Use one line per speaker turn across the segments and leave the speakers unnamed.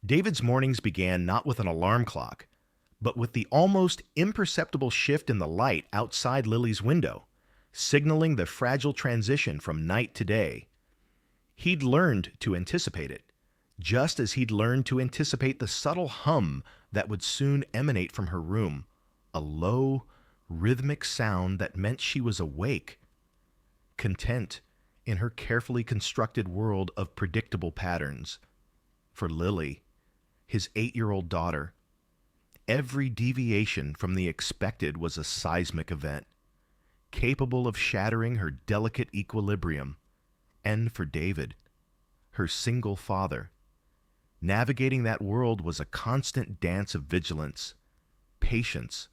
David's mornings began not with an alarm clock, but with the almost imperceptible shift in the light outside Lily's window, signaling the fragile transition from night to day. He'd learned to anticipate it, just as he'd learned to anticipate the subtle hum that would soon emanate from her room, a low, rhythmic sound that meant she was awake, content in her carefully constructed world of predictable patterns. For Lily, his 8-year-old daughter, every deviation from the expected was a seismic event, capable of shattering her delicate equilibrium. And for David, her single father, navigating that world was a constant dance of vigilance, patience,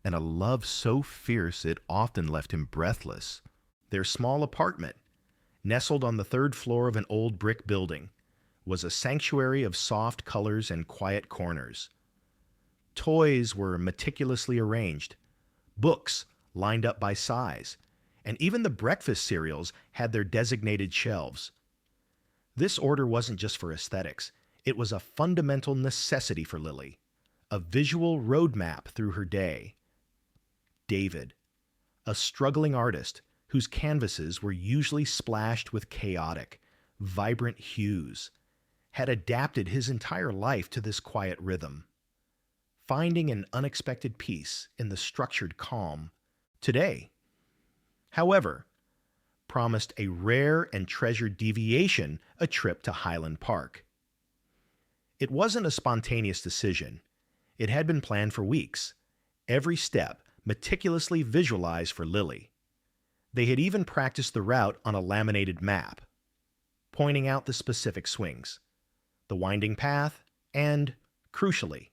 and a love so fierce it often left him breathless. Their small apartment, nestled on the third floor of an old brick building, was a sanctuary of soft colors and quiet corners. Toys were meticulously arranged, books lined up by size, and even the breakfast cereals had their designated shelves. This order wasn't just for aesthetics, it was a fundamental necessity for Lily, a visual roadmap through her day. David, a struggling artist whose canvases were usually splashed with chaotic, vibrant hues, had adapted his entire life to this quiet rhythm, finding an unexpected peace in the structured calm. Today, however, promised a rare and treasured deviation, a trip to Highland Park. It wasn't a spontaneous decision. It had been planned for weeks, every step meticulously visualized for Lily. They had even practiced the route on a laminated map, pointing out the specific swings, the winding path, and, crucially,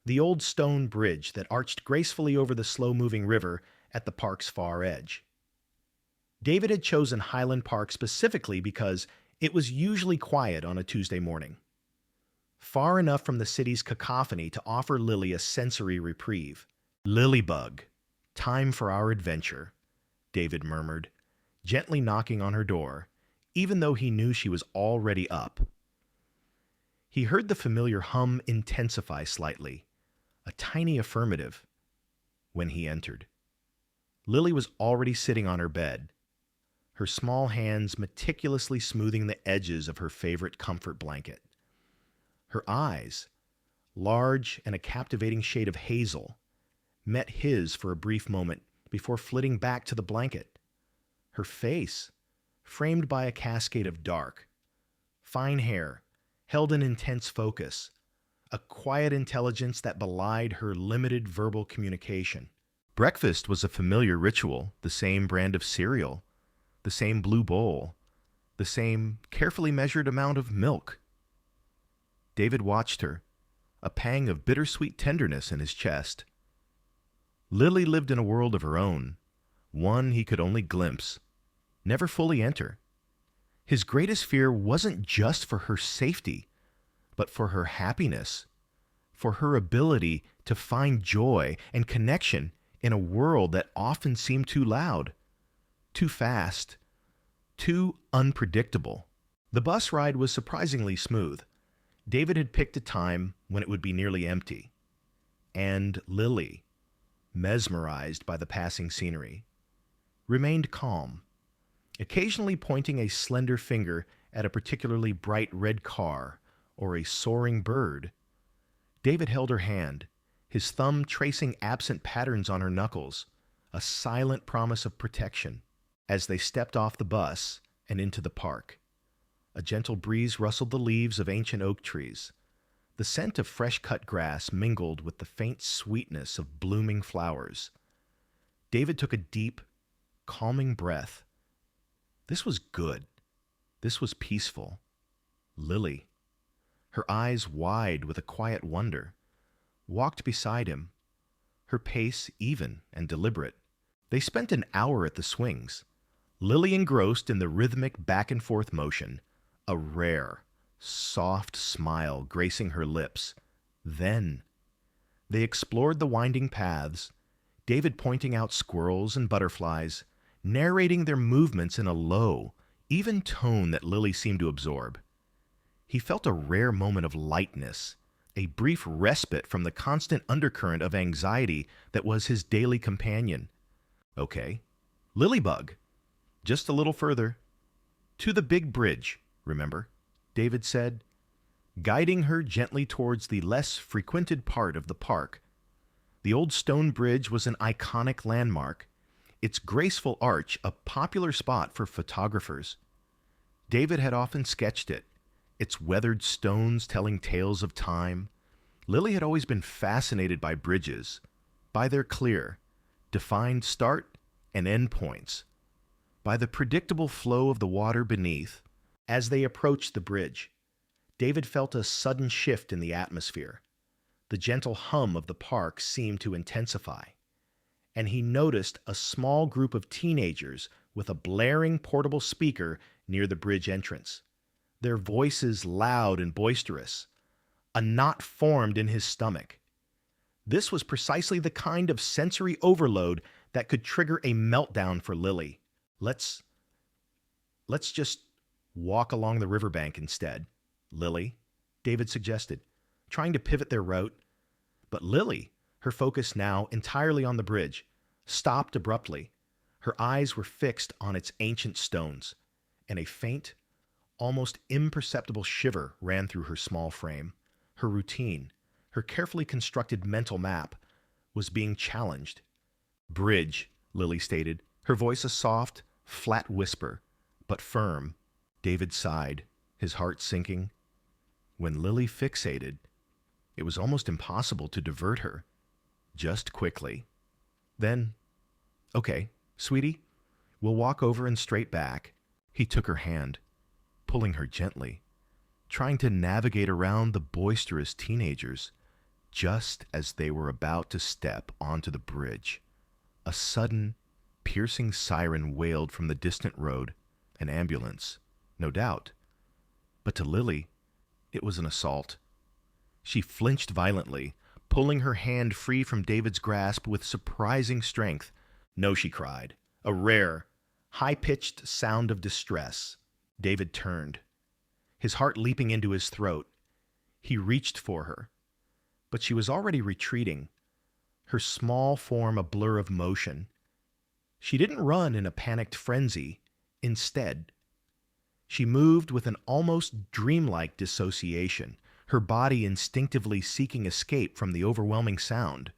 the old stone bridge that arched gracefully over the slow-moving river at the park's far edge. David had chosen Highland Park specifically because it was usually quiet on a Tuesday morning, far enough from the city's cacophony to offer Lily a sensory reprieve. "Lilybug, time for our adventure," David murmured, gently knocking on her door, even though he knew she was already up. He heard the familiar hum intensify slightly, a tiny affirmative, when he entered. Lily was already sitting on her bed, her small hands meticulously smoothing the edges of her favorite comfort blanket. Her eyes, large and a captivating shade of hazel, met his for a brief moment before flitting back to the blanket. Her face, framed by a cascade of dark, fine hair, held in intense focus, a quiet intelligence that belied her limited verbal communication. Breakfast was a familiar ritual, the same brand of cereal, the same blue bowl, the same carefully measured amount of milk. David watched her, a pang of bittersweet tenderness in his chest. Lily lived in a world of her own, one he could only glimpse, never fully enter. His greatest fear wasn't just for her safety, but for her happiness, for her ability to find joy and connection in a world that often seemed too loud, too fast, too unpredictable. The bus ride was surprisingly smooth. David had picked a time when it would be nearly empty, and Lily, mesmerized by the passing scenery, remained calm, occasionally pointing a slender finger at a particularly bright red car or a soaring bird. David held her hand, his thumb tracing absent patterns on her knuckles, a silent promise of protection. As they stepped off the bus and into the park, a gentle breeze rustled the leaves of ancient oak trees. The scent of fresh-cut grass mingled with the faint sweetness of blooming flowers. David took a deep, calming breath. This was good. This was peaceful. Lily, her eyes wide with a quiet wonder, walked beside him, her pace even and deliberate. They spent an hour at the swings, Lily engrossed in the rhythmic back-and-forth motion, a rare, soft smile gracing her lips. Then they explored the winding paths, David pointing out squirrels and butterflies, narrating their movements in a low, even tone that Lily seemed to absorb. He felt a rare moment of lightness, a brief respite from the constant undercurrent of anxiety that was his daily companion. Okay, Lilybug, just a little further. To the big bridge, remember, David said, guiding her gently towards the less frequented part of the park. The old stone bridge was an iconic landmark, its graceful arch a popular spot for photographers. David had often sketched it, its weathered stones telling tales of time. Lily had always been fascinated by bridges, by their clear, defined start and end points, by the predictable flow of the water beneath. As they approached the bridge, David felt a sudden shift in the atmosphere. The gentle hum of the park seemed to intensify, and he noticed a small group of teenagers with a blaring portable speaker near the bridge entrance, their voices loud and boisterous. A knot formed in his stomach. This was precisely the kind of sensory overload that could trigger a meltdown for Lily. Let's just walk along the riverbank instead, Lily, David suggested, trying to pivot their route. But Lily, her focus now entirely on the bridge, stopped abruptly. Her eyes were fixed on its ancient stones, and a faint, almost imperceptible shiver ran through her small frame. Her routine, her carefully constructed mental map, was being challenged. Bridge, Lily stated, her voice a soft, flat whisper, but firm. David sighed, his heart sinking. When Lily fixated, it was almost impossible to divert her. Just quickly. Then, okay, sweetie, we'll walk over and straight back. He took her hand, pulling her gently, trying to navigate around the boisterous teenagers. Just as they were about to step onto the bridge, a sudden, piercing siren wailed from the distant road. An ambulance, no doubt. But to Lily, it was an assault. She flinched violently, pulling her hand free from David's grasp with surprising strength. No, she cried, a rare, high-pitched sound of distress. David turned, his heart leaping into his throat. He reached for her, but she was already retreating, her small form a blur of motion. She didn't run in a panicked frenzy. Instead, she moved with an almost dreamlike dissociation, her body instinctively seeking escape from the overwhelming sound.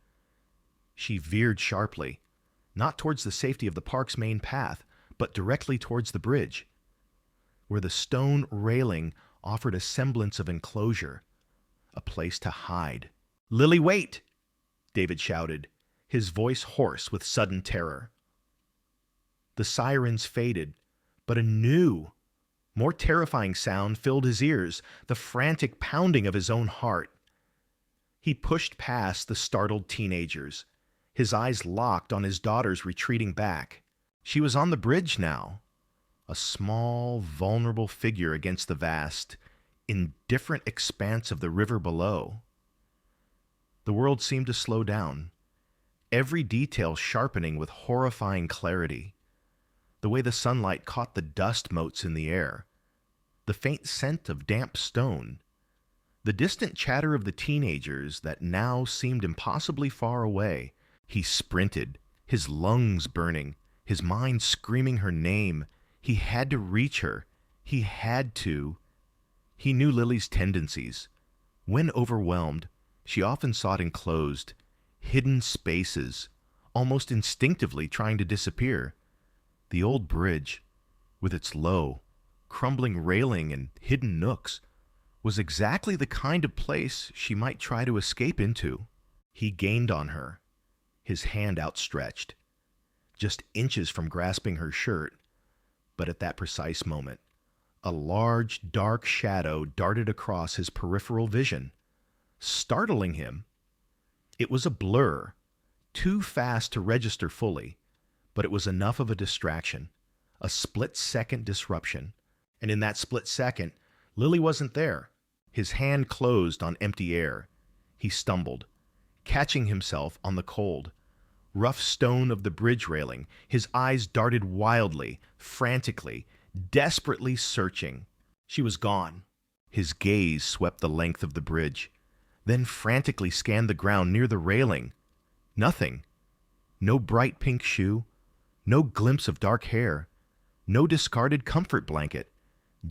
She veered sharply, not towards the safety of the park's main path, but directly towards the bridge, where the stone railing offered a semblance of enclosure, a place to hide. "Lily, wait!" David shouted, his voice hoarse with sudden terror. The sirens faded, but a new, more terrifying sound filled his ears, the frantic pounding of his own heart. He pushed past the startled teenagers, his eyes locked on his daughter's retreating back. She was on the bridge now, a small, vulnerable figure against the vast, indifferent expanse of the river below. The world seemed to slow down, every detail sharpening with horrifying clarity. The way the sunlight caught the dust motes in the air, the faint scent of damp stone, the distant chatter of the teenagers that now seemed impossibly far away. He sprinted, his lungs burning, his mind screaming her name. He had to reach her. He had to. He knew Lily's tendencies. When overwhelmed, she often sought enclosed, hidden spaces, almost instinctively trying to disappear. The old bridge, with its low, crumbling railing and hidden nooks, was exactly the kind of place she might try to escape into. He gained on her, his hand outstretched, just inches from grasping her shirt. But at that precise moment, a large, dark shadow darted across his peripheral vision, startling him. It was a blur, too fast to register fully, but it was enough of a distraction, a split-second disruption. And in that split second, Lily wasn't there. His hand closed on empty air. He stumbled, catching himself on the cold, rough stone of the bridge railing. His eyes darted wildly, frantically, desperately searching. She was gone. His gaze swept the length of the bridge, then frantically scanned the ground near the railing. Nothing. No bright pink shoe, no glimpse of dark hair, no discarded comfort blanket.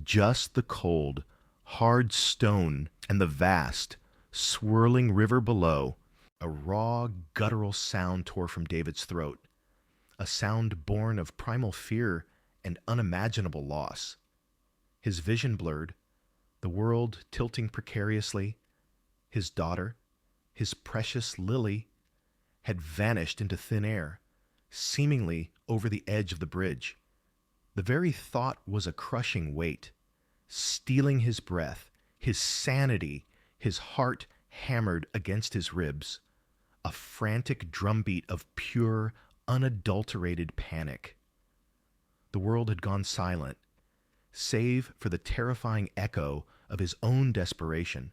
Just the cold, hard stone and the vast, swirling river below. A raw, guttural sound tore from David's throat, a sound born of primal fear and unimaginable loss. His vision blurred, the world tilting precariously. His daughter, his precious Lily, had vanished into thin air, seemingly over the edge of the bridge. The very thought was a crushing weight, stealing his breath, his sanity, his heart hammered against his ribs, a frantic drumbeat of pure, unadulterated panic. The world had gone silent, save for the terrifying echo of his own desperation.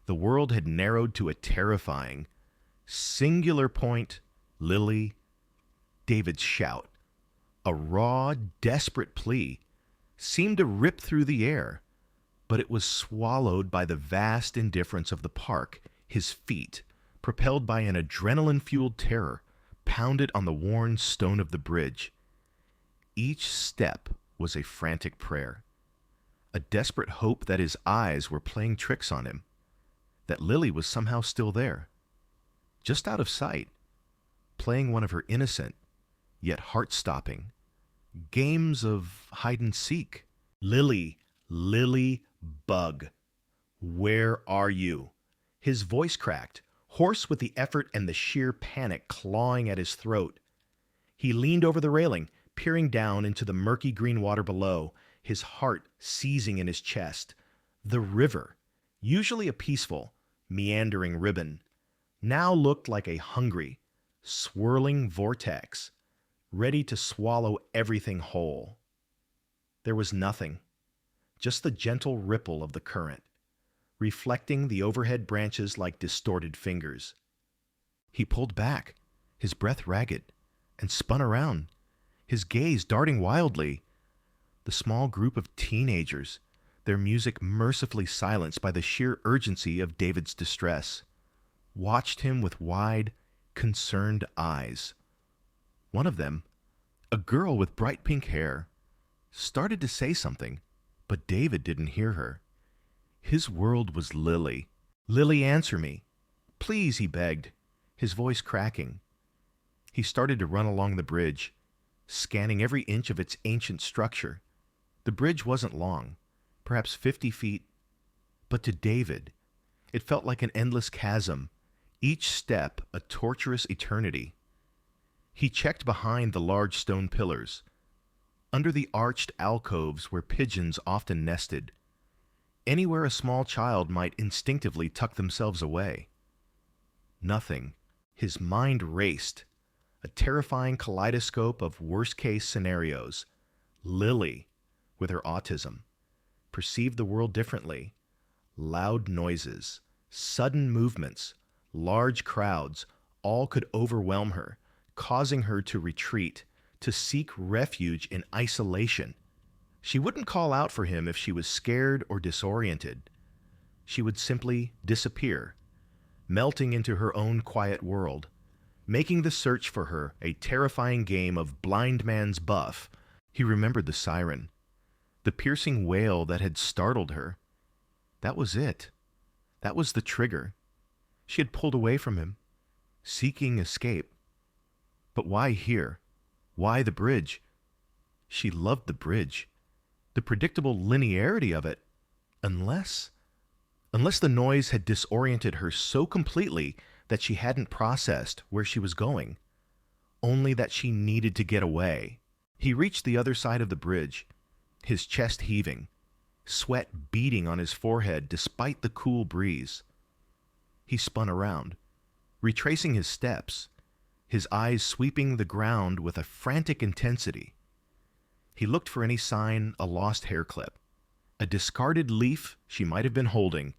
The world had narrowed to a terrifying, singular point. Lily, David's shout, a raw, desperate plea, seemed to rip through the air, but it was swallowed by the vast indifference of the park. His feet, propelled by an adrenaline-fueled terror, pounded on the worn stone of the bridge. Each step was a frantic prayer, a desperate hope that his eyes were playing tricks on him, that Lily was somehow still there, just out of sight, playing one of her innocent, yet heart-stopping, games of hide-and-seek. Lily, Lily Bug, where are you? His voice cracked, hoarse with the effort and the sheer panic clawing at his throat. He leaned over the railing, peering down into the murky green water below, his heart seizing in his chest. The river, usually a peaceful, meandering ribbon, now looked like a hungry, swirling vortex, ready to swallow everything whole. There was nothing, just the gentle ripple of the current, reflecting the overhead branches like distorted fingers. He pulled back, his breath ragged, and spun around, his gaze darting wildly. The small group of teenagers, their music mercifully silenced by the sheer urgency of David's distress, watched him with wide, concerned eyes. One of them, a girl with bright pink hair, started to say something, but David didn't hear her. His world was Lily. "Lily, answer me. Please," he begged, his voice cracking. He started to run along the bridge, scanning every inch of its ancient structure. The bridge wasn't long, perhaps 50 feet, but to David, it felt like an endless chasm, each step a torturous eternity. He checked behind the large stone pillars, under the arched alcoves where pigeons often nested, anywhere a small child might instinctively tuck themselves away. Nothing. His mind raced, a terrifying kaleidoscope of worst-case scenarios. Lily, with her autism, perceived the world differently. Loud noises, sudden movements, large crowds, all could overwhelm her, causing her to retreat, to seek refuge in isolation. She wouldn't call out for him if she was scared or disoriented. She would simply disappear, melting into her own quiet world, making the search for her a terrifying game of blind man's buff. He remembered the siren, the piercing wail that had startled her. That was it. That was the trigger. She had pulled away from him, seeking escape. But why here? Why the bridge? She loved the bridge, the predictable linearity of it, unless the noise had disoriented her so completely that she hadn't processed where she was going, only that she needed to get away. He reached the other side of the bridge, his chest heaving, sweat beading on his forehead despite the cool breeze. He spun around, retracing his steps, his eyes sweeping the ground with a frantic intensity. He looked for any sign, a lost hair clip, a discarded leaf she might have been holding,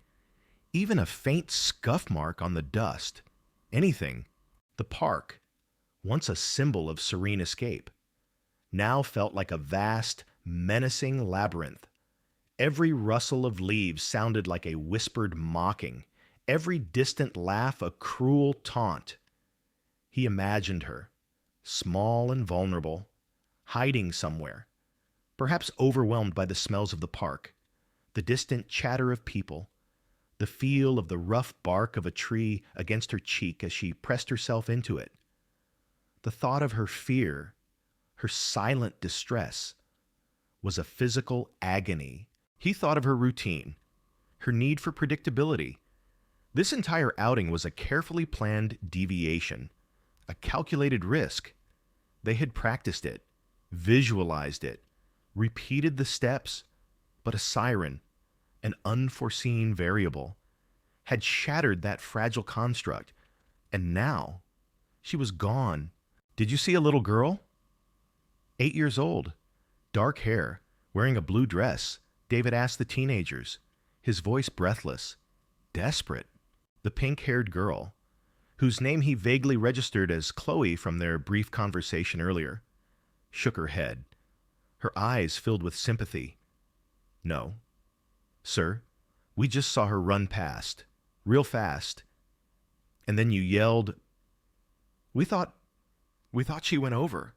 even a faint scuff mark on the dust. Anything. The park, once a symbol of serene escape, now felt like a vast, menacing labyrinth, Every rustle of leaves sounded like a whispered mocking, every distant laugh a cruel taunt. He imagined her, small and vulnerable, hiding somewhere, perhaps overwhelmed by the smells of the park, the distant chatter of people, the feel of the rough bark of a tree against her cheek as she pressed herself into it. The thought of her fear, her silent distress, was a physical agony. He thought of her routine, her need for predictability. This entire outing was a carefully planned deviation, a calculated risk. They had practiced it, visualized it, repeated the steps, but a siren, an unforeseen variable, had shattered that fragile construct, and now she was gone. Did you see a little girl? 8 years old, dark hair, wearing a blue dress, David asked the teenagers, his voice breathless, desperate. The pink-haired girl, whose name he vaguely registered as Chloe from their brief conversation earlier, shook her head, her eyes filled with sympathy. No, sir, we just saw her run past, real fast. And then you yelled, We thought she went over.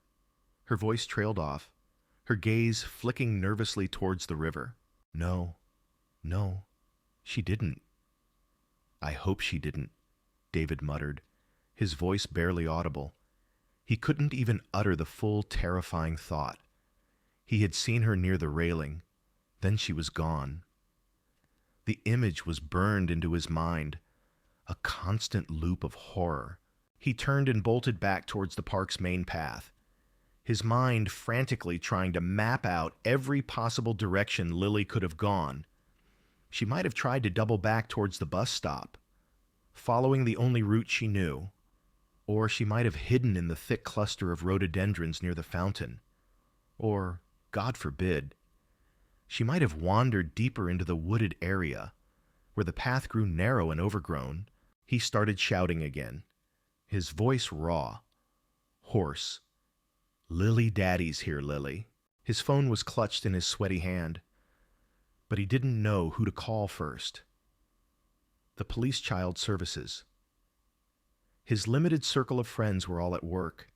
Her voice trailed off, her gaze flicking nervously towards the river. No, she didn't. I hope she didn't, David muttered, his voice barely audible. He couldn't even utter the full, terrifying thought. He had seen her near the railing, then she was gone. The image was burned into his mind, a constant loop of horror. He turned and bolted back towards the park's main path, his mind frantically trying to map out every possible direction Lily could have gone. She might have tried to double back towards the bus stop, following the only route she knew, or she might have hidden in the thick cluster of rhododendrons near the fountain, or, God forbid, she might have wandered deeper into the wooded area, where the path grew narrow and overgrown. He started shouting again, his voice raw, hoarse. Lily Daddy's here, Lily. His phone was clutched in his sweaty hand, but he didn't know who to call first. The police child services. His limited circle of friends were all at work.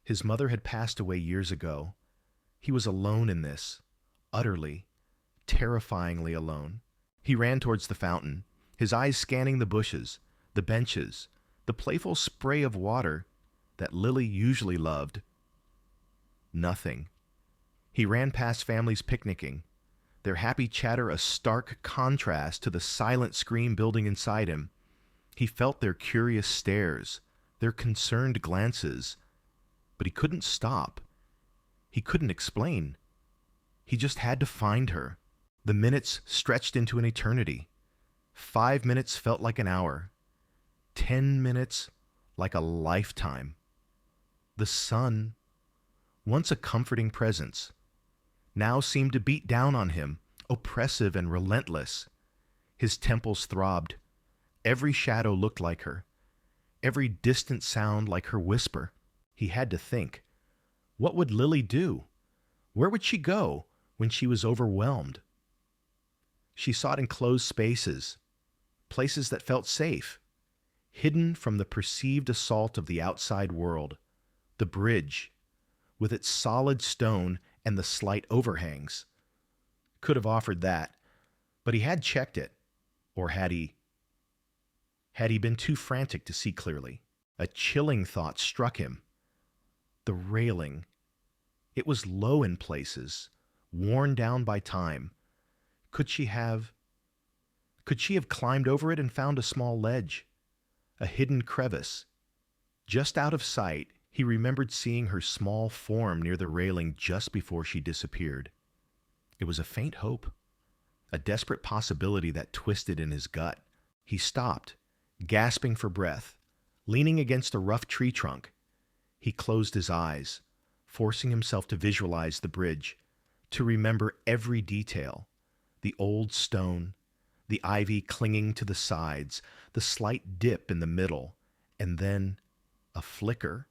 His mother had passed away years ago. He was alone in this, utterly, terrifyingly alone. He ran towards the fountain, his eyes scanning the bushes, the benches, the playful spray of water that Lily usually loved. Nothing. He ran past families picnicking, their happy chatter a stark contrast to the silent scream building inside him. He felt their curious stares, their concerned glances, but he couldn't stop. He couldn't explain. He just had to find her. The minutes stretched into an eternity. 5 minutes felt like an hour. 10 minutes like a lifetime. The sun, once a comforting presence, now seemed to beat down on him, oppressive and relentless. His temples throbbed. Every shadow looked like her, every distant sound like her whisper. He had to think. What would Lily do? Where would she go when she was overwhelmed? She sought enclosed spaces, places that felt safe, hidden from the perceived assault of the outside world. The bridge, with its solid stone and the slight overhangs, could have offered that, but he had checked it. Or had he? Had he been too frantic to see clearly? A chilling thought struck him. The railing. It was low in places, worn down by time. Could she have climbed over it and found a small ledge, a hidden crevice? Just out of sight, he remembered seeing her small form near the railing just before she disappeared. It was a faint hope, a desperate possibility that twisted in his gut. He stopped, gasping for breath, leaning against a rough tree trunk. He closed his eyes, forcing himself to visualize the bridge, to remember every detail. The old stone, the ivy clinging to the sides, the slight dip in the middle, and then a flicker,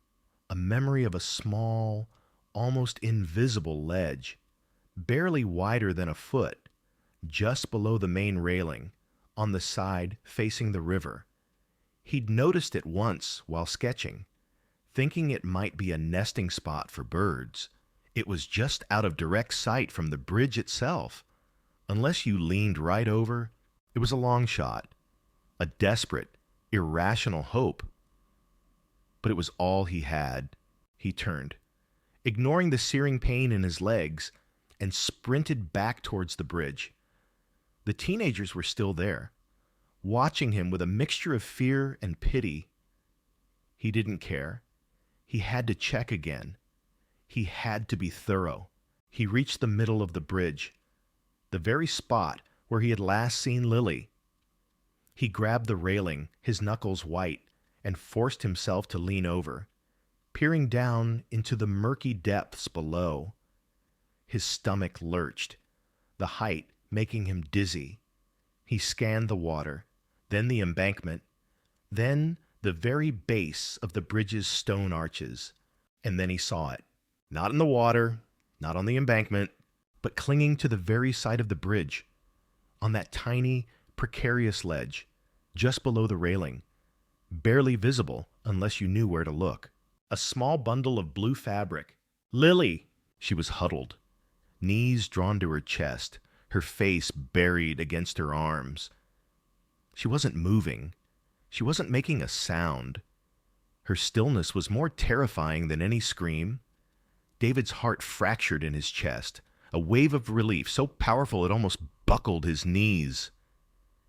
a memory of a small, almost invisible ledge, barely wider than a foot, just below the main railing, on the side facing the river. He'd noticed it once while sketching, thinking it might be a nesting spot for birds. It was just out of direct sight from the bridge itself. Unless you leaned right over, it was a long shot, a desperate, irrational hope. But it was all he had. He turned, ignoring the searing pain in his legs, and sprinted back towards the bridge. The teenagers were still there, watching him with a mixture of fear and pity. He didn't care. He had to check again. He had to be thorough. He reached the middle of the bridge, the very spot where he had last seen Lily. He grabbed the railing, his knuckles white, and forced himself to lean over, peering down into the murky depths below. His stomach lurched, the height making him dizzy. He scanned the water, then the embankment, then the very base of the bridge's stone arches, and then he saw it. Not in the water, not on the embankment, but clinging to the very side of the bridge, on that tiny, precarious ledge, just below the railing, barely visible unless you knew where to look. A small bundle of blue fabric. Lily! She was huddled, knees drawn to her chest, her face buried against her arms. She wasn't moving. She wasn't making a sound. Her stillness was more terrifying than any scream. David's heart fractured in his chest, a wave of relief so powerful it almost buckled his knees,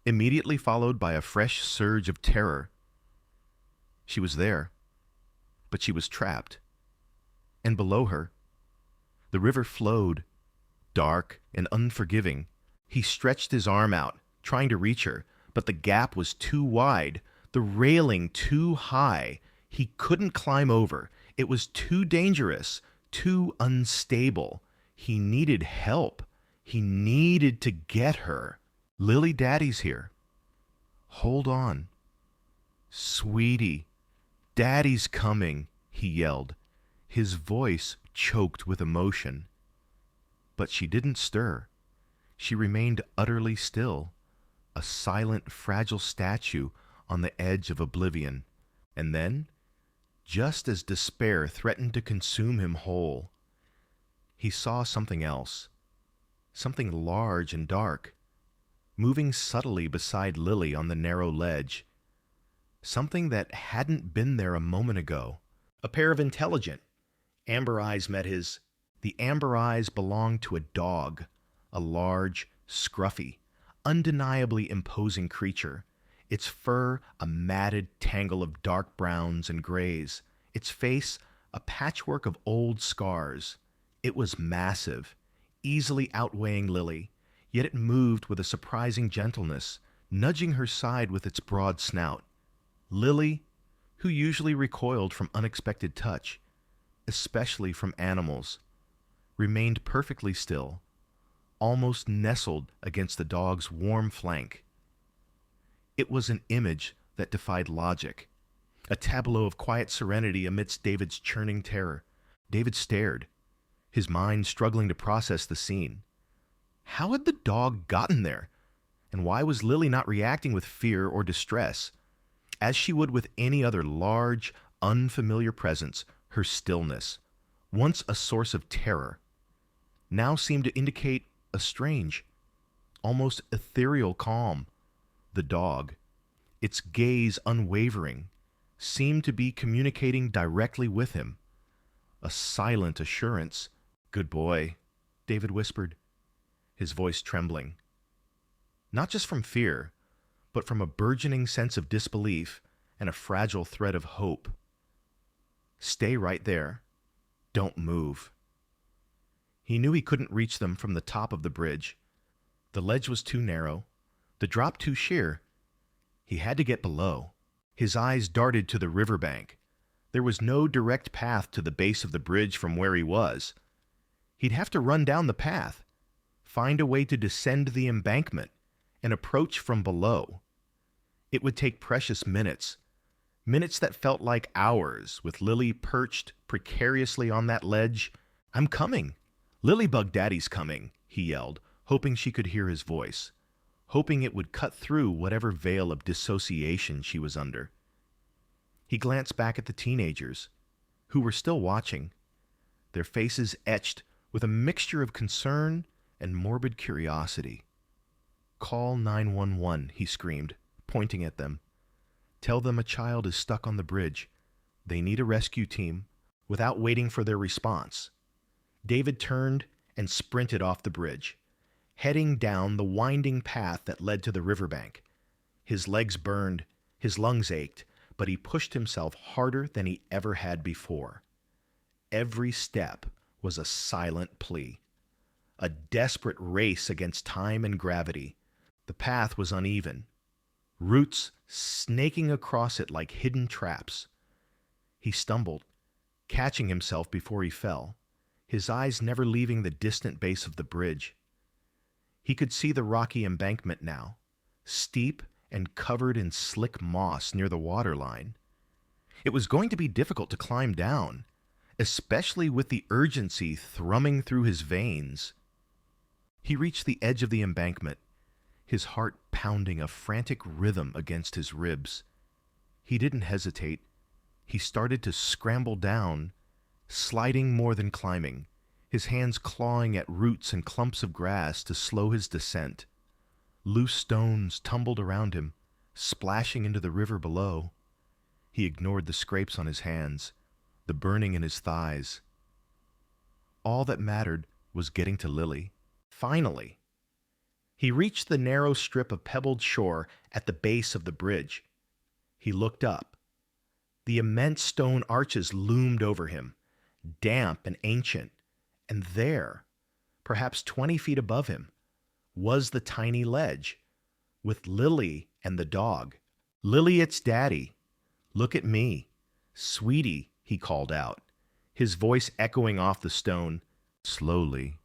immediately followed by a fresh surge of terror. She was there, but she was trapped. And below her, the river flowed, dark and unforgiving. He stretched his arm out, trying to reach her, but the gap was too wide, the railing too high. He couldn't climb over. It was too dangerous, too unstable. He needed help. He needed to get her. Lily, Daddy's here. Hold on. Sweetie, Daddy's coming, he yelled, his voice choked with emotion. But she didn't stir. She remained utterly still, a silent, fragile statue on the edge of oblivion. And then, just as despair threatened to consume him whole, he saw something else, something large and dark, moving subtly beside Lily on the narrow ledge, something that hadn't been there a moment ago. A pair of intelligent, amber eyes met his. The amber eyes belonged to a dog, a large, scruffy, undeniably imposing creature, its fur a matted tangle of dark browns and grays, its face a patchwork of old scars. It was massive, easily outweighing Lily, yet it moved with a surprising gentleness, nudging her side with its broad snout. Lily, who usually recoiled from unexpected touch, especially from animals, remained perfectly still, almost nestled against the dog's warm flank. It was an image that defied logic, a tableau of quiet serenity amidst David's churning terror. David stared, his mind struggling to process the scene. How had the dog gotten there? And why was Lily not reacting with fear or distress? As she would with any other large, unfamiliar presence, her stillness, once a source of terror, now seemed to indicate a strange, almost ethereal calm. The dog, its gaze unwavering, seemed to be communicating directly with him. A silent assurance. "Good boy," David whispered, his voice trembling. Not just from fear, but from a burgeoning sense of disbelief and a fragile thread of hope. "Stay right there. Don't move." He knew he couldn't reach them from the top of the bridge. The ledge was too narrow, the drop too sheer. He had to get below. His eyes darted to the riverbank. There was no direct path to the base of the bridge from where he was. He'd have to run down the path, find a way to descend the embankment, and approach from below. It would take precious minutes, minutes that felt like hours, with Lily perched precariously on that ledge. "I'm coming. Lilybug Daddy's coming," he yelled, hoping she could hear his voice, hoping it would cut through whatever veil of dissociation she was under. He glanced back at the teenagers, who were still watching, their faces etched with a mixture of concern and morbid curiosity. "Call 911, he screamed, pointing at them. "Tell them a child is stuck on the bridge. They need a rescue team," without waiting for their response. David turned and sprinted off the bridge, heading down the winding path that led to the riverbank. His legs burned, his lungs ached, but he pushed himself harder than he ever had before. Every step was a silent plea, a desperate race against time and gravity. The path was uneven, roots snaking across it like hidden traps. He stumbled, catching himself before he fell, his eyes never leaving the distant base of the bridge. He could see the rocky embankment now, steep and covered in slick moss near the waterline. It was going to be difficult to climb down, especially with the urgency thrumming through his veins. He reached the edge of the embankment, his heart pounding a frantic rhythm against his ribs. He didn't hesitate. He started to scramble down, sliding more than climbing, his hands clawing at roots and clumps of grass to slow his descent. Loose stones tumbled around him, splashing into the river below. He ignored the scrapes on his hands, the burning in his thighs. All that mattered was getting to Lily. Finally, he reached the narrow strip of pebbled shore at the base of the bridge. He looked up. The immense stone arches loomed over him, damp and ancient, and there, perhaps 20 feet above him, was the tiny ledge, with Lily and the dog. "Lily, it's Daddy. Look at me. Sweetie," he called out, his voice echoing off the stone. Slowly,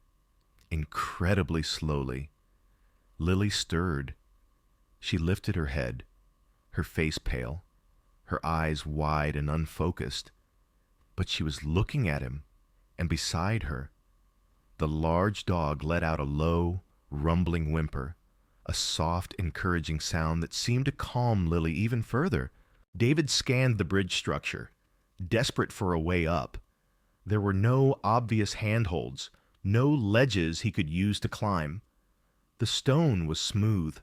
incredibly slowly, Lily stirred. She lifted her head, her face pale, her eyes wide and unfocused, but she was looking at him, and beside her, the large dog let out a low, rumbling whimper, a soft, encouraging sound that seemed to calm Lily even further. David scanned the bridge structure, desperate for a way up. There were no obvious handholds, no ledges he could use to climb. The stone was smooth,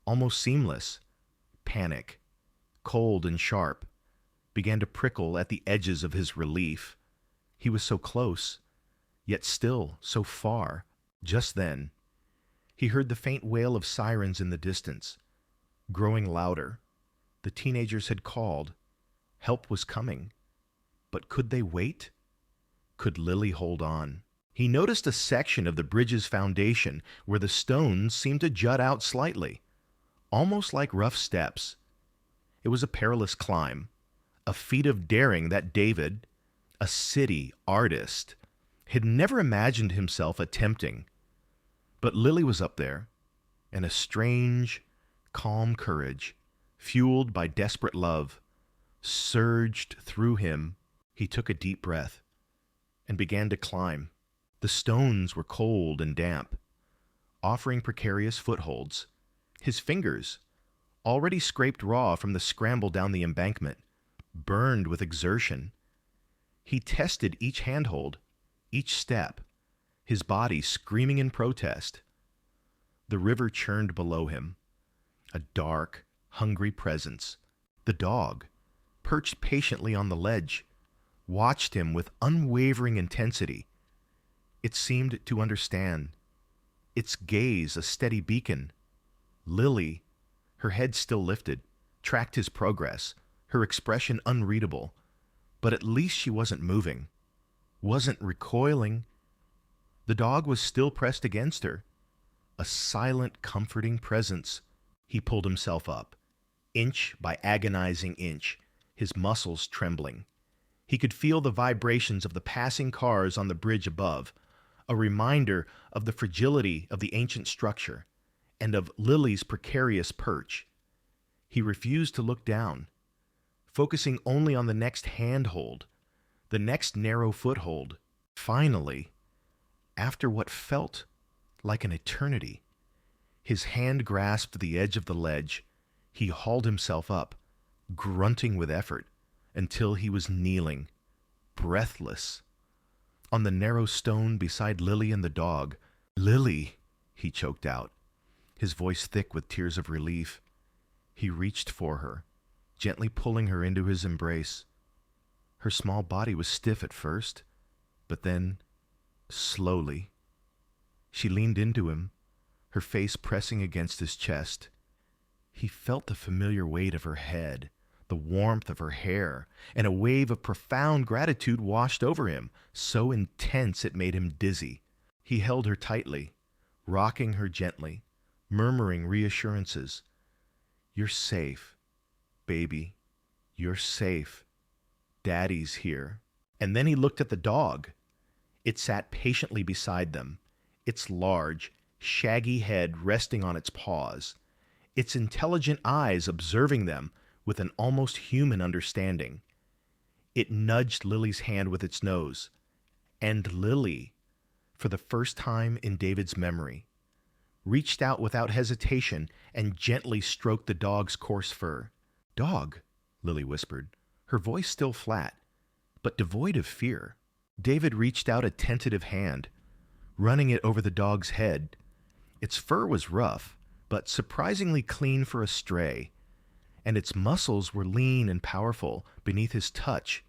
almost seamless. Panic, cold and sharp, began to prickle at the edges of his relief. He was so close, yet still so far. Just then, he heard the faint wail of sirens in the distance, growing louder. The teenagers had called. Help was coming. But could they wait? Could Lily hold on? He noticed a section of the bridge's foundation where the stones seemed to jut out slightly, almost like rough steps. It was a perilous climb, a feat of daring that David, a city artist, had never imagined himself attempting. But Lily was up there, and a strange, calm courage, fueled by desperate love, surged through him. He took a deep breath and began to climb. The stones were cold and damp, offering precarious footholds. His fingers, already scraped raw from the scramble down the embankment, burned with exertion. He tested each handhold, each step, his body screaming in protest. The river churned below him, a dark, hungry presence. The dog, perched patiently on the ledge, watched him with unwavering intensity. It seemed to understand, its gaze a steady beacon. Lily, her head still lifted, tracked his progress, her expression unreadable. But at least she wasn't moving, wasn't recoiling. The dog was still pressed against her, a silent, comforting presence. He pulled himself up, inch by agonizing inch, his muscles trembling. He could feel the vibrations of the passing cars on the bridge above, a reminder of the fragility of the ancient structure and of Lily's precarious perch. He refused to look down, focusing only on the next handhold, the next narrow foothold. Finally, after what felt like an eternity. His hand grasped the edge of the ledge. He hauled himself up, grunting with effort, until he was kneeling, breathless, on the narrow stone beside Lily and the dog. "Lily," he choked out, his voice thick with tears of relief. He reached for her, gently pulling her into his embrace. Her small body was stiff at first, but then, slowly, she leaned into him, her face pressing against his chest. He felt the familiar weight of her head, the warmth of her hair, and a wave of profound gratitude washed over him, so intense it made him dizzy. He held her tightly, rocking her gently, murmuring reassurances. "You're safe, baby. You're safe. Daddy's here." And then he looked at the dog. It sat patiently beside them, its large, shaggy head resting on its paws, its intelligent eyes observing them with an almost human understanding. It nudged Lily's hand with its nose, and Lily, for the first time in David's memory, reached out without hesitation and gently stroked the dog's coarse fur. "Dog," Lily whispered, her voice still flat, but devoid of fear. David reached out a tentative hand, running it over the dog's head. Its fur was rough, but surprisingly clean for a stray, and its muscles were lean and powerful beneath his touch.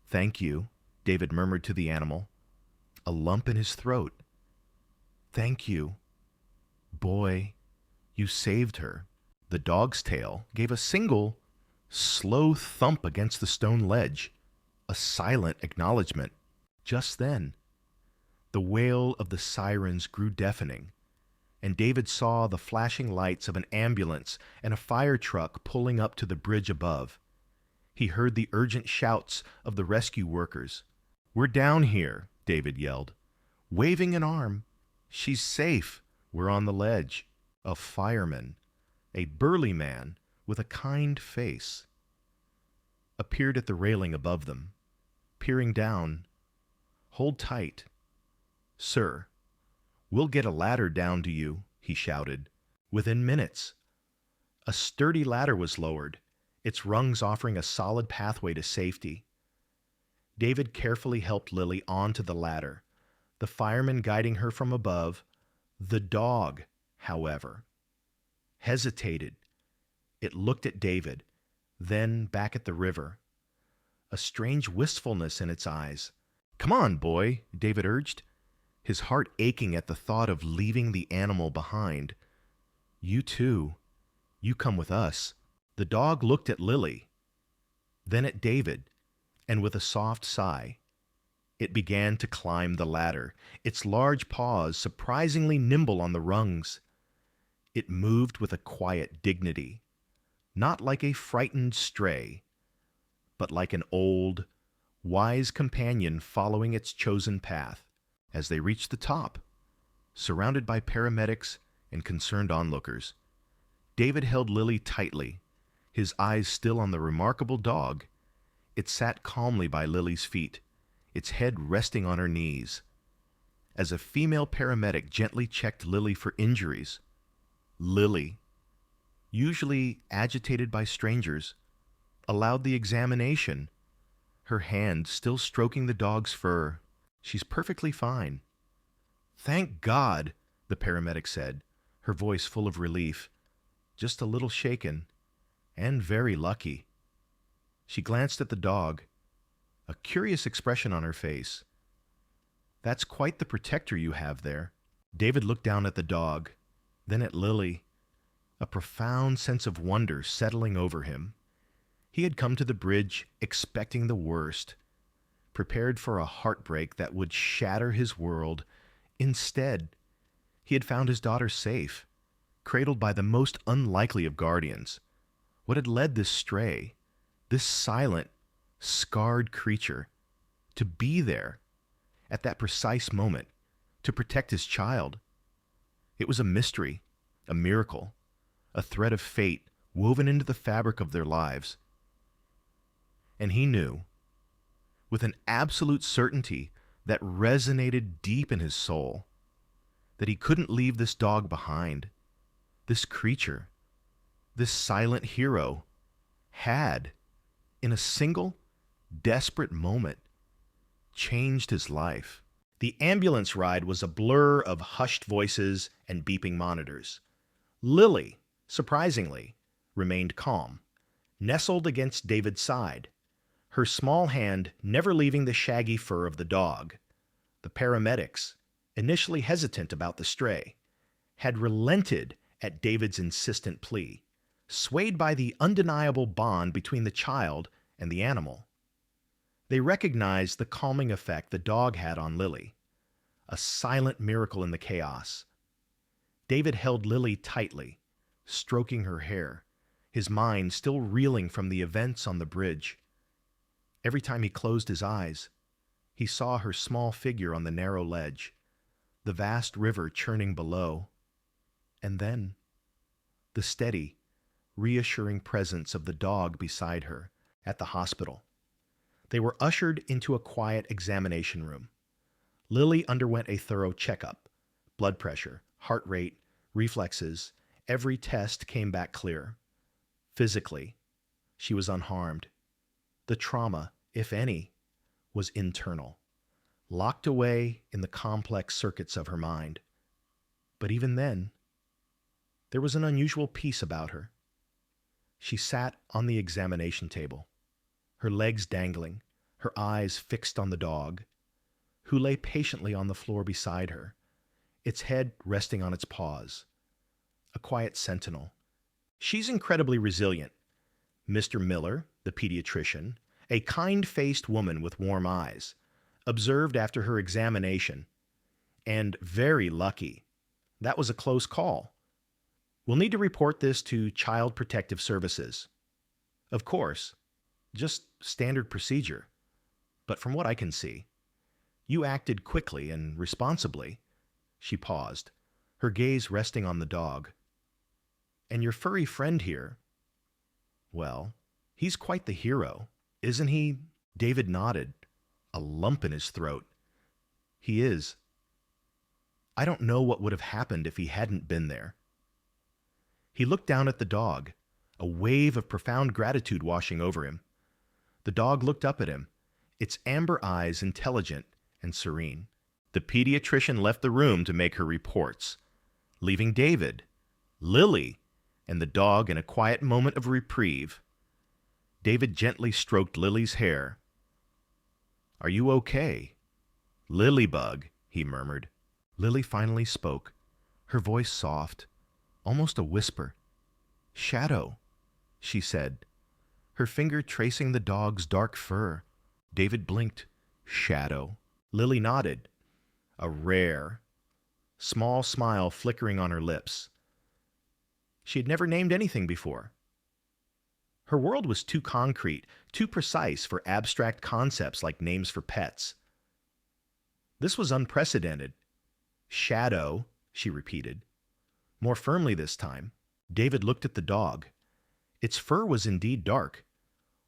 "Thank you," David murmured to the animal, a lump in his throat. "Thank you. Boy, you saved her." The dog's tail gave a single, slow thump against the stone ledge, a silent acknowledgement. Just then, the wail of the sirens grew deafening, and David saw the flashing lights of an ambulance and a fire truck pulling up to the bridge above. He heard the urgent shouts of the rescue workers. "We're down here," David yelled, waving an arm. "She's safe. We're on the ledge." A fireman, a burly man with a kind face, appeared at the railing above them, peering down. "Hold tight. Sir, we'll get a ladder down to you," he shouted. Within minutes, a sturdy ladder was lowered, its rungs offering a solid pathway to safety. David carefully helped Lily onto the ladder, the fireman guiding her from above. The dog, however, hesitated. It looked at David, then back at the river, a strange wistfulness in its eyes. "Come on, boy," David urged, his heart aching at the thought of leaving the animal behind. "You too. You come with us." The dog looked at Lily, then at David, and with a soft sigh, it began to climb the ladder, its large paws surprisingly nimble on the rungs. It moved with a quiet dignity, not like a frightened stray, but like an old, wise companion following its chosen path. As they reached the top, surrounded by paramedics and concerned onlookers, David held Lily tightly, his eyes still on the remarkable dog. It sat calmly by Lily's feet, its head resting on her knees. As a female paramedic gently checked Lily for injuries, Lily, usually agitated by strangers, allowed the examination, her hand still stroking the dog's fur. "She's perfectly fine." "Thank God," the paramedic said, her voice full of relief. "Just a little shaken, and very lucky." She glanced at the dog, a curious expression on her face. "That's quite the protector you have there." David looked down at the dog, then at Lily, a profound sense of wonder settling over him. He had come to the bridge expecting the worst, prepared for a heartbreak that would shatter his world. Instead, he had found his daughter safe, cradled by the most unlikely of guardians. What had led this stray, this silent, scarred creature, to be there at that precise moment to protect his child? It was a mystery, a miracle, a thread of fate woven into the fabric of their lives. And he knew, with an absolute certainty that resonated deep in his soul, that he couldn't leave this dog behind. This creature, this silent hero, had, in a single, desperate moment, changed his life. The ambulance ride was a blur of hushed voices and beeping monitors. Lily, surprisingly, remained calm, nestled against David's side, her small hand never leaving the shaggy fur of the dog. The paramedics, initially hesitant about the stray, had relented at David's insistent plea, swayed by the undeniable bond between the child and the animal. They recognized the calming effect the dog had on Lily, a silent miracle in the chaos. David held Lily tightly, stroking her hair, his mind still reeling from the events on the bridge. Every time he closed his eyes, he saw her small figure on the narrow ledge, the vast river churning below, and then the steady, reassuring presence of the dog beside her at the hospital. They were ushered into a quiet examination room. Lily underwent a thorough checkup. Blood pressure, heart rate, reflexes, every test came back clear. Physically, she was unharmed. The trauma, if any, was internal, locked away in the complex circuits of her mind. But even then, there was an unusual peace about her. She sat on the examination table, her legs dangling, her eyes fixed on the dog, who lay patiently on the floor beside her, its head resting on its paws. A quiet sentinel. She's incredibly resilient. Mr. Miller, the pediatrician, a kind-faced woman with warm eyes, observed after her examination. And very lucky. That was a close call. We'll need to report this to Child Protective Services. Of course, just standard procedure. But from what I can see, you acted quickly and responsibly. She paused, her gaze resting on the dog. And your furry friend here, well, he's quite the hero, isn't he? David nodded, a lump in his throat. He is. I don't know what would have happened if he hadn't been there. He looked down at the dog, a wave of profound gratitude washing over him. The dog looked up at him, its amber eyes intelligent and serene. The pediatrician left the room to make her reports, leaving David, Lily, and the dog in a quiet moment of reprieve. David gently stroked Lily's hair. "Are you okay?" "Lilybug," he murmured. Lily finally spoke, her voice soft, almost a whisper. "Shadow," she said, her finger tracing the dog's dark fur. David blinked. "Shadow." Lily nodded, a rare, small smile flickering on her lips. She had never named anything before. Her world was too concrete, too precise for abstract concepts like names for pets. This was unprecedented. "Shadow," she repeated, more firmly this time. David looked at the dog. Its fur was indeed dark,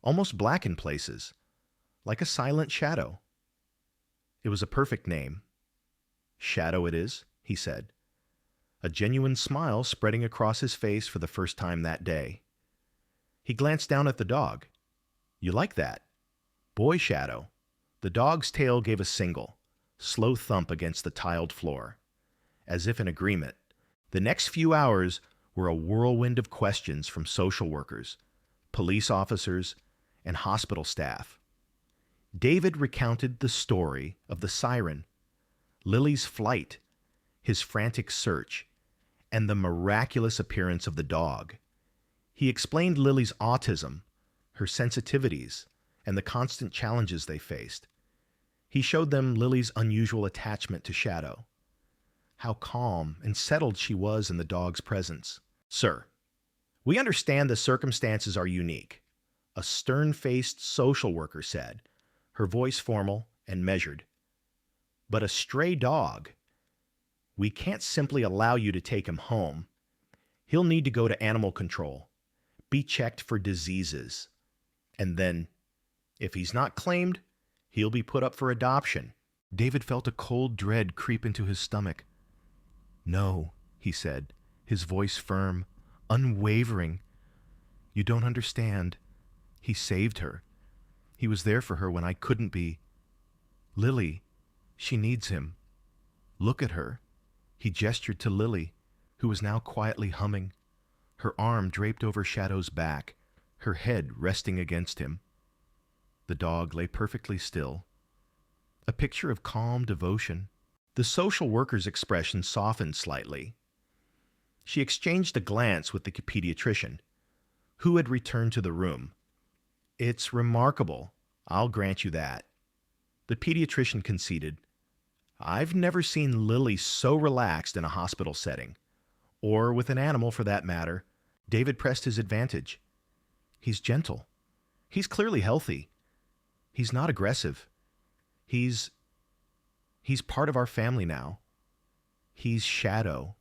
almost black in places, like a silent shadow. It was a perfect name. "Shadow it is," he said, a genuine smile spreading across his face for the first time that day. He glanced down at the dog. "You like that?" "Boy Shadow." The dog's tail gave a single, slow thump against the tiled floor, as if in agreement. The next few hours were a whirlwind of questions from social workers, police officers, and hospital staff. David recounted the story of the siren, Lily's flight, his frantic search, and the miraculous appearance of the dog. He explained Lily's autism, her sensitivities, and the constant challenges they faced. He showed them Lily's unusual attachment to Shadow, how calm and settled she was in the dog's presence. "Sir, we understand the circumstances are unique," a stern-faced social worker said, her voice formal and measured. "But a stray dog, we can't simply allow you to take him home. He'll need to go to animal control, be checked for diseases, and then, if he's not claimed, he'll be put up for adoption." David felt a cold dread creep into his stomach. No, he said, his voice firm, unwavering. You don't understand. He saved her. He was there for her when I couldn't be. Lily, she needs him. Look at her. He gestured to Lily, who was now quietly humming, her arm draped over Shadow's back, her head resting against him. The dog lay perfectly still, a picture of calm devotion. The social worker's expression softened slightly. She exchanged a glance with the pediatrician, who had returned to the room. It's remarkable, I'll grant you that. The pediatrician conceded. I've never seen Lily so relaxed in a hospital setting, or with an animal for that matter. David pressed his advantage. He's gentle. He's clearly healthy. He's not aggressive. He's part of our family now. He's Shadow.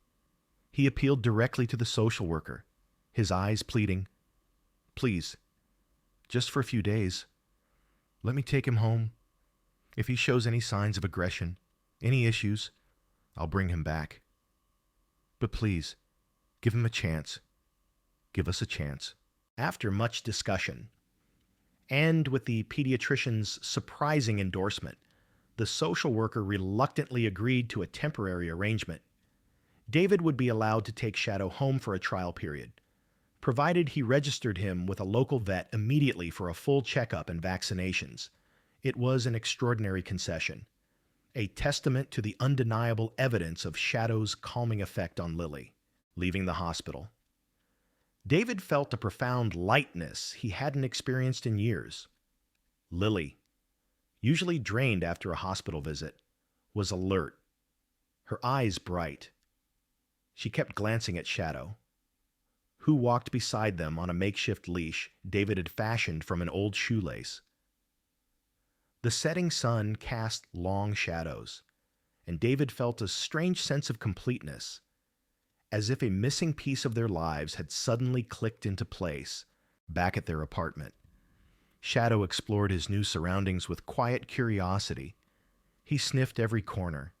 He appealed directly to the social worker, his eyes pleading, please, just for a few days, let me take him home. If he shows any signs of aggression, any issues, I'll bring him back. But please, give him a chance. Give us a chance. After much discussion, and with the pediatrician's surprising endorsement, the social worker reluctantly agreed to a temporary arrangement. David would be allowed to take Shadow home for a trial period, provided he registered him with a local vet immediately for a full checkup and vaccinations. It was an extraordinary concession, a testament to the undeniable evidence of Shadow's calming effect on Lily. Leaving the hospital, David felt a profound lightness he hadn't experienced in years. Lily, usually drained after a hospital visit, was alert, her eyes bright. She kept glancing at Shadow, who walked beside them on a makeshift leash David had fashioned from an old shoelace. The setting sun cast long shadows, and David felt a strange sense of completeness, as if a missing piece of their lives had suddenly clicked into place back at their apartment. Shadow explored his new surroundings with quiet curiosity. He sniffed every corner,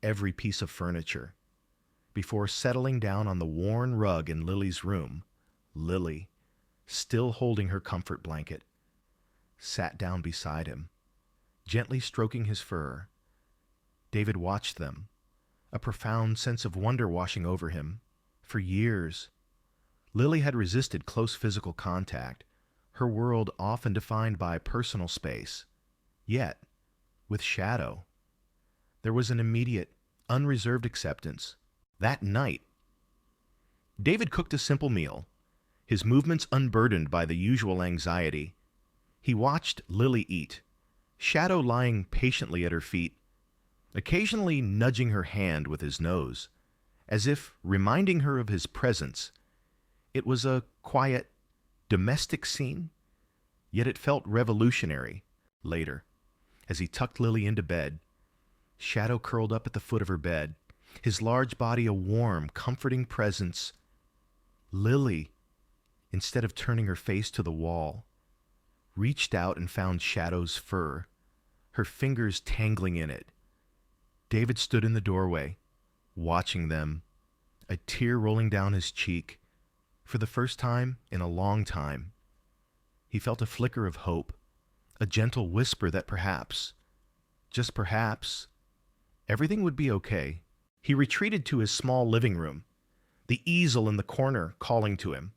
every piece of furniture. Before settling down on the worn rug in Lily's room, Lily, still holding her comfort blanket, sat down beside him, gently stroking his fur. David watched them, a profound sense of wonder washing over him. For years, Lily had resisted close physical contact, her world often defined by personal space. Yet, with Shadow, there was an immediate, unreserved acceptance. That night, David cooked a simple meal, his movements unburdened by the usual anxiety. He watched Lily eat, Shadow lying patiently at her feet, occasionally nudging her hand with his nose, as if reminding her of his presence. It was a quiet, domestic scene, yet it felt revolutionary. Later, as he tucked Lily into bed, Shadow curled up at the foot of her bed, his large body a warm, comforting presence. Lily, instead of turning her face to the wall, reached out and found Shadow's fur, her fingers tangling in it. David stood in the doorway, watching them, a tear rolling down his cheek. For the first time in a long time, he felt a flicker of hope, a gentle whisper that perhaps, just perhaps, everything would be okay. He retreated to his small living room, the easel in the corner calling to him.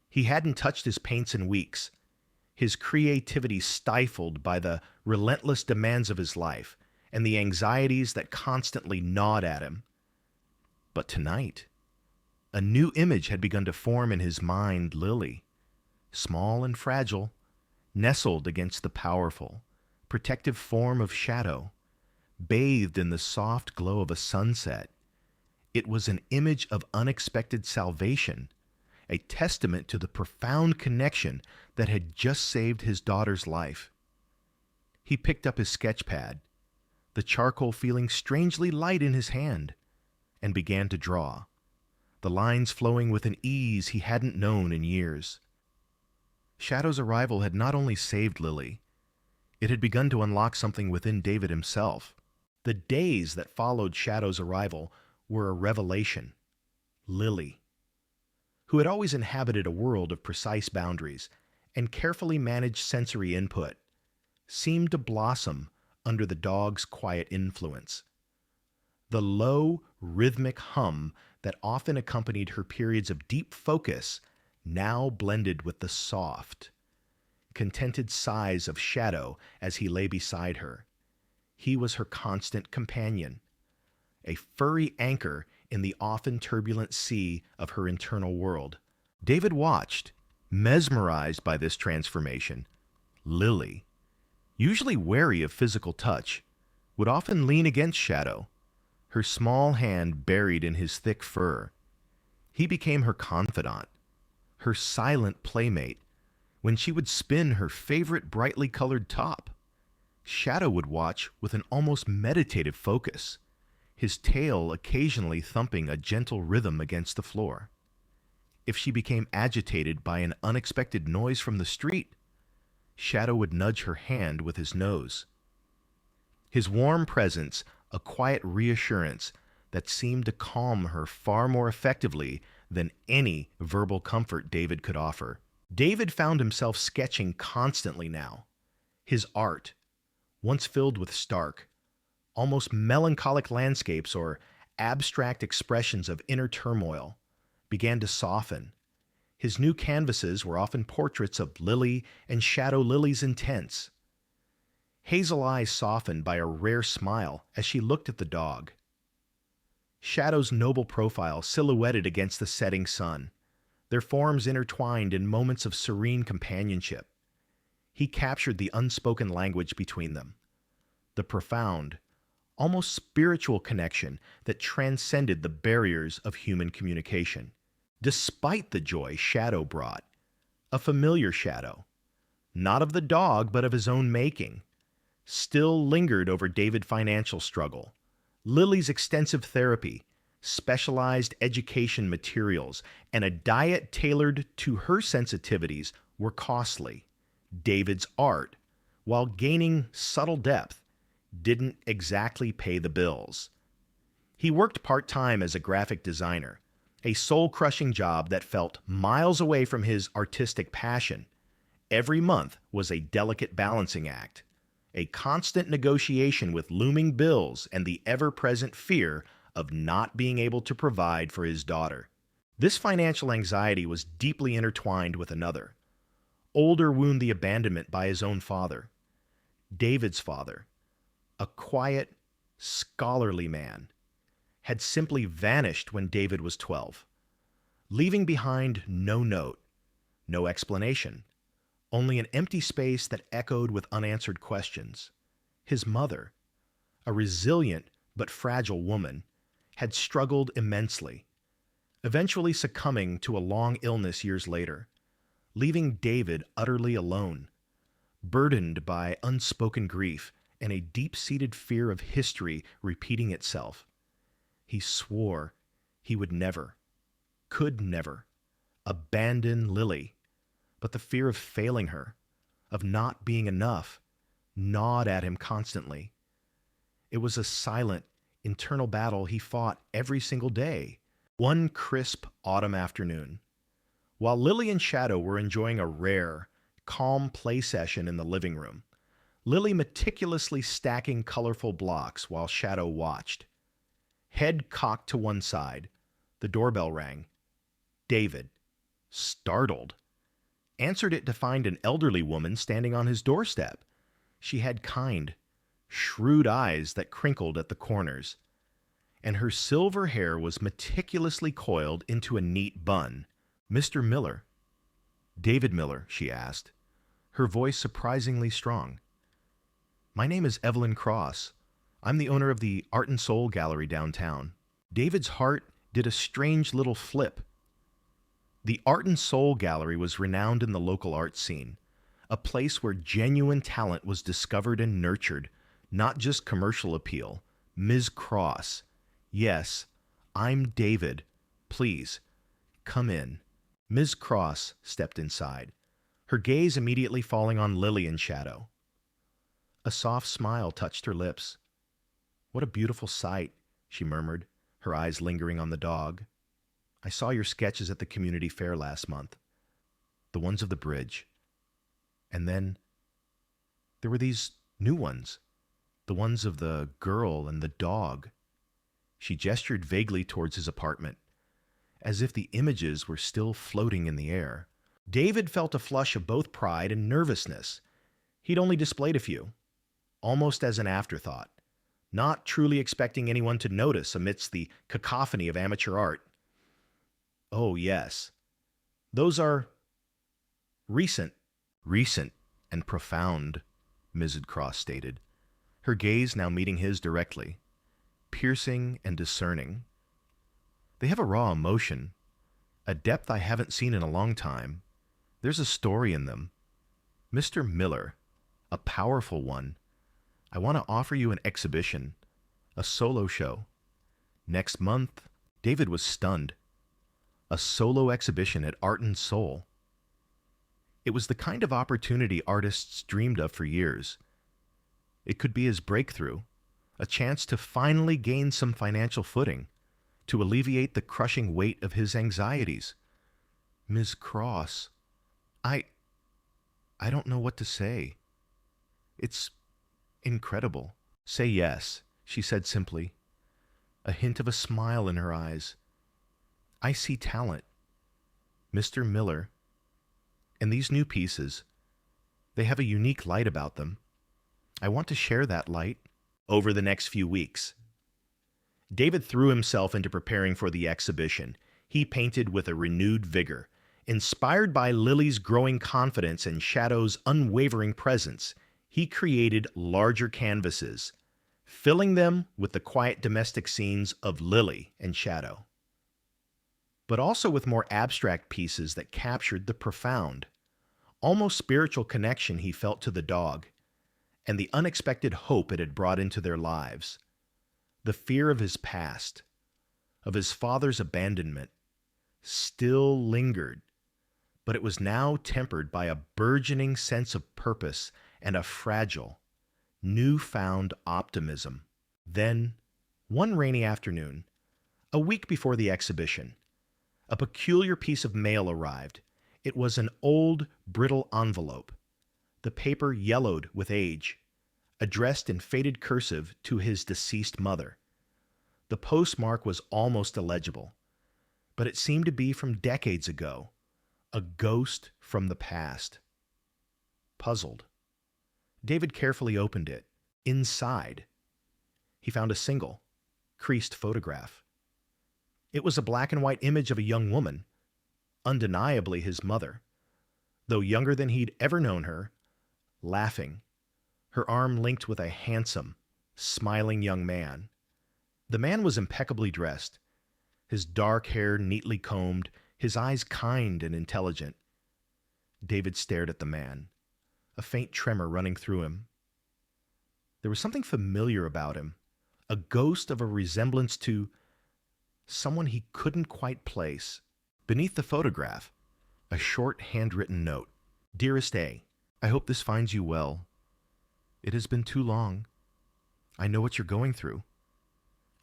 He hadn't touched his paints in weeks, his creativity stifled by the relentless demands of his life and the anxieties that constantly gnawed at him. But tonight, a new image had begun to form in his mind. Lily, small and fragile, nestled against the powerful, protective form of Shadow, bathed in the soft glow of a sunset. It was an image of unexpected salvation, a testament to the profound connection that had just saved his daughter's life. He picked up his sketch pad, the charcoal feeling strangely light in his hand, and began to draw, the lines flowing with an ease he hadn't known in years. Shadow's arrival had not only saved Lily, it had begun to unlock something within David himself. The days that followed Shadow's arrival were a revelation. Lily, who had always inhabited a world of precise boundaries and carefully managed sensory input, seemed to blossom under the dog's quiet influence. The low, rhythmic hum that often accompanied her periods of deep focus now blended with the soft, contented sighs of Shadow as he lay beside her. He was her constant companion, a furry anchor in the often turbulent sea of her internal world. David watched, mesmerized by this transformation. Lily, usually wary of physical touch, would often lean against Shadow, her small hand buried in his thick fur. He became her confidant, her silent playmate, when she would spin her favorite brightly colored top. Shadow would watch with an almost meditative focus, his tail occasionally thumping a gentle rhythm against the floor. If she became agitated by an unexpected noise from the street, Shadow would nudge her hand with his nose. His warm presence, a quiet reassurance that seemed to calm her far more effectively than any verbal comfort David could offer. David found himself sketching constantly now. His art, once filled with stark, almost melancholic landscapes or abstract expressions of inner turmoil, began to soften. His new canvases were often portraits of Lily and Shadow Lily's intents. Hazel eyes softened by a rare smile as she looked at the dog. Shadow's noble profile silhouetted against the setting sun, their forms intertwined in moments of serene companionship. He captured the unspoken language between them, the profound, almost spiritual connection that transcended the barriers of human communication. Despite the joy Shadow brought, a familiar Shadow, not of the dog but of his own making, still lingered over David's financial struggle. Lily's extensive therapy, specialized education materials, and a diet tailored to her sensitivities were costly. David's art, while gaining subtle depth, didn't exactly pay the bills. He worked part-time as a graphic designer, a soul-crushing job that felt miles away from his artistic passion. Every month was a delicate balancing act, a constant negotiation with looming bills and the ever-present fear of not being able to provide for his daughter. This financial anxiety was deeply intertwined with another, older wound: the abandonment by his own father. David's father, a quiet, scholarly man, had simply vanished when David was 12, leaving behind no note, no explanation, only an empty space that echoed with unanswered questions. His mother, a resilient but fragile woman, had struggled immensely, eventually succumbing to a long illness years later, leaving David utterly alone, burdened by unspoken grief and a deep-seated fear of history repeating itself. He swore he would never, could never, abandon Lily, but the fear of failing her, of not being enough, gnawed at him constantly. It was a silent, internal battle he fought every single day. One crisp autumn afternoon, while Lily and Shadow were enjoying a rare, calm play session in the living room, Lily meticulously stacking colorful blocks while Shadow watched. Head cocked to one side, the doorbell rang. David, startled, answered it to find an elderly woman standing on his doorstep. She had kind, shrewd eyes that crinkled at the corners, and her silver hair was meticulously coiled into a neat bun. "Mr. Miller?" "David Miller," she asked, her voice surprisingly strong. "My name is Evelyn Cross. I'm the owner of the Art and Soul Gallery downtown." David's heart did a strange little flip. The Art and Soul Gallery was renowned in the local art scene, a place where genuine talent was discovered and nurtured, not just commercial appeal. "Ms. Cross, yes, I'm David. Please, come in." Ms. Cross stepped inside, her gaze immediately falling on Lily and Shadow. A soft smile touched her lips. "What a beautiful sight," she murmured, her eyes lingering on the dog. "I saw your sketches at the community fair last month, the ones of the bridge. And then there were these new ones, the ones of the girl and the dog." She gestured vaguely towards his apartment, as if the images were still floating in the air. David felt a flush of both pride and nervousness. He'd only displayed a few, almost as an afterthought, not truly expecting anyone to notice amidst the cacophony of amateur art. "Oh, yes. Those are recent." "Recent and profound," Mrs. Cross stated, her gaze now meeting his directly, piercing and discerning. "They have a raw emotion, a depth I haven't seen in a long time. There's a story in them. Mr. Miller, a powerful one. I want to offer you an exhibition, a solo show. Next month." David was stunned. A solo exhibition at Art and Soul. It was the kind of opportunity artists dreamed of for years. It could be his breakthrough, a chance to finally gain some financial footing, to alleviate the crushing weight of his anxieties. "Ms. Cross, I don't know what to say. It's incredible." "Say yes," she said simply, a hint of a smile in her eyes. "I see talent. Mr. Miller. And these new pieces, they have a unique light about them. I want to share that light." Over the next few weeks, David threw himself into preparing for the exhibition. He painted with a renewed vigor. Inspired by Lily's growing confidence and Shadow's unwavering presence, he created larger canvases, filling them with the quiet domestic scenes of Lily and Shadow, but also with more abstract pieces that captured the profound, almost spiritual connection he felt to the dog, and the unexpected hope it had brought into their lives. The fear of his past, of his father's abandonment, still lingered, but it was now tempered by a burgeoning sense of purpose and a fragile, newfound optimism. Then, one rainy afternoon, a week before the exhibition, a peculiar piece of mail arrived. It was an old, brittle envelope, the paper yellowed with age, addressed in faded cursive to his deceased mother. The postmark was almost illegible, but it seemed to be from decades ago, a ghost from the past. Puzzled, David carefully opened it. Inside, he found a single, creased photograph. It was a black and white image of a young woman, undeniably his mother, though younger than he'd ever known her, laughing, her arm linked with a handsome, smiling young man. The man was impeccably dressed, his dark hair neatly combed, his eyes kind and intelligent. David stared at the man, a faint tremor running through him. There was something familiar about him, a ghost of a resemblance to someone he couldn't quite place. Beneath the photograph, a short handwritten note. "Dearest A, I hope this finds you well. It has been too long. I know what you're going through,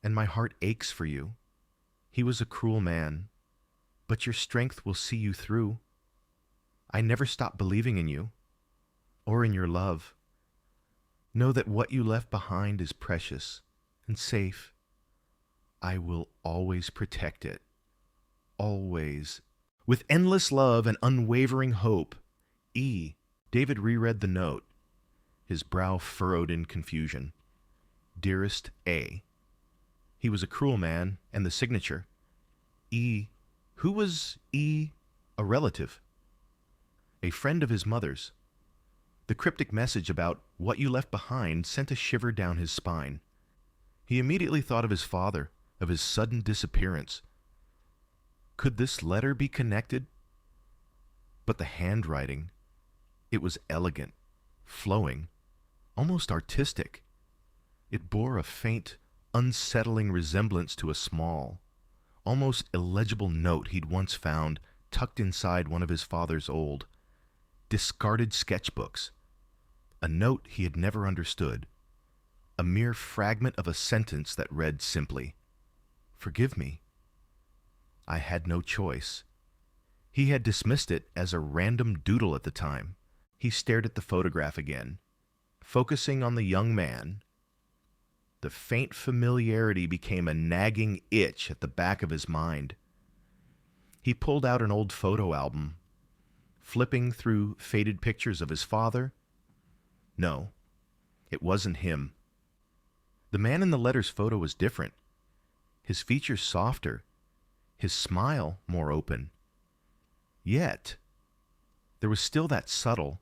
and my heart aches for you. He was a cruel man, but your strength will see you through. I never stopped believing in you, or in your love. Know that what you left behind is precious and safe. I will always protect it. Always. With endless love and unwavering hope, E." David reread the note, his brow furrowed in confusion. "Dearest A." He was a cruel man, and the signature. E. Who was E? A relative. A friend of his mother's. The cryptic message about what you left behind sent a shiver down his spine. He immediately thought of his father, of his sudden disappearance. Could this letter be connected? But the handwriting, it was elegant, flowing, almost artistic. It bore a faint, unsettling resemblance to a small, almost illegible note he'd once found tucked inside one of his father's old, discarded sketchbooks. A note he had never understood. A mere fragment of a sentence that read simply, Forgive me. I had no choice. He had dismissed it as a random doodle at the time. He stared at the photograph again, focusing on the young man. The faint familiarity became a nagging itch at the back of his mind. He pulled out an old photo album, flipping through faded pictures of his father. No, it wasn't him. The man in the letter's photo was different. His features softer, his smile more open. Yet, there was still that subtle,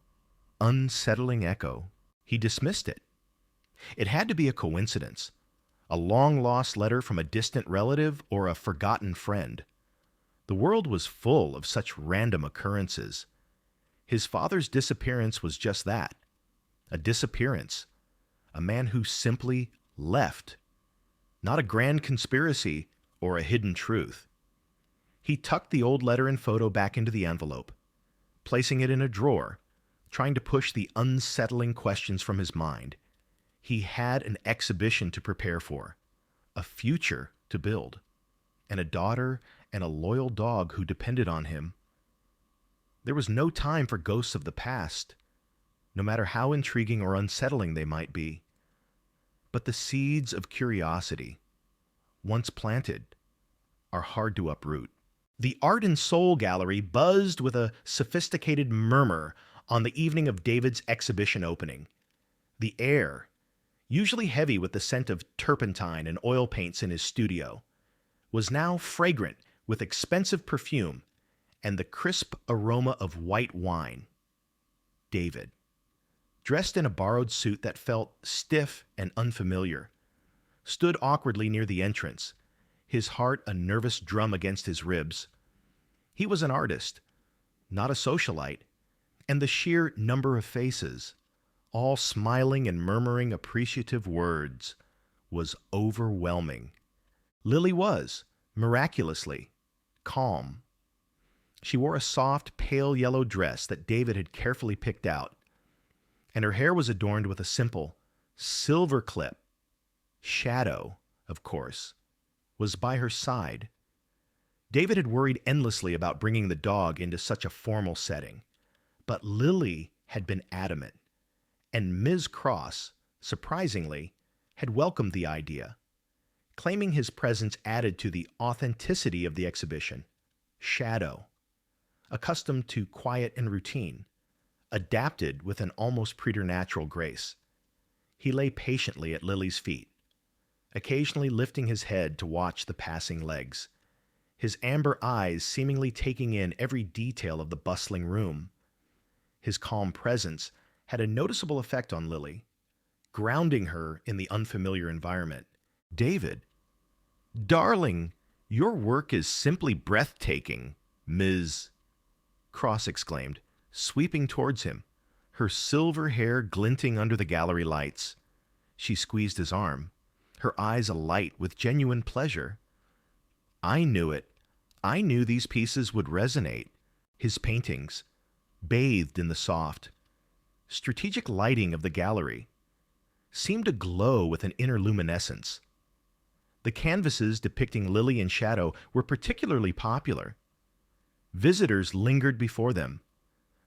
unsettling echo. He dismissed it. It had to be a coincidence, a long-lost letter from a distant relative or a forgotten friend. The world was full of such random occurrences. His father's disappearance was just that, a disappearance, a man who simply left, not a grand conspiracy or a hidden truth. He tucked the old letter and photo back into the envelope, placing it in a drawer, trying to push the unsettling questions from his mind. He had an exhibition to prepare for, a future to build, and a daughter and a loyal dog who depended on him. There was no time for ghosts of the past, no matter how intriguing or unsettling they might be. But the seeds of curiosity, once planted, are hard to uproot. The Art and Soul Gallery buzzed with a sophisticated murmur on the evening of David's exhibition opening. The air, usually heavy with the scent of turpentine and oil paints in his studio, was now fragrant with expensive perfume and the crisp aroma of white wine. David, dressed in a borrowed suit that felt stiff and unfamiliar, stood awkwardly near the entrance, his heart a nervous drum against his ribs. He was an artist, not a socialite, and the sheer number of faces, all smiling and murmuring appreciative words, was overwhelming. Lily was, miraculously, calm. She wore a soft, pale yellow dress that David had carefully picked out, and her hair was adorned with a simple, silver clip. Shadow, of course, was by her side. David had worried endlessly about bringing the dog into such a formal setting, but Lily had been adamant, and Ms. Cross, surprisingly, had welcomed the idea, claiming his presence added to the authenticity of the exhibition. Shadow, accustomed to quiet and routine, adapted with an almost preternatural grace. He lay patiently at Lily's feet, occasionally lifting his head to watch the passing legs, his amber eyes seemingly taking in every detail of the bustling room. His calm presence had a noticeable effect on Lily, grounding her in the unfamiliar environment. David, darling, your work is simply breathtaking, Ms. Cross exclaimed, sweeping towards him, her silver hair glinting under the gallery lights. She squeezed his arm, her eyes alight with genuine pleasure. I knew it. I knew these pieces would resonate. His paintings, bathed in the soft, strategic lighting of the gallery, seemed to glow with an inner luminescence. The canvases depicting Lily and Shadow were particularly popular. Visitors lingered before them,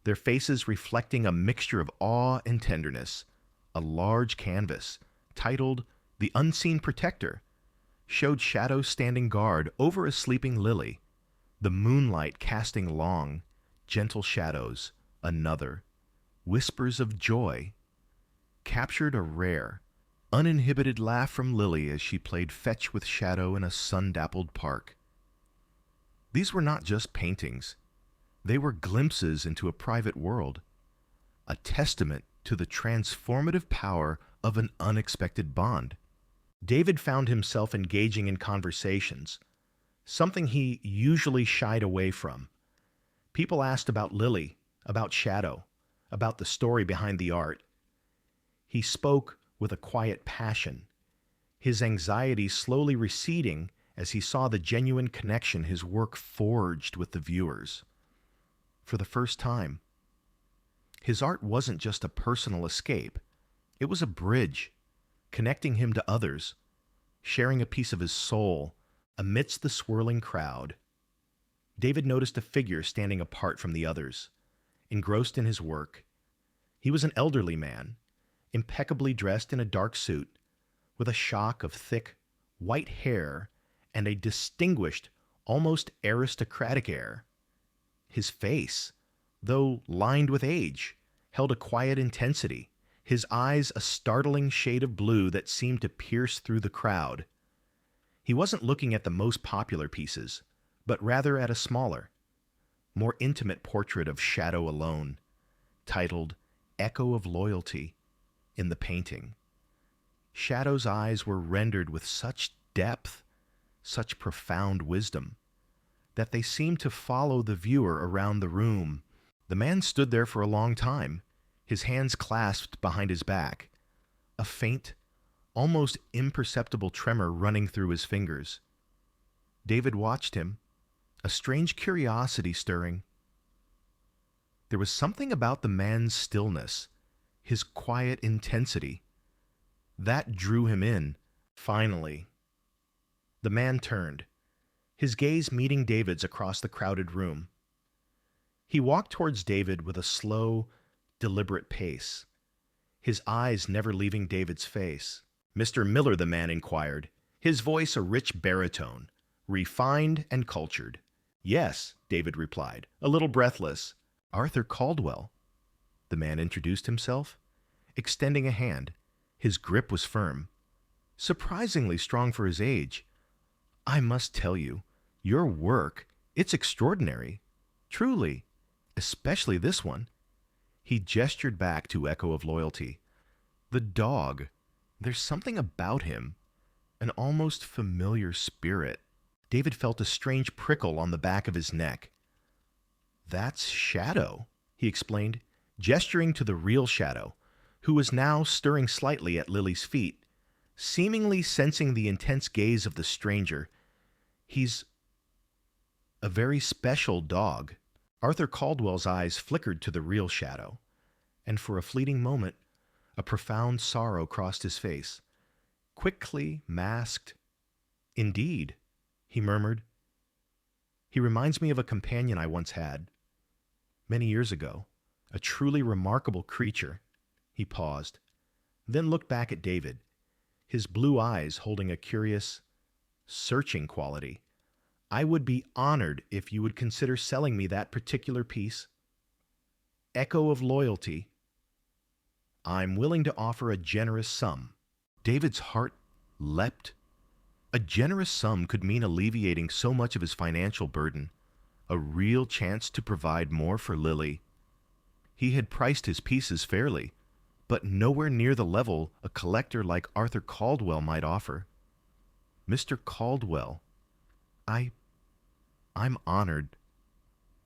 their faces reflecting a mixture of awe and tenderness. A large canvas, titled The Unseen Protector, showed Shadow standing guard over a sleeping Lily, the moonlight casting long, gentle shadows. Another, Whispers of Joy, captured a rare, uninhibited laugh from Lily as she played fetch with Shadow in a sun-dappled park. These were not just paintings. They were glimpses into a private world, a testament to the transformative power of an unexpected bond. David found himself engaging in conversations, something he usually shied away from. People asked about Lily, about Shadow, about the story behind the art. He spoke with a quiet passion, his anxiety slowly receding as he saw the genuine connection his work forged with the viewers. For the first time, his art wasn't just a personal escape. It was a bridge, connecting him to others, sharing a piece of his soul Amidst the swirling crowd, David noticed a figure standing apart from the others, engrossed in his work. He was an elderly man, impeccably dressed in a dark suit, with a shock of thick, white hair and a distinguished, almost aristocratic air. His face, though lined with age, held a quiet intensity, his eyes a startling shade of blue that seemed to pierce through the crowd. He wasn't looking at the most popular pieces, but rather at a smaller, more intimate portrait of Shadow alone, titled Echo of Loyalty, in the painting. Shadow's eyes were rendered with such depth, such profound wisdom, that they seemed to follow the viewer around the room. The man stood there for a long time, his hands clasped behind his back, a faint, almost imperceptible tremor running through his fingers. David watched him, a strange curiosity stirring. There was something about the man's stillness, his quiet intensity, that drew him in. Finally, the man turned, his gaze meeting David's across the crowded room. He walked towards David with a slow, deliberate pace, his eyes never leaving David's face. "Mr. Miller," the man inquired, his voice a rich baritone, refined and cultured. "Yes," David replied, a little breathless. "Arthur Caldwell." The man introduced himself, extending a hand. His grip was firm, surprisingly strong for his age. "I must tell you, your work, it's extraordinary. Truly, especially this one." He gestured back to Echo of Loyalty. "The dog, there's something about him, an almost familiar spirit." David felt a strange prickle on the back of his neck. "That's Shadow," he explained, gesturing to the real Shadow, who was now stirring slightly at Lily's feet, seemingly sensing the intense gaze of the stranger. "He's a very special dog." Arthur Caldwell's eyes flickered to the real Shadow, and for a fleeting moment, a profound sorrow crossed his face, quickly masked. "Indeed," he murmured. "He reminds me of a companion I once had, many years ago, a truly remarkable creature." He paused, then looked back at David, his blue eyes holding a curious, searching quality. "I would be honored if you would consider selling me that particular piece. Echo of Loyalty. I'm willing to offer a generous sum." David's heart leapt. A generous sum could mean alleviating so much of his financial burden, a real chance to provide more for Lily. He had priced his pieces fairly, but nowhere near the level a collector like Arthur Caldwell might offer. "Mr. Caldwell, I'm honored."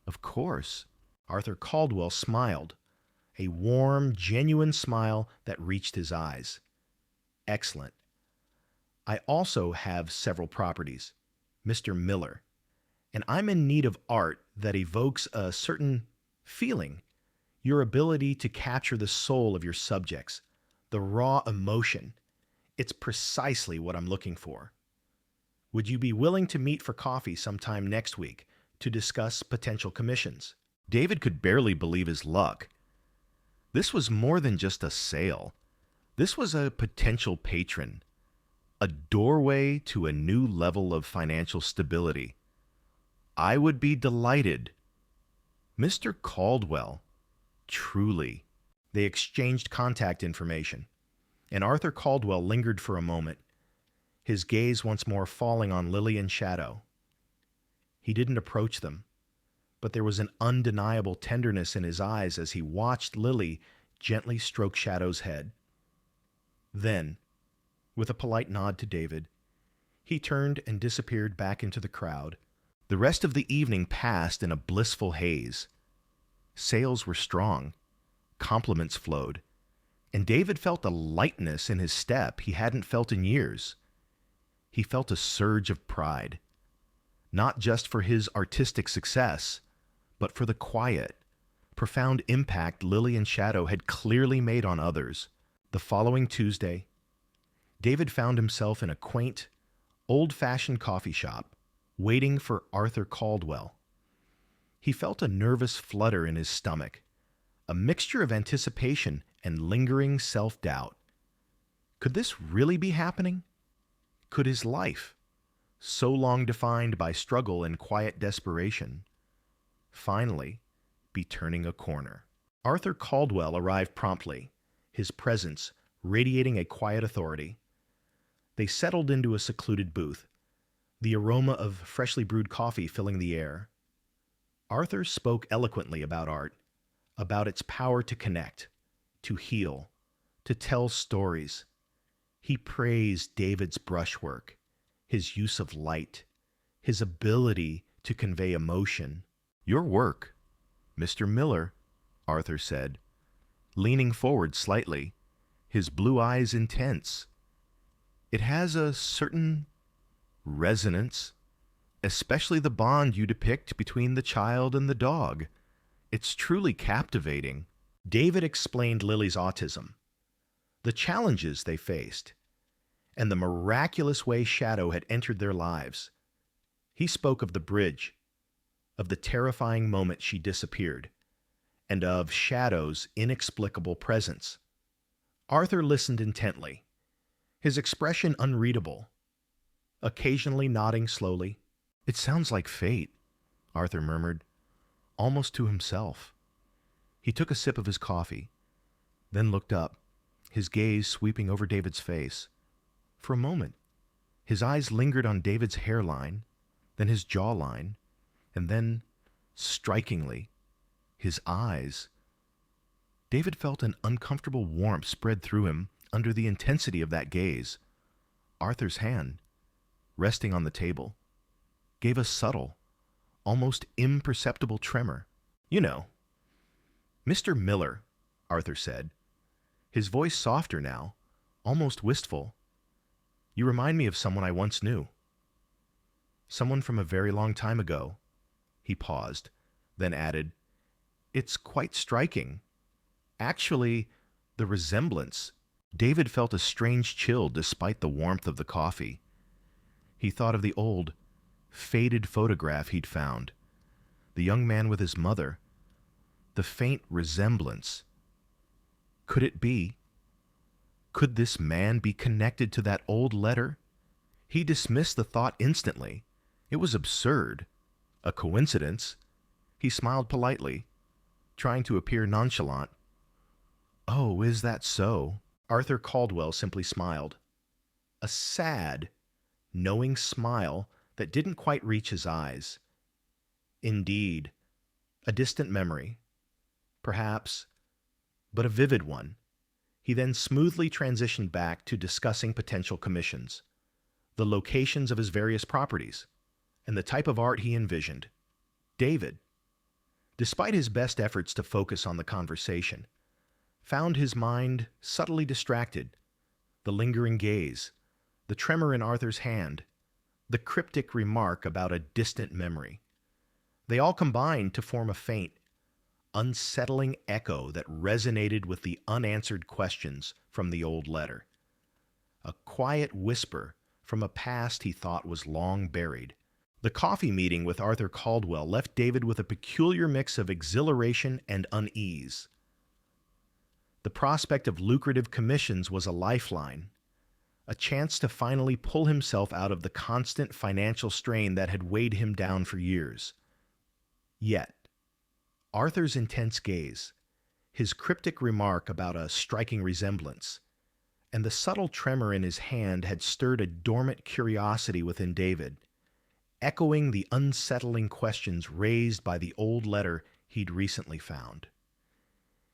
"Of course." Arthur Caldwell smiled, a warm, genuine smile that reached his eyes. "Excellent. I also have several properties, Mr. Miller, and I'm in need of art that evokes a certain feeling, your ability to capture the soul of your subjects, the raw emotion. It's precisely what I'm looking for. Would you be willing to meet for coffee sometime next week to discuss potential commissions?" David could barely believe his luck. This was more than just a sale. This was a potential patron, a doorway to a new level of financial stability. "I would be delighted." "Mr. Caldwell, truly." They exchanged contact information, and Arthur Caldwell lingered for a moment, his gaze once more falling on Lily and Shadow. He didn't approach them, but there was an undeniable tenderness in his eyes as he watched Lily gently stroke Shadow's head. Then, with a polite nod to David, he turned and disappeared back into the crowd. The rest of the evening passed in a blissful haze. Sales were strong, compliments flowed, and David felt a lightness in his step he hadn't felt in years. He felt a surge of pride, not just for his artistic success, but for the quiet, profound impact Lily and Shadow had clearly made on others. The following Tuesday, David found himself in a quaint, old-fashioned coffee shop, waiting for Arthur Caldwell. He felt a nervous flutter in his stomach, a mixture of anticipation and lingering self-doubt. Could this really be happening? Could his life, so long defined by struggle and quiet desperation, finally be turning a corner? Arthur Caldwell arrived promptly, his presence radiating a quiet authority. They settled into a secluded booth, the aroma of freshly brewed coffee filling the air. Arthur spoke eloquently about art, about its power to connect, to heal, to tell stories. He praised David's brushwork, his use of light, his ability to convey emotion. "Your work, Mr. Miller," Arthur said, leaning forward slightly, his blue eyes intense. "It has a certain resonance, especially the bond you depict between the child and the dog. It's truly captivating." David explained Lily's autism, the challenges they faced, and the miraculous way shadow had entered their lives. He spoke of the bridge, of the terrifying moment she disappeared, and of Shadow's inexplicable presence. Arthur listened intently, his expression unreadable, occasionally nodding slowly. "It sounds like fate," Arthur murmured, almost to himself. He took a sip of his coffee, then looked up, his gaze sweeping over David's face. For a moment, his eyes lingered on David's hairline, then his jawline, and then, strikingly, his eyes. David felt an uncomfortable warmth spread through him under the intensity of that gaze. Arthur's hand, resting on the table, gave a subtle, almost imperceptible tremor. "You know, Mr. Miller," Arthur said, his voice softer now, almost wistful. "You remind me of someone I once knew. Someone from a very long time ago." He paused, then added, "It's quite striking. Actually, the resemblance." David felt a strange chill despite the warmth of the coffee. He thought of the old, faded photograph he'd found, the young man with his mother, the faint resemblance. Could it be? Could this man be connected to that old letter? He dismissed the thought instantly. It was absurd. A coincidence. He smiled politely, trying to appear nonchalant. "Oh, is that so?" Arthur Caldwell simply smiled. A sad, knowing smile that didn't quite reach his eyes. Indeed, a distant memory, perhaps, but a vivid one. He then smoothly transitioned back to discussing potential commissions, the locations of his various properties, and the type of art he envisioned. David, despite his best efforts to focus on the conversation, found his mind subtly distracted. The lingering gaze, the tremor in Arthur's hand, the cryptic remark about a distant memory. They all combined to form a faint, unsettling echo that resonated with the unanswered questions from the old letter. A quiet whisper from a past he thought was long buried. The coffee meeting with Arthur Caldwell left David with a peculiar mix of exhilaration and unease. The prospect of lucrative commissions was a lifeline, a chance to finally pull himself out of the constant financial strain that had weighed him down for years. Yet, Arthur's intense gaze, his cryptic remark about a striking resemblance, and the subtle tremor in his hand had stirred a dormant curiosity within David, echoing the unsettling questions raised by the old letter he'd recently found.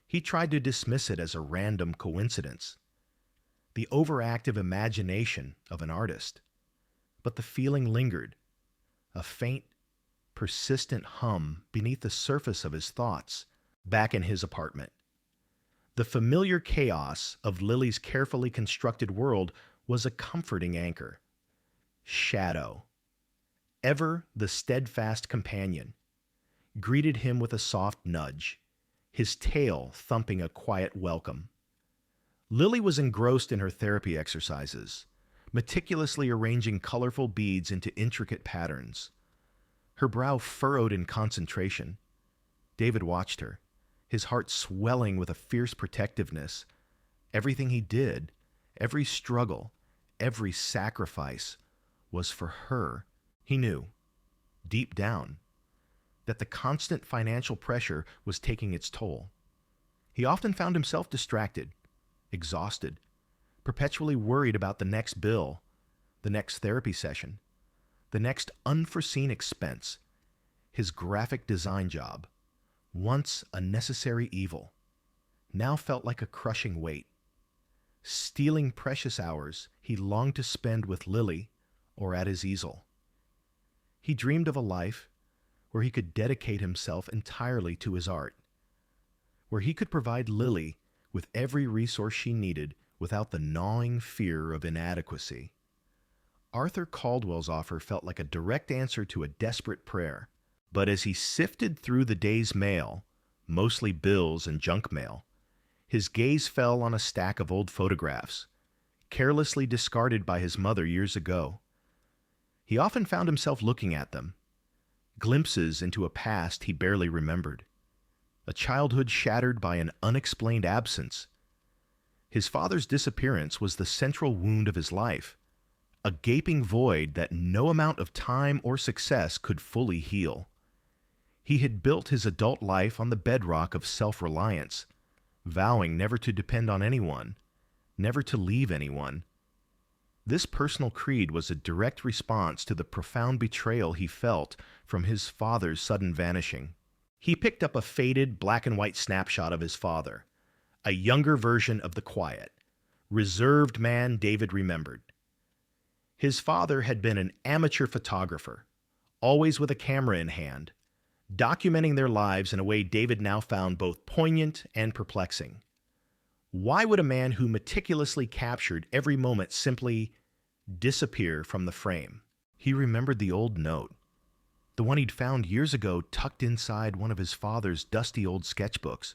He tried to dismiss it as a random coincidence, the overactive imagination of an artist, but the feeling lingered, a faint, persistent hum beneath the surface of his thoughts back in his apartment. The familiar chaos of Lily's carefully constructed world was a comforting anchor. Shadow, ever the steadfast companion, greeted him with a soft nudge, his tail thumping a quiet welcome. Lily was engrossed in her therapy exercises, meticulously arranging colorful beads into intricate patterns. Her brow furrowed in concentration. David watched her, his heart swelling with a fierce protectiveness. Everything he did, every struggle, every sacrifice was for her. He knew, deep down, that the constant financial pressure was taking its toll. He often found himself distracted, exhausted, perpetually worried about the next bill, the next therapy session, the next unforeseen expense. His graphic design job, once a necessary evil, now felt like a crushing weight, stealing precious hours he longed to spend with Lily or at his easel. He dreamed of a life where he could dedicate himself entirely to his art, where he could provide Lily with every resource she needed without the gnawing fear of inadequacy. Arthur Caldwell's offer felt like a direct answer to a desperate prayer, but as he sifted through the day's mail, mostly bills and junk mail, his gaze fell on a stack of old photographs, carelessly discarded by his mother years ago. He often found himself looking at them, glimpses into a past he barely remembered, a childhood shattered by an unexplained absence. His father's disappearance was the central wound of his life, a gaping void that no amount of time or success could fully heal. He had built his adult life on the bedrock of self-reliance, vowing never to depend on anyone, never to leave anyone. This personal creed was a direct response to the profound betrayal he felt from his father's sudden vanishing. He picked up a faded black and white snapshot of his father, a younger version of the quiet, reserved man David remembered. His father had been an amateur photographer, always with a camera in hand, documenting their lives in a way David now found both poignant and perplexing. Why would a man who meticulously captured every moment simply disappear from the frame? He remembered the old note, the one he'd found years ago tucked inside one of his father's dusty old sketchbooks.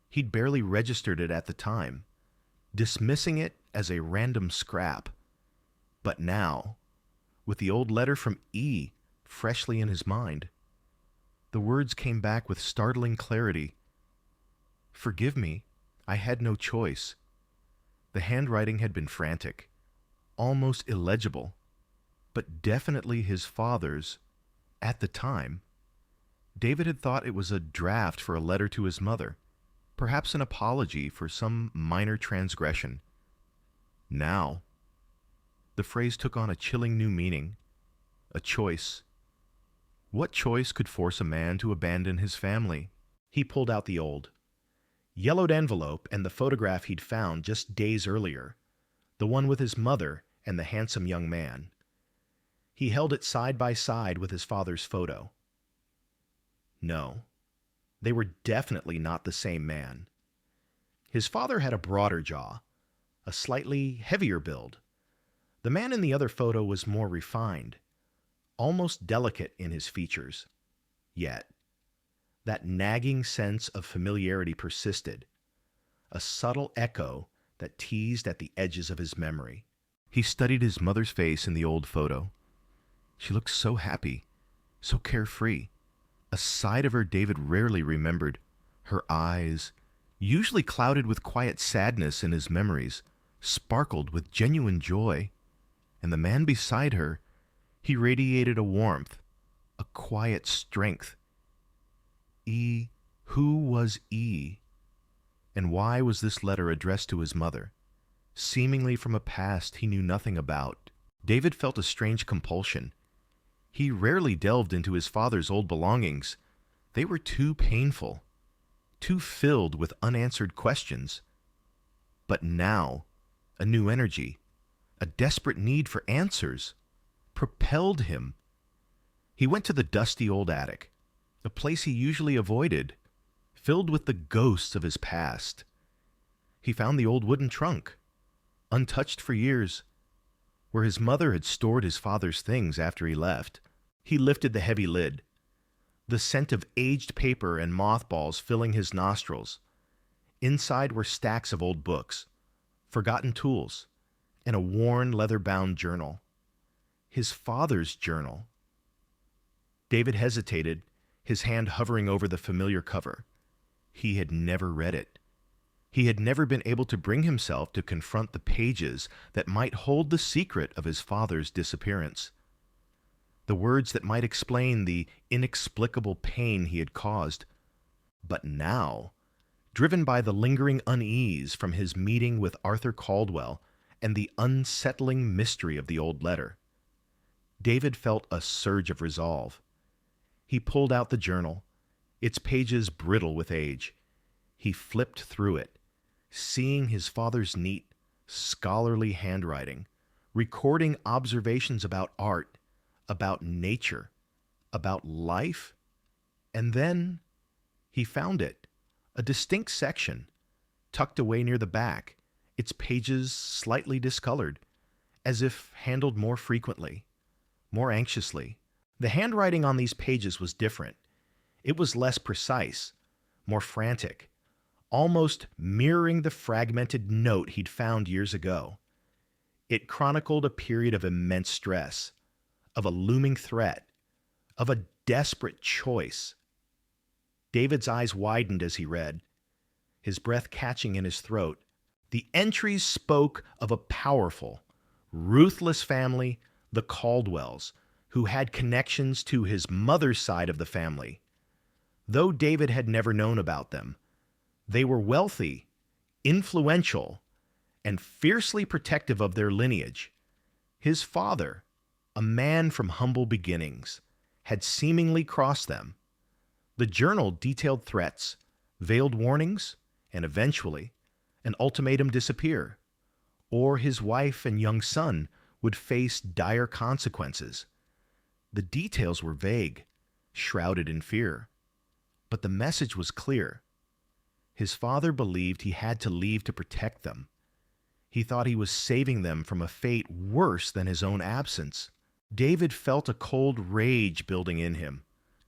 He'd barely registered it at the time, dismissing it as a random scrap. But now, with the old letter from E freshly in his mind, the words came back with startling clarity. "Forgive me, I had no choice." The handwriting had been frantic, almost illegible, but definitely his father's at the time. David had thought it was a draft for a letter to his mother, perhaps an apology for some minor transgression. Now, the phrase took on a chilling new meaning, a choice. What choice could force a man to abandon his family? He pulled out the old, yellowed envelope and the photograph he'd found just days earlier, the one with his mother and the handsome young man. He held it side by side with his father's photo. No, they were definitely not the same man. His father had a broader jaw, a slightly heavier build. The man in the other photo was more refined, almost delicate in his features. Yet, that nagging sense of familiarity persisted, a subtle echo that teased at the edges of his memory. He studied his mother's face in the old photo. She looked so happy, so carefree, a side of her David rarely remembered. Her eyes, usually clouded with quiet sadness in his memories, sparkled with genuine joy. And the man beside her, he radiated a warmth, a quiet strength. E. Who was E? And why was this letter addressed to his mother, seemingly from a past he knew nothing about? David felt a strange compulsion. He rarely delved into his father's old belongings. They were too painful, too filled with unanswered questions. But now, a new energy, a desperate need for answers, propelled him. He went to the dusty old attic, a place he usually avoided, filled with the ghosts of his past. He found the old wooden trunk, untouched for years, where his mother had stored his father's things after he left. He lifted the heavy lid, the scent of aged paper and mothballs filling his nostrils. Inside were stacks of old books, forgotten tools, and a worn leather-bound journal. His father's journal. David hesitated, his hand hovering over the familiar cover. He had never read it. He had never been able to bring himself to confront the pages that might hold the secret of his father's disappearance. The words that might explain the inexplicable pain he had caused. But now, driven by the lingering unease from his meeting with Arthur Caldwell and the unsettling mystery of the old letter, David felt a surge of resolve. He pulled out the journal, its pages brittle with age. He flipped through it, seeing his father's neat, scholarly handwriting, recording observations about art, about nature, about life. And then he found it, a distinct section, tucked away near the back, its pages slightly discolored, as if handled more frequently, more anxiously. The handwriting on these pages was different. It was less precise, more frantic, almost mirroring the fragmented note he'd found years ago. It chronicled a period of immense stress, of a looming threat, of a desperate choice. David's eyes widened as he read, his breath catching in his throat. The entries spoke of a powerful, ruthless family, the Caldwells, who had connections to his mother's side of the family. Though David had never known about them, they were wealthy, influential, and fiercely protective of their lineage. His father, a man from humble beginnings, had seemingly crossed them. The journal detailed threats, veiled warnings, and eventually, an ultimatum disappear, or his wife and young son would face dire consequences. The details were vague, shrouded in fear, but the message was clear. His father believed he had to leave to protect them. He thought he was saving them from a fate worse than his own absence. David felt a cold rage building in him,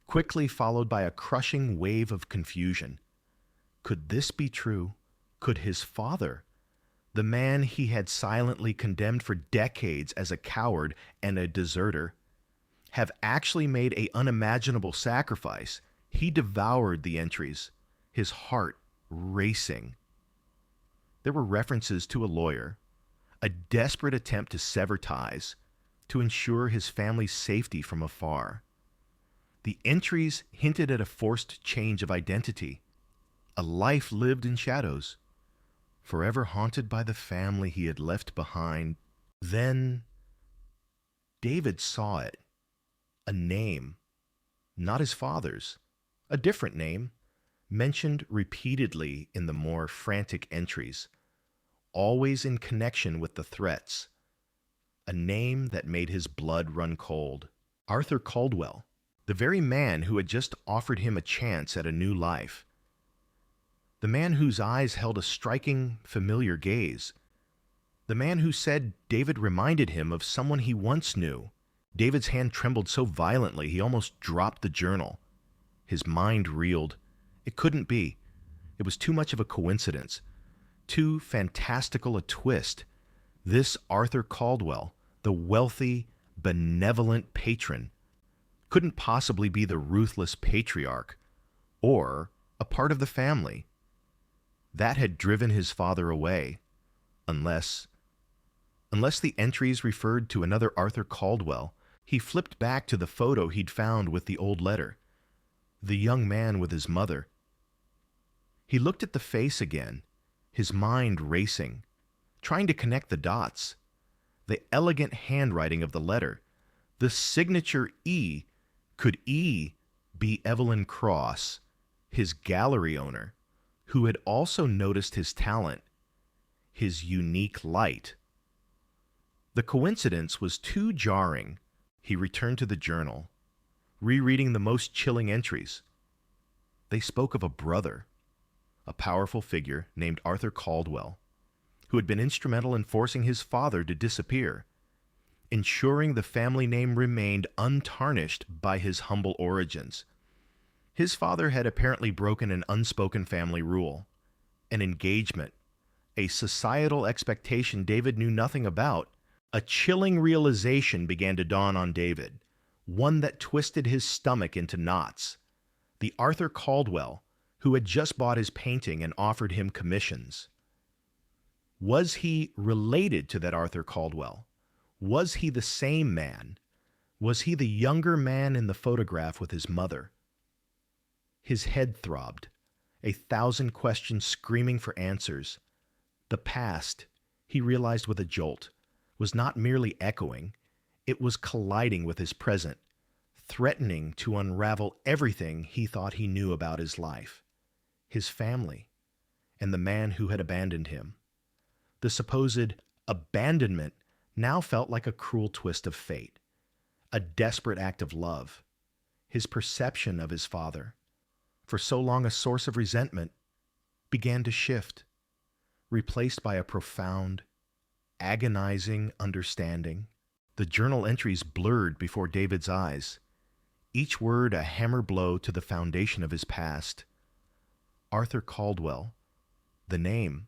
quickly followed by a crushing wave of confusion. Could this be true? Could his father, the man he had silently condemned for decades as a coward and a deserter, have actually made an unimaginable sacrifice? He devoured the entries, his heart racing. There were references to a lawyer, a desperate attempt to sever ties, to ensure his family's safety from afar. The entries hinted at a forced change of identity, a life lived in shadows, forever haunted by the family he had left behind. Then David saw it, a name, not his father's, a different name, mentioned repeatedly in the more frantic entries, always in connection with the threats. A name that made his blood run cold. Arthur Caldwell, the very man who had just offered him a chance at a new life. The man whose eyes held a striking, familiar gaze. The man who said David reminded him of someone he once knew. David's hand trembled so violently he almost dropped the journal. His mind reeled. It couldn't be. It was too much of a coincidence. Too fantastical a twist. This Arthur Caldwell, the wealthy, benevolent patron, couldn't possibly be the ruthless patriarch, or a part of the family. That had driven his father away, unless the entries referred to another Arthur Caldwell. He flipped back to the photo he'd found with the old letter, the young man with his mother. He looked at the face again, his mind racing, trying to connect the dots. The elegant handwriting of the letter, the signature E. Could E be Evelyn Cross, his gallery owner, who had also noticed his talent, his unique light? The coincidence was too jarring. He returned to the journal, rereading the most chilling entries. They spoke of a brother, a powerful figure named Arthur Caldwell, who had been instrumental in forcing his father to disappear, ensuring the family name remained untarnished by his humble origins. His father had apparently broken an unspoken family rule, an engagement, a societal expectation David knew nothing about. A chilling realization began to dawn on David, one that twisted his stomach into knots. The Arthur Caldwell, who had just bought his painting and offered him commissions. Was he related to that Arthur Caldwell? Was he the same man? Was he the younger man in the photograph with his mother? His head throbbed, a thousand questions screaming for answers. The past, he realized with a jolt, was not merely echoing, it was colliding with his present, threatening to unravel everything he thought he knew about his life, his family, and the man who had abandoned him. The supposed abandonment now felt like a cruel twist of fate, a desperate act of love. His perception of his father, for so long a source of resentment, began to shift, replaced by a profound, agonizing understanding. The journal entries blurred before David's eyes, each word a hammer blow to the foundation of his past. Arthur Caldwell, the name,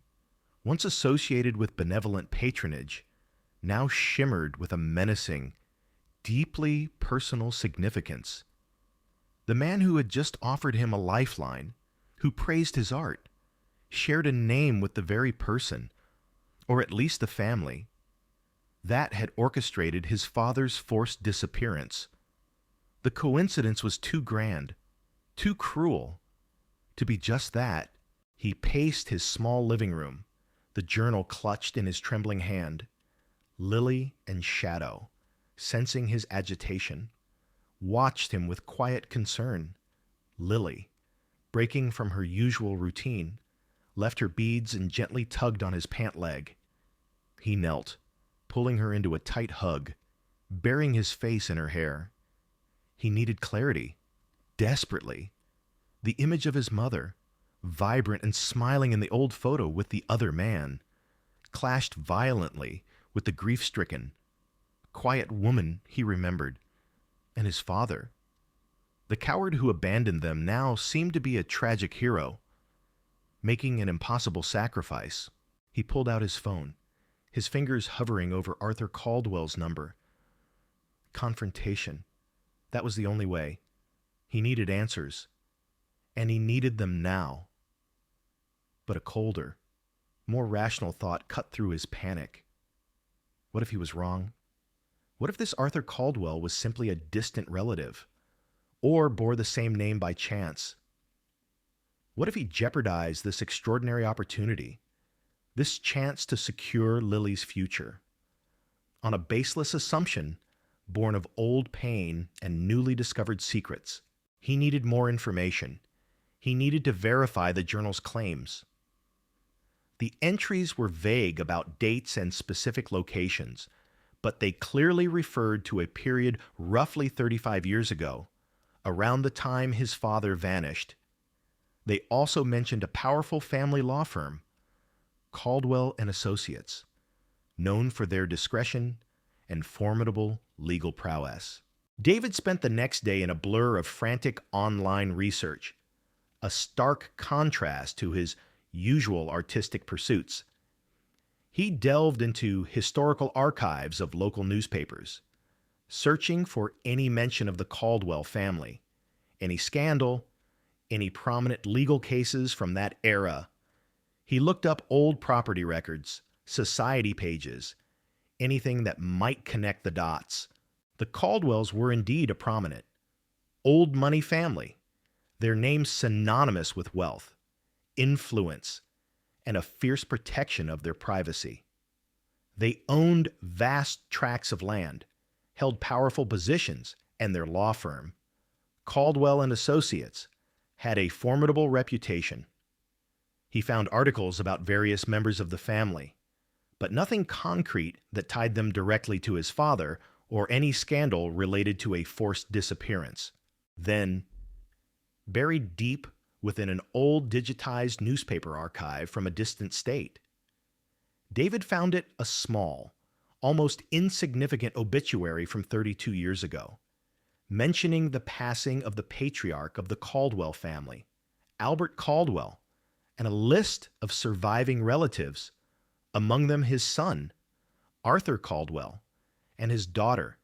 once associated with benevolent patronage, now shimmered with a menacing, deeply personal significance. The man who had just offered him a lifeline, who praised his art, shared a name with the very person, or at least the family, that had orchestrated his father's forced disappearance. The coincidence was too grand, too cruel, to be just that. He paced his small living room, the journal clutched in his trembling hand. Lily and Shadow, sensing his agitation, watched him with quiet concern. Lily, breaking from her usual routine, left her beads and gently tugged on his pant leg. He knelt, pulling her into a tight hug, burying his face in her hair. He needed clarity, desperately. The image of his mother, vibrant and smiling in the old photo with the other man, clashed violently with the grief-stricken, quiet woman he remembered, and his father. The coward who abandoned them now seemed to be a tragic hero, making an impossible sacrifice. He pulled out his phone, his fingers hovering over Arthur Caldwell's number. Confrontation. That was the only way. He needed answers, and he needed them now. But a colder, more rational thought cut through his panic. What if he was wrong? What if this Arthur Caldwell was simply a distant relative, or bore the same name by chance? What if he jeopardized this extraordinary opportunity, this chance to secure Lily's future, on a baseless assumption born of old pain and newly discovered secrets? He needed more information. He needed to verify the journal's claims. The entries were vague about dates and specific locations, but they clearly referred to a period roughly 35 years ago, around the time his father vanished. They also mentioned a powerful family law firm, Caldwell and Associates, known for their discretion and formidable legal prowess. David spent the next day in a blur of frantic online research, a stark contrast to his usual artistic pursuits. He delved into historical archives of local newspapers, searching for any mention of the Caldwell family, any scandal, any prominent legal cases from that era. He looked up old property records, society pages, anything that might connect the dots. The Caldwells were indeed a prominent, old money family, their names synonymous with wealth, influence, and a fierce protection of their privacy. They owned vast tracts of land, held powerful positions, and their law firm, Caldwell and Associates, had a formidable reputation. He found articles about various members of the family, but nothing concrete that tied them directly to his father or any scandal related to a forced disappearance. Then, buried deep within an old digitized newspaper archive from a distant state, David found it a small, almost insignificant obituary from 32 years ago, mentioning the passing of the patriarch of the Caldwell family, Albert Caldwell, and a list of surviving relatives Among them his son, Arthur Caldwell, and his daughter,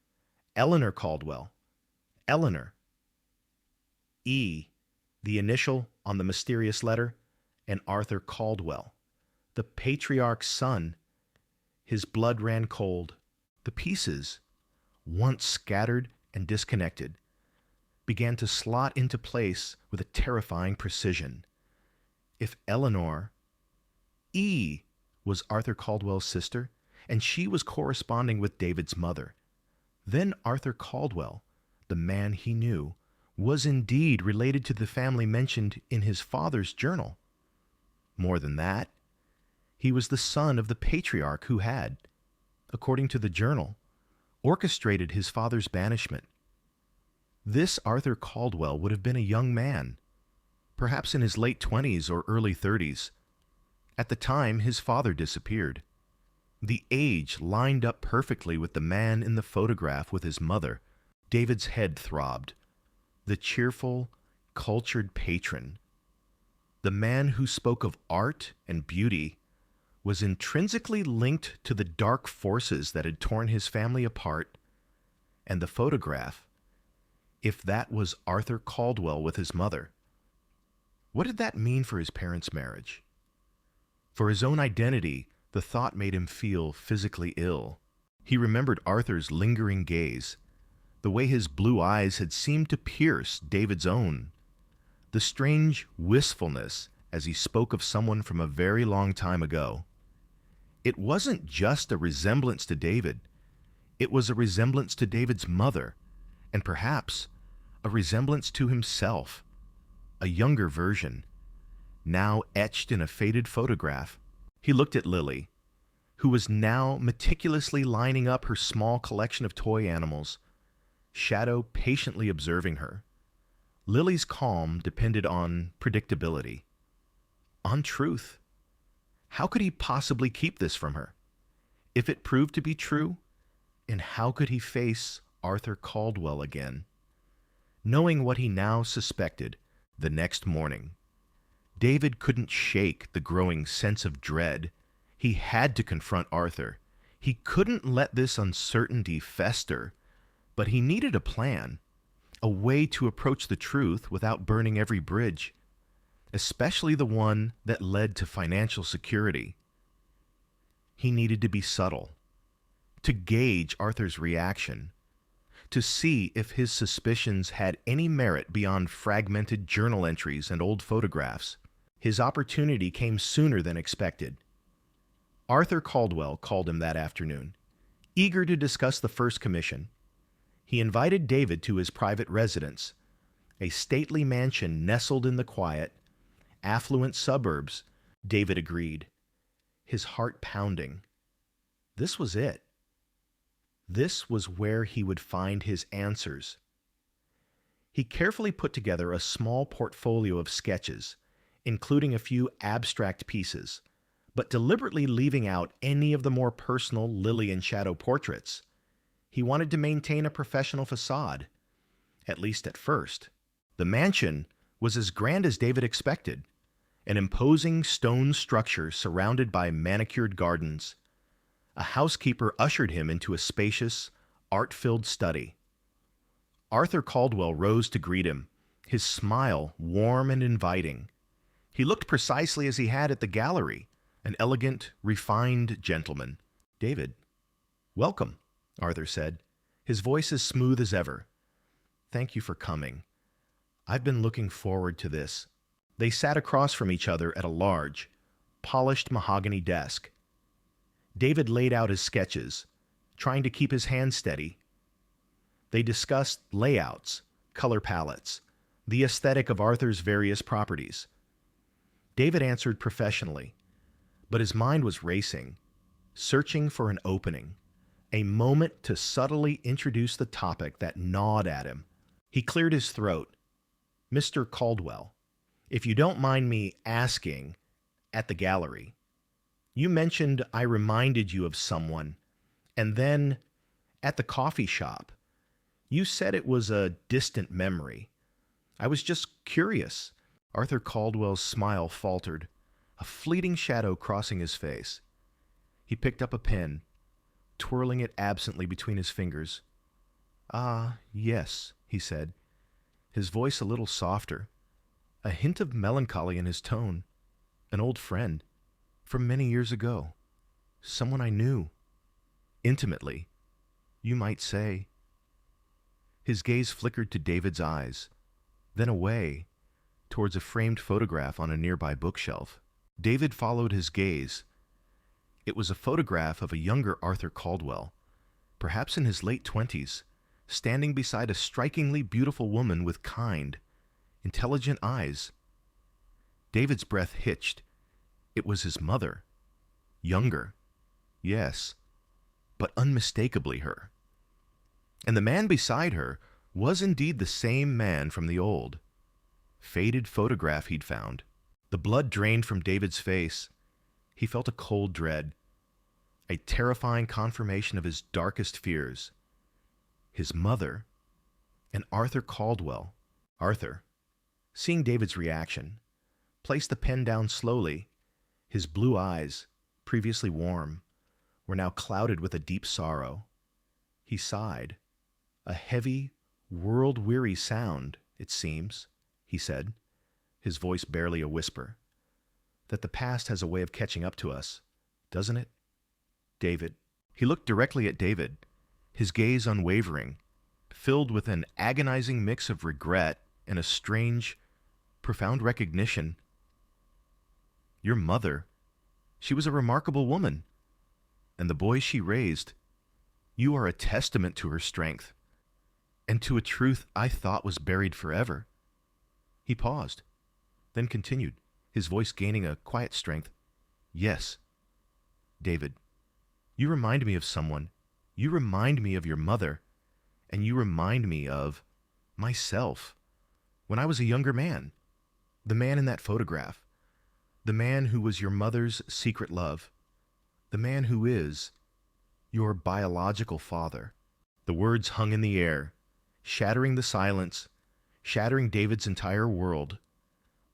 Eleanor Caldwell. Eleanor. E, the initial on the mysterious letter, and Arthur Caldwell, the patriarch's son. His blood ran cold. The pieces, once scattered and disconnected, began to slot into place with a terrifying precision. If Eleanor, E, was Arthur Caldwell's sister, and she was corresponding with David's mother, then Arthur Caldwell, the man he knew, was indeed related to the family mentioned in his father's journal. More than that, he was the son of the patriarch who had, according to the journal, orchestrated his father's banishment. This Arthur Caldwell would have been a young man, perhaps in his late 20s or early 30s. At the time his father disappeared. The age lined up perfectly with the man in the photograph with his mother. David's head throbbed. The cheerful, cultured patron, the man who spoke of art and beauty, was intrinsically linked to the dark forces that had torn his family apart. And the photograph, if that was Arthur Caldwell with his mother, what did that mean for his parents' marriage? For his own identity, the thought made him feel physically ill. He remembered Arthur's lingering gaze, the way his blue eyes had seemed to pierce David's own, the strange wistfulness as he spoke of someone from a very long time ago. It wasn't just a resemblance to David. It was a resemblance to David's mother, and perhaps a resemblance to himself, a younger version, now etched in a faded photograph. He looked at Lily, who was now meticulously lining up her small collection of toy animals, Shadow patiently observing her. Lily's calm depended on predictability, on truth. How could he possibly keep this from her? If it proved to be true, and how could he face Arthur Caldwell again? Knowing what he now suspected the next morning, David couldn't shake the growing sense of dread. He had to confront Arthur. He couldn't let this uncertainty fester, but he needed a plan, a way to approach the truth without burning every bridge, especially the one that led to financial security. He needed to be subtle, to gauge Arthur's reaction, to see if his suspicions had any merit beyond fragmented journal entries and old photographs. His opportunity came sooner than expected. Arthur Caldwell called him that afternoon, eager to discuss the first commission. He invited David to his private residence, a stately mansion nestled in the quiet, affluent suburbs. David agreed, his heart pounding. This was it. This was where he would find his answers. He carefully put together a small portfolio of sketches, including a few abstract pieces, but deliberately leaving out any of the more personal Lily and Shadow portraits. He wanted to maintain a professional facade, at least at first. The mansion was as grand as David expected, an imposing stone structure surrounded by manicured gardens. A housekeeper ushered him into a spacious, art-filled study. Arthur Caldwell rose to greet him, his smile warm and inviting. He looked precisely as he had at the gallery, an elegant, refined gentleman. "David, welcome," Arthur said, his voice as smooth as ever. "Thank you for coming. I've been looking forward to this." They sat across from each other at a large, polished mahogany desk. David laid out his sketches, trying to keep his hand steady. They discussed layouts, color palettes, the aesthetic of Arthur's various properties. David answered professionally, but his mind was racing, searching for an opening, a moment to subtly introduce the topic that gnawed at him. He cleared his throat. "Mr. Caldwell, if you don't mind me asking, at the gallery, you mentioned I reminded you of someone, and then, at the coffee shop, you said it was a distant memory. I was just curious." Arthur Caldwell's smile faltered, a fleeting shadow crossing his face. He picked up a pen, twirling it absently between his fingers. "Ah, yes," he said, his voice a little softer, a hint of melancholy in his tone. "An old friend, from many years ago. Someone I knew. Intimately, you might say." His gaze flickered to David's eyes, then away, towards a framed photograph on a nearby bookshelf. David followed his gaze. It was a photograph of a younger Arthur Caldwell, perhaps in his late 20s, standing beside a strikingly beautiful woman with kind, intelligent eyes. David's breath hitched. It was his mother. Younger, yes, but unmistakably her. And the man beside her was indeed the same man from the old, faded photograph he'd found. The blood drained from David's face. He felt a cold dread, a terrifying confirmation of his darkest fears. His mother, and Arthur Caldwell. Arthur, seeing David's reaction, placed the pen down slowly. His blue eyes, previously warm, were now clouded with a deep sorrow. He sighed. "A heavy, world-weary sound, it seems," he said, his voice barely a whisper. "That the past has a way of catching up to us, doesn't it?" David. He looked directly at David, his gaze unwavering, filled with an agonizing mix of regret and a strange, profound recognition. "Your mother, she was a remarkable woman. And the boys she raised, you are a testament to her strength, and to a truth I thought was buried forever." He paused, then continued, his voice gaining a quiet strength. "Yes, David, you remind me of someone. You remind me of your mother, and you remind me of myself when I was a younger man, the man in that photograph, the man who was your mother's secret love, the man who is your biological father." The words hung in the air, shattering the silence, shattering David's entire world.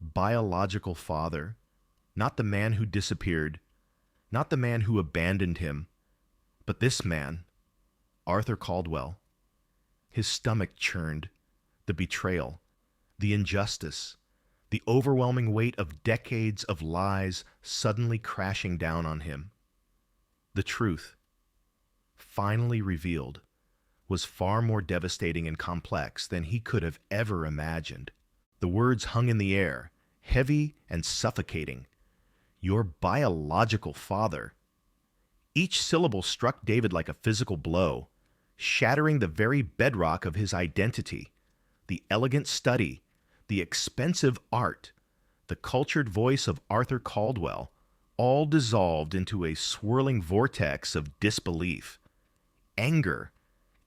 Biological father, not the man who disappeared, not the man who abandoned him, but this man, Arthur Caldwell. His stomach churned. The betrayal, the injustice, the overwhelming weight of decades of lies suddenly crashing down on him. The truth, finally revealed, was far more devastating and complex than he could have ever imagined. The words hung in the air, heavy and suffocating. "Your biological father." Each syllable struck David like a physical blow, shattering the very bedrock of his identity, the elegant study, the expensive art, the cultured voice of Arthur Caldwell, all dissolved into a swirling vortex of disbelief, anger,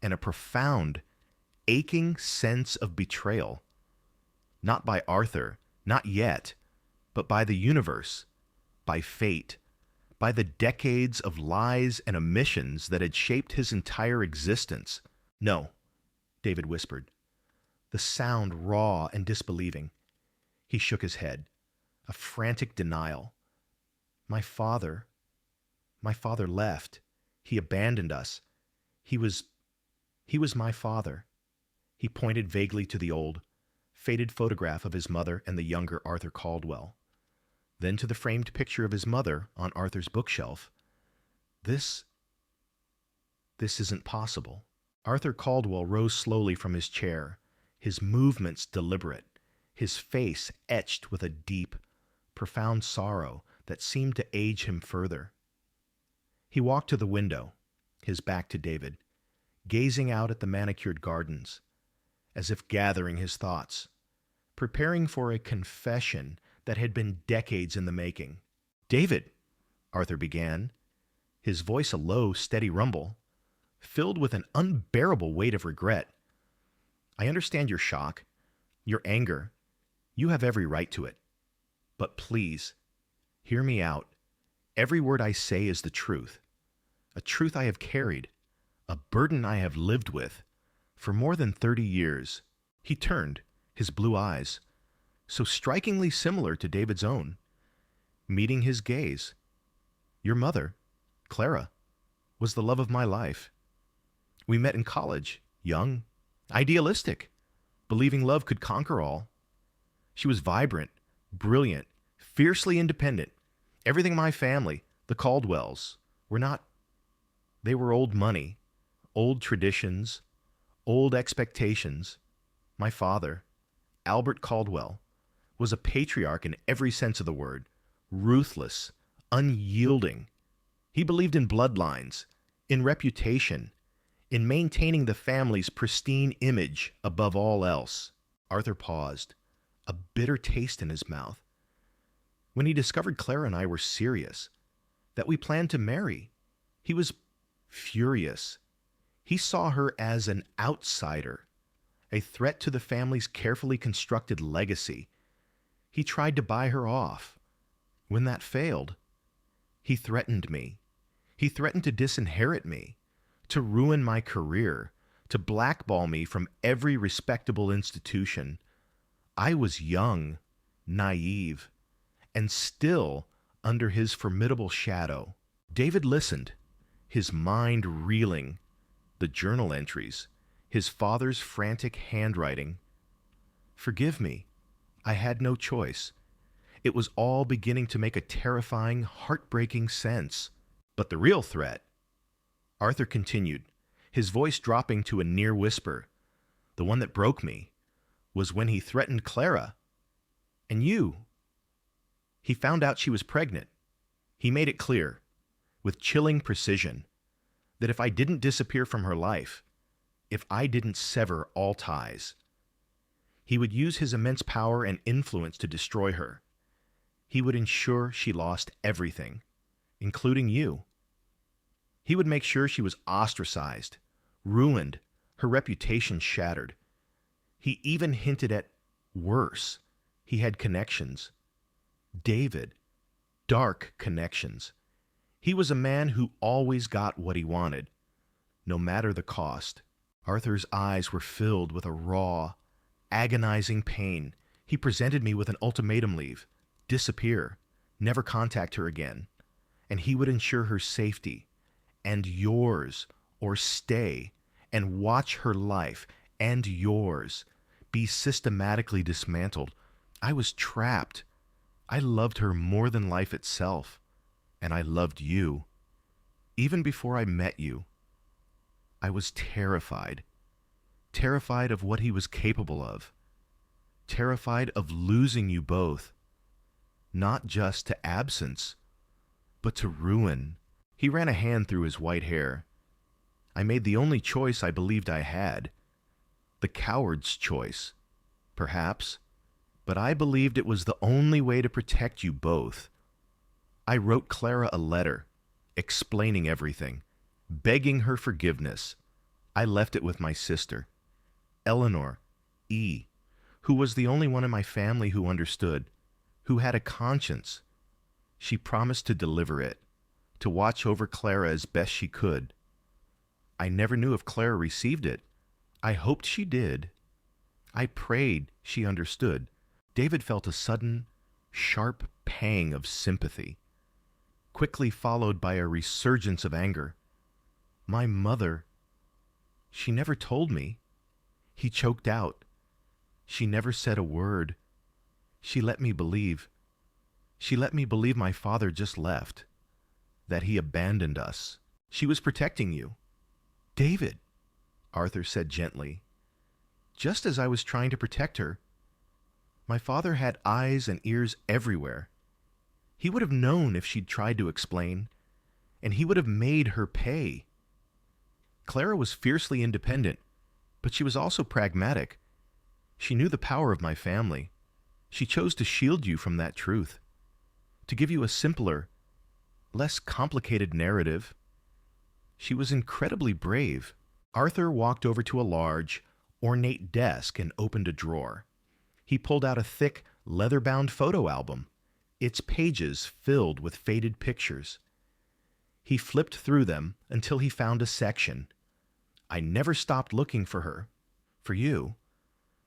and a profound, aching sense of betrayal. Not by Arthur, not yet, but by the universe, by fate, by the decades of lies and omissions that had shaped his entire existence. "No," David whispered, the sound raw and disbelieving. He shook his head, a frantic denial. My father left. He abandoned us. He was my father." He pointed vaguely to the old, faded photograph of his mother and the younger Arthur Caldwell, then to the framed picture of his mother on Arthur's bookshelf. This isn't possible." Arthur Caldwell rose slowly from his chair, his movements deliberate, his face etched with a deep, profound sorrow that seemed to age him further. He walked to the window, his back to David, gazing out at the manicured gardens, as if gathering his thoughts, preparing for a confession that had been decades in the making. "David," Arthur began, his voice a low, steady rumble, filled with an unbearable weight of regret. "I understand your shock, your anger. You have every right to it. But please, hear me out. Every word I say is the truth, a truth I have carried, a burden I have lived with, for more than 30 years." He turned, his blue eyes, so strikingly similar to David's own, meeting his gaze. "Your mother, Clara was the love of my life. We met in college, young, idealistic, believing love could conquer all. She was vibrant, brilliant, fiercely independent. Everything my family, the Caldwells, were not. They were old money, old traditions, old expectations. My father, Albert Caldwell, was a patriarch in every sense of the word, ruthless, unyielding. He believed in bloodlines, in reputation, in maintaining the family's pristine image above all else. Arthur paused, a bitter taste in his mouth. When he discovered Clara and I were serious, that we planned to marry, he was furious. He saw her as an outsider, a threat to the family's carefully constructed legacy. He tried to buy her off. When that failed, he threatened me. He threatened to disinherit me, to ruin my career, to blackball me from every respectable institution. I was young, naive, and still under his formidable shadow. David listened, his mind reeling, the journal entries, his father's frantic handwriting. Forgive me, I had no choice. It was all beginning to make a terrifying, heartbreaking sense. But the real threat, Arthur continued, his voice dropping to a near whisper, the one that broke me, was when he threatened Clara. And you. He found out she was pregnant. He made it clear, with chilling precision, that if I didn't disappear from her life, if I didn't sever all ties, he would use his immense power and influence to destroy her. He would ensure she lost everything, including you. He would make sure she was ostracized, ruined, her reputation shattered. He even hinted at worse. He had connections. David, dark connections. He was a man who always got what he wanted, no matter the cost. Arthur's eyes were filled with a raw, agonizing pain. He presented me with an ultimatum: leave, disappear, never contact her again, and he would ensure her safety and yours, or stay and watch her life and yours be systematically dismantled. I was trapped. I loved her more than life itself, and I loved you. Even before I met you, I was terrified. Terrified of what he was capable of. Terrified of losing you both. Not just to absence, but to ruin. He ran a hand through his white hair. I made the only choice I believed I had. The coward's choice, perhaps, but I believed it was the only way to protect you both. I wrote Clara a letter, explaining everything, begging her forgiveness. I left it with my sister, Eleanor E., who was the only one in my family who understood, who had a conscience. She promised to deliver it, to watch over Clara as best she could. I never knew if Clara received it. I hoped she did. I prayed she understood. David felt a sudden, sharp pang of sympathy, quickly followed by a resurgence of anger. My mother, she never told me. He choked out. She never said a word. She let me believe. She let me believe my father just left, that he abandoned us. She was protecting you. David, Arthur said gently, just as I was trying to protect her. My father had eyes and ears everywhere. He would have known if she'd tried to explain, and he would have made her pay. Clara was fiercely independent, but she was also pragmatic. She knew the power of my family. She chose to shield you from that truth, to give you a simpler, less complicated narrative. She was incredibly brave. Arthur walked over to a large, ornate desk and opened a drawer. He pulled out a thick, leather-bound photo album, its pages filled with faded pictures. He flipped through them until he found a section. I never stopped looking for her, for you,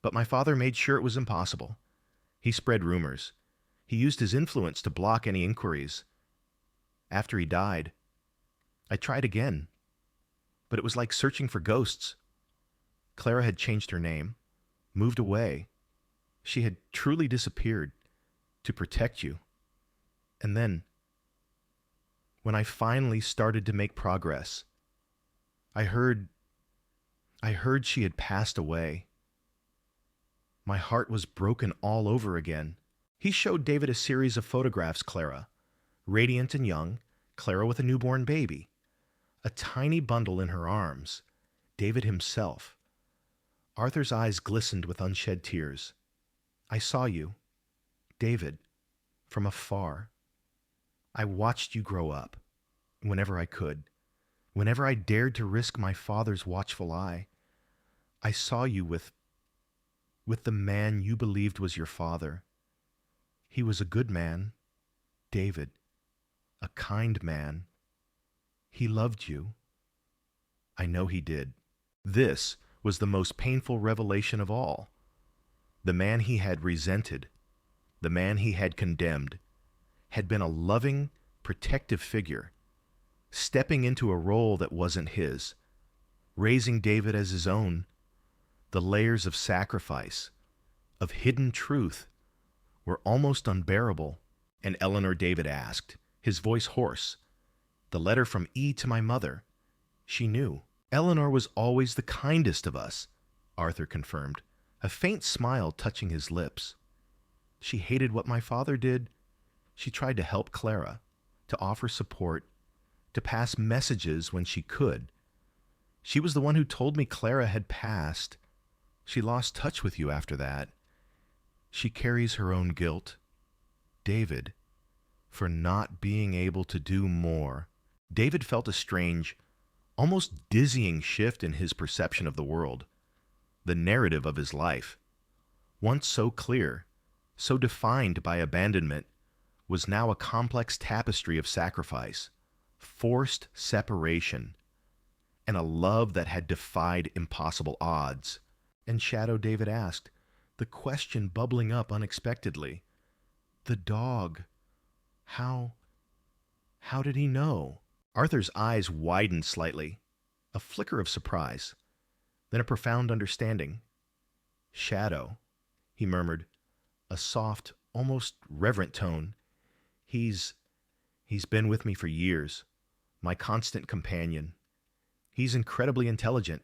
but my father made sure it was impossible. He spread rumors. He used his influence to block any inquiries. After he died, I tried again, but it was like searching for ghosts. Clara had changed her name, moved away. She had truly disappeared to protect you. And then, when I finally started to make progress, I heard she had passed away. My heart was broken all over again. He showed David a series of photographs, Clara, radiant and young, Clara with a newborn baby, a tiny bundle in her arms, David himself. Arthur's eyes glistened with unshed tears. I saw you, David, from afar. I watched you grow up, whenever I could, whenever I dared to risk my father's watchful eye. I saw you with the man you believed was your father. He was a good man, David, a kind man. He loved you. I know he did. This was the most painful revelation of all. The man he had resented, the man he had condemned, had been a loving, protective figure, stepping into a role that wasn't his, raising David as his own. The layers of sacrifice, of hidden truth, were almost unbearable. And Eleanor, David asked, his voice hoarse, "The letter from E to my mother." She knew. Eleanor was always the kindest of us, Arthur confirmed, a faint smile touching his lips. She hated what my father did. She tried to help Clara, to offer support, to pass messages when she could. She was the one who told me Clara had passed. She lost touch with you after that. She carries her own guilt, David, for not being able to do more. David felt a strange, almost dizzying shift in his perception of the world, the narrative of his life. Once so clear, so defined by abandonment, was now a complex tapestry of sacrifice, forced separation, and a love that had defied impossible odds. And Shadow, David asked, the question bubbling up unexpectedly. The dog. How did he know? Arthur's eyes widened slightly, a flicker of surprise, then a profound understanding. Shadow, he murmured, a soft, almost reverent tone. He's been with me for years, my constant companion. He's incredibly intelligent,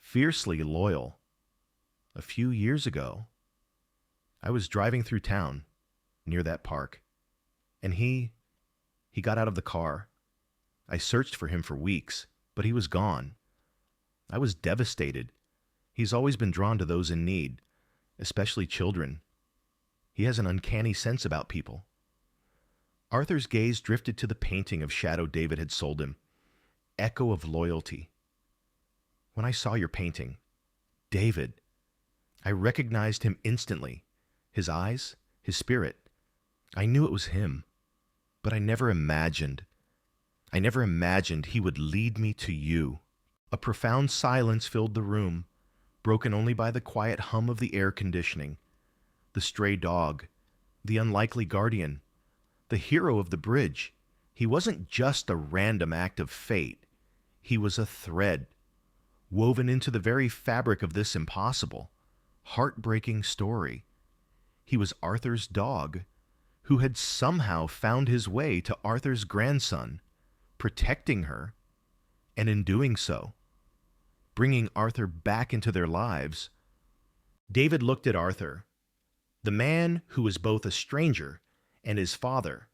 fiercely loyal. A few years ago, I was driving through town, near that park, and he got out of the car. I searched for him for weeks, but he was gone. I was devastated. He's always been drawn to those in need, especially children. He has an uncanny sense about people. Arthur's gaze drifted to the painting of Shadow David had sold him, echo of loyalty. When I saw your painting, David, I recognized him instantly. His eyes, his spirit. I knew it was him, but I never imagined he would lead me to you. A profound silence filled the room, broken only by the quiet hum of the air conditioning, the stray dog, the unlikely guardian, the hero of the bridge. He wasn't just a random act of fate. He was a thread, woven into the very fabric of this impossible, heartbreaking story. He was Arthur's dog, who had somehow found his way to Arthur's grandson, protecting her, and in doing so, bringing Arthur back into their lives. David looked at Arthur, the man who was both a stranger and his father,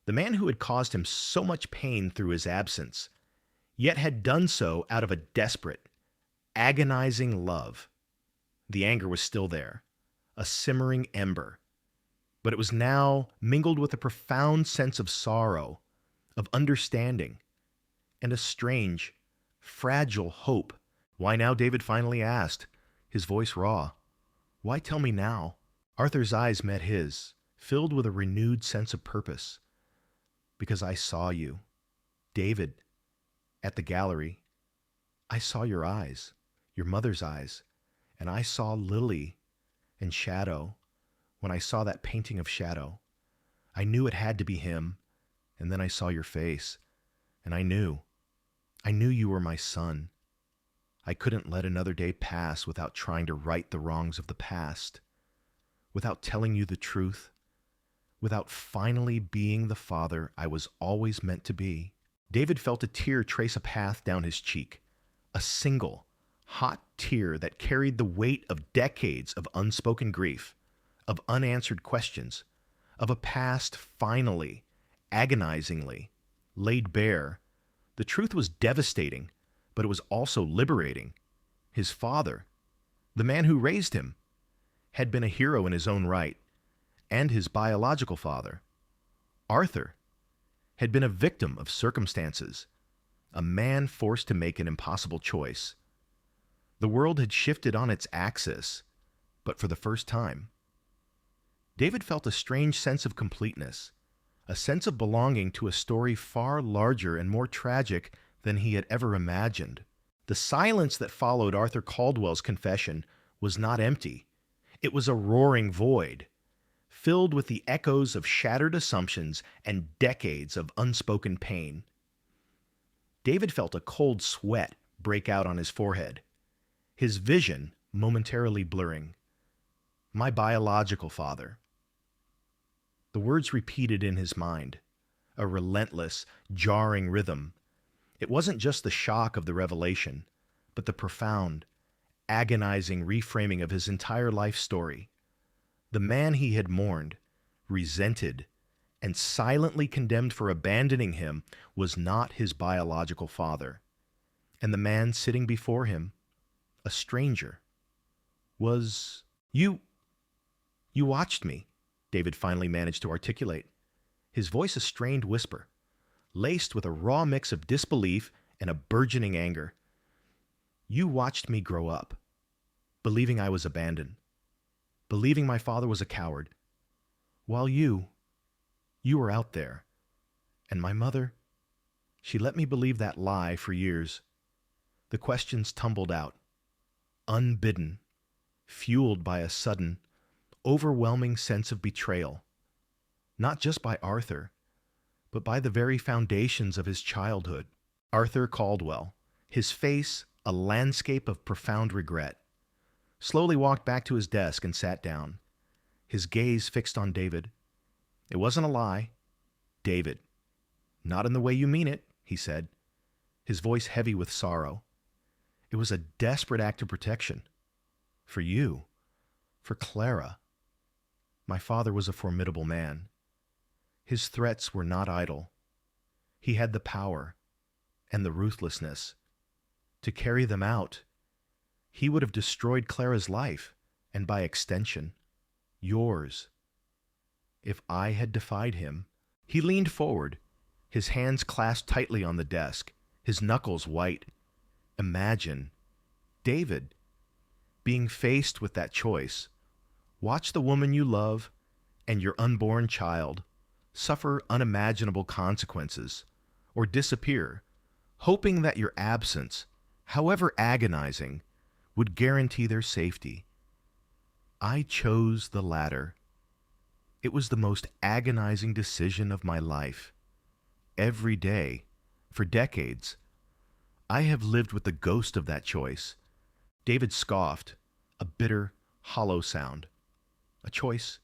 the man who had caused him so much pain through his absence, yet had done so out of a desperate, agonizing love. The anger was still there, a simmering ember, but it was now mingled with a profound sense of sorrow, of understanding, and a strange, fragile hope. Why now? David finally asked, his voice raw. Why tell me now? Arthur's eyes met his, filled with a renewed sense of purpose. Because I saw you, David, at the gallery. I saw your eyes, your mother's eyes, and I saw Lily and Shadow. When I saw that painting of Shadow, I knew it had to be him, and then I saw your face, And I knew you were my son. I couldn't let another day pass without trying to right the wrongs of the past, without telling you the truth, without finally being the father I was always meant to be. David felt a tear trace a path down his cheek, a single, hot tear that carried the weight of decades of unspoken grief, of unanswered questions, of a past finally, agonizingly, laid bare. The truth was devastating, but it was also liberating. His father, the man who raised him, had been a hero in his own right, and his biological father, Arthur, had been a victim of circumstances, a man forced to make an impossible choice. The world had shifted on its axis, but for the first time. David felt a strange sense of completeness, a sense of belonging to a story far larger and more tragic than he had ever imagined. The silence that followed Arthur Caldwell's confession was not empty. It was a roaring void, filled with the echoes of shattered assumptions and decades of unspoken pain. David felt a cold sweat break out on his forehead, his vision momentarily blurring. My biological father. The words repeated in his mind, a relentless, jarring rhythm. It wasn't just the shock of the revelation, but the profound, agonizing reframing of his entire life story. The man he had mourned, resented, and silently condemned for abandoning him was not his biological father. And the man sitting before him, a stranger, was... You watched me, David finally managed to articulate, his voice a strained whisper, laced with a raw mix of disbelief and a burgeoning anger. You watched me grow up, believing I was abandoned, believing my father was a coward, while you were out there. And my mother, she let me believe that lie for years. The questions tumbled out, unbidden, fueled by a sudden, overwhelming sense of betrayal, not just by Arthur, but by the very foundations of his childhood. Arthur Caldwell, his face a landscape of profound regret, slowly walked back to his desk and sat down, his gaze fixed on David. It wasn't a lie. David. Not in the way you mean it, he said, his voice heavy with sorrow. It was a desperate act of protection. For you. For Clara. My father was a formidable man. His threats were not idle. He had the power and the ruthlessness to carry them out. He would have destroyed Clara's life, and by extension, yours. If I had defied him. He leaned forward, his hands clasped tightly on the desk, his knuckles white. Imagine, David, being faced with that choice. Watch the woman you love and your unborn child suffer unimaginable consequences or disappear, hoping that your absence, however agonizing, would guarantee their safety. I chose the latter. It was the most agonizing decision of my life. Every day, for decades, I have lived with the ghost of that choice. David scoffed, a bitter, hollow sound. A choice?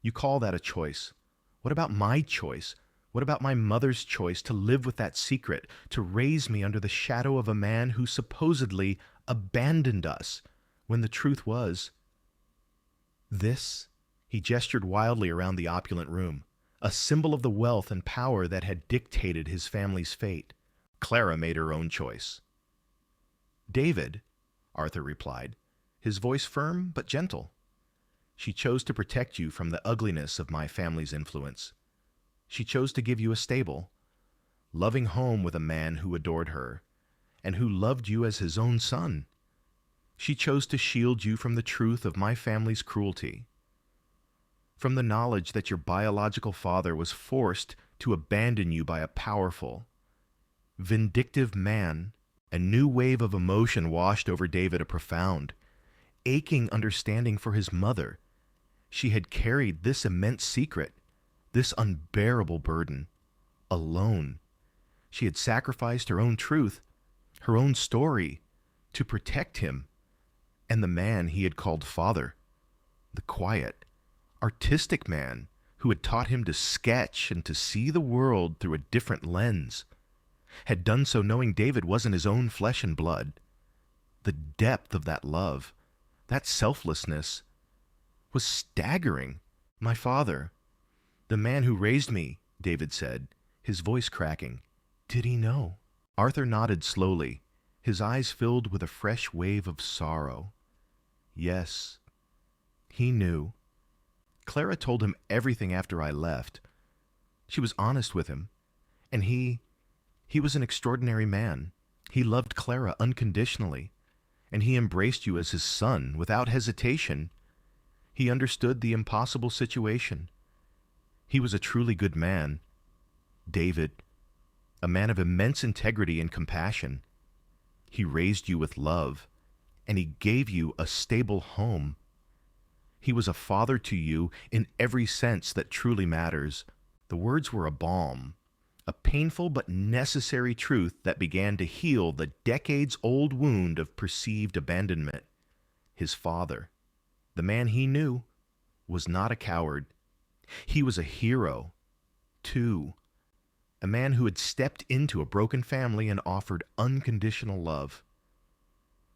You call that a choice? What about my choice? What about my mother's choice to live with that secret, to raise me under the shadow of a man who supposedly abandoned us, when the truth was... This, he gestured wildly around the opulent room, a symbol of the wealth and power that had dictated his family's fate. Clara made her own choice. David, Arthur replied, his voice firm but gentle. She chose to protect you from the ugliness of my family's influence. She chose to give you a stable, loving home with a man who adored her, and who loved you as his own son. She chose to shield you from the truth of my family's cruelty, from the knowledge that your biological father was forced to abandon you by a powerful, vindictive man. A new wave of emotion washed over David, a profound, aching understanding for his mother. She had carried this immense secret, this unbearable burden, alone. She had sacrificed her own truth, her own story, to protect him and the man he had called father, the quiet, artistic man who had taught him to sketch and to see the world through a different lens, had done so knowing David wasn't his own flesh and blood. The depth of that love, that selflessness, was staggering. My father, the man who raised me, David said, his voice cracking. Did he know? Arthur nodded slowly, his eyes filled with a fresh wave of sorrow. Yes, he knew. Clara told him everything after I left. She was honest with him, and he was an extraordinary man. He loved Clara unconditionally, and he embraced you as his son without hesitation. He understood the impossible situation. He was a truly good man. David, a man of immense integrity and compassion. He raised you with love, and he gave you a stable home. He was a father to you in every sense that truly matters. The words were a balm, a painful but necessary truth that began to heal the decades-old wound of perceived abandonment. His father, the man he knew, was not a coward. He was a hero, too. A man who had stepped into a broken family and offered unconditional love.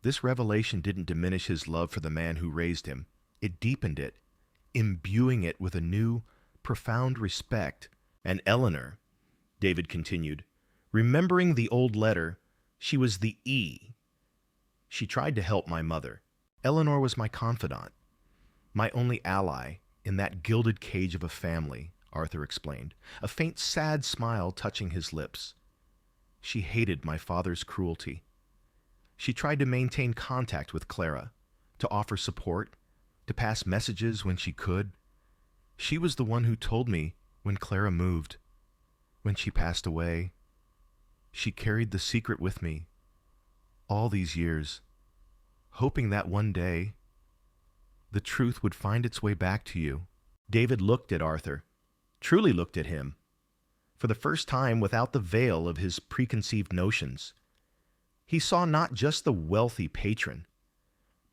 This revelation didn't diminish his love for the man who raised him. It deepened it, imbuing it with a new, profound respect. And Eleanor, David continued, remembering the old letter, she was the E. She tried to help my mother. Eleanor was my confidant, my only ally in that gilded cage of a family, Arthur explained, a faint sad smile touching his lips. She hated my father's cruelty. She tried to maintain contact with Clara, to offer support, to pass messages when she could. She was the one who told me when Clara moved, when she passed away. She carried the secret with me all these years, hoping that one day the truth would find its way back to you. David looked at Arthur, truly looked at him, for the first time without the veil of his preconceived notions. He saw not just the wealthy patron,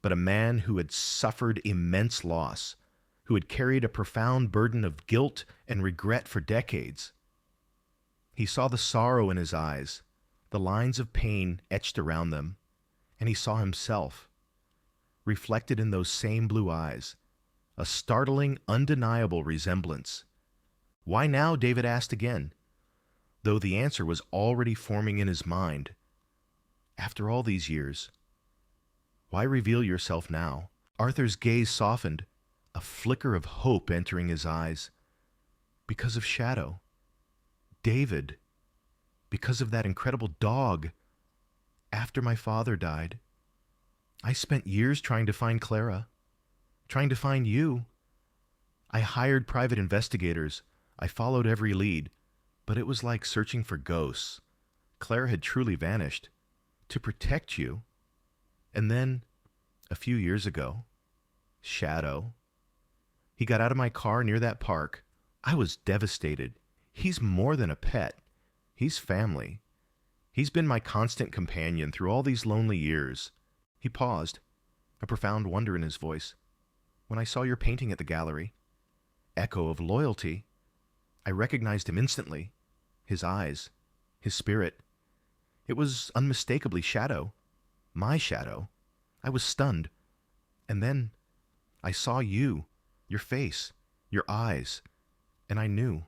but a man who had suffered immense loss, who had carried a profound burden of guilt and regret for decades. He saw the sorrow in his eyes, the lines of pain etched around them, and he saw himself, reflected in those same blue eyes, a startling, undeniable resemblance. Why now? David asked again, though the answer was already forming in his mind. After all these years, why reveal yourself now? Arthur's gaze softened, a flicker of hope entering his eyes. Because of Shadow. David. Because of that incredible dog. After my father died, I spent years trying to find Clara, trying to find you. I hired private investigators. I followed every lead, but it was like searching for ghosts. Clara had truly vanished. To protect you. And then, a few years ago, Shadow. He got out of my car near that park. I was devastated. He's more than a pet. He's family. He's been my constant companion through all these lonely years. He paused, a profound wonder in his voice. When I saw your painting at the gallery, echo of loyalty, I recognized him instantly. His eyes, his spirit. It was unmistakably Shadow. My Shadow. I was stunned. And then I saw you, your face, your eyes, and I knew.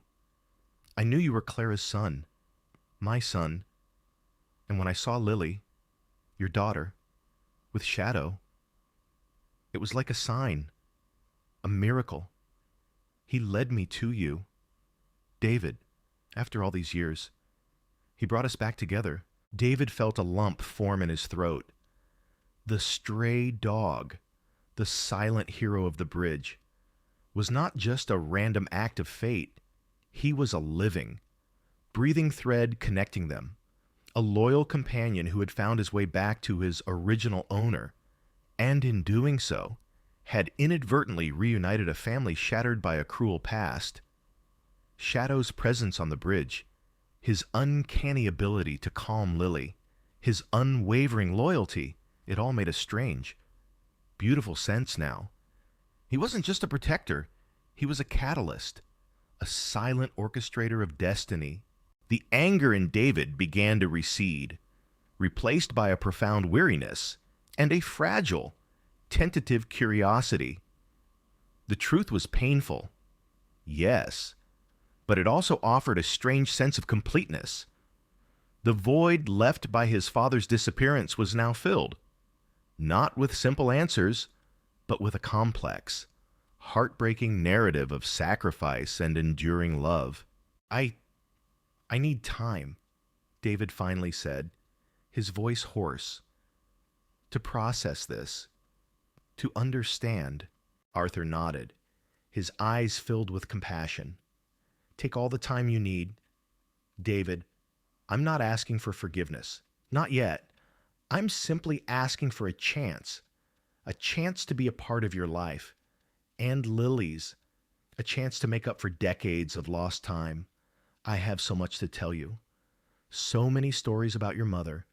I knew you were Clara's son, my son. And when I saw Lily, your daughter, with Shadow, it was like a sign, a miracle. He led me to you. David, after all these years, he brought us back together. David felt a lump form in his throat. The stray dog, the silent hero of the bridge, was not just a random act of fate. He was a living, breathing thread connecting them, a loyal companion who had found his way back to his original owner, and in doing so, had inadvertently reunited a family shattered by a cruel past. Shadow's presence on the bridge, His uncanny ability to calm Lily, his unwavering loyalty, it all made a strange, beautiful sense now. He wasn't just a protector, he was a catalyst, a silent orchestrator of destiny. The anger in David began to recede, replaced by a profound weariness and a fragile, tentative curiosity. The truth was painful, yes, but it also offered a strange sense of completeness. The void left by his father's disappearance was now filled, not with simple answers, but with a complex, heartbreaking narrative of sacrifice and enduring love. I need time, David finally said, his voice hoarse, to process this, to understand. Arthur nodded, his eyes filled with compassion. Take all the time you need. David, I'm not asking for forgiveness. Not yet. I'm simply asking for a chance to be a part of your life. And Lily's, a chance to make up for decades of lost time. I have so much to tell you. So many stories about your mother,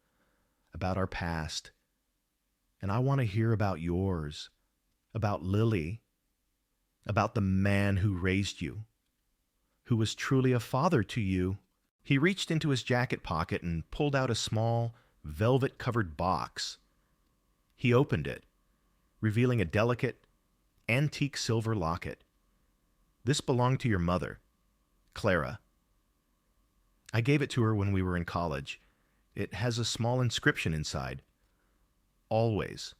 about our past. And I want to hear about yours, about Lily, about the man who raised you, who was truly a father to you. He reached into his jacket pocket and pulled out a small, velvet-covered box. He opened it, revealing a delicate, antique silver locket. This belonged to your mother, Clara. I gave it to her when we were in college. It has a small inscription inside. Always.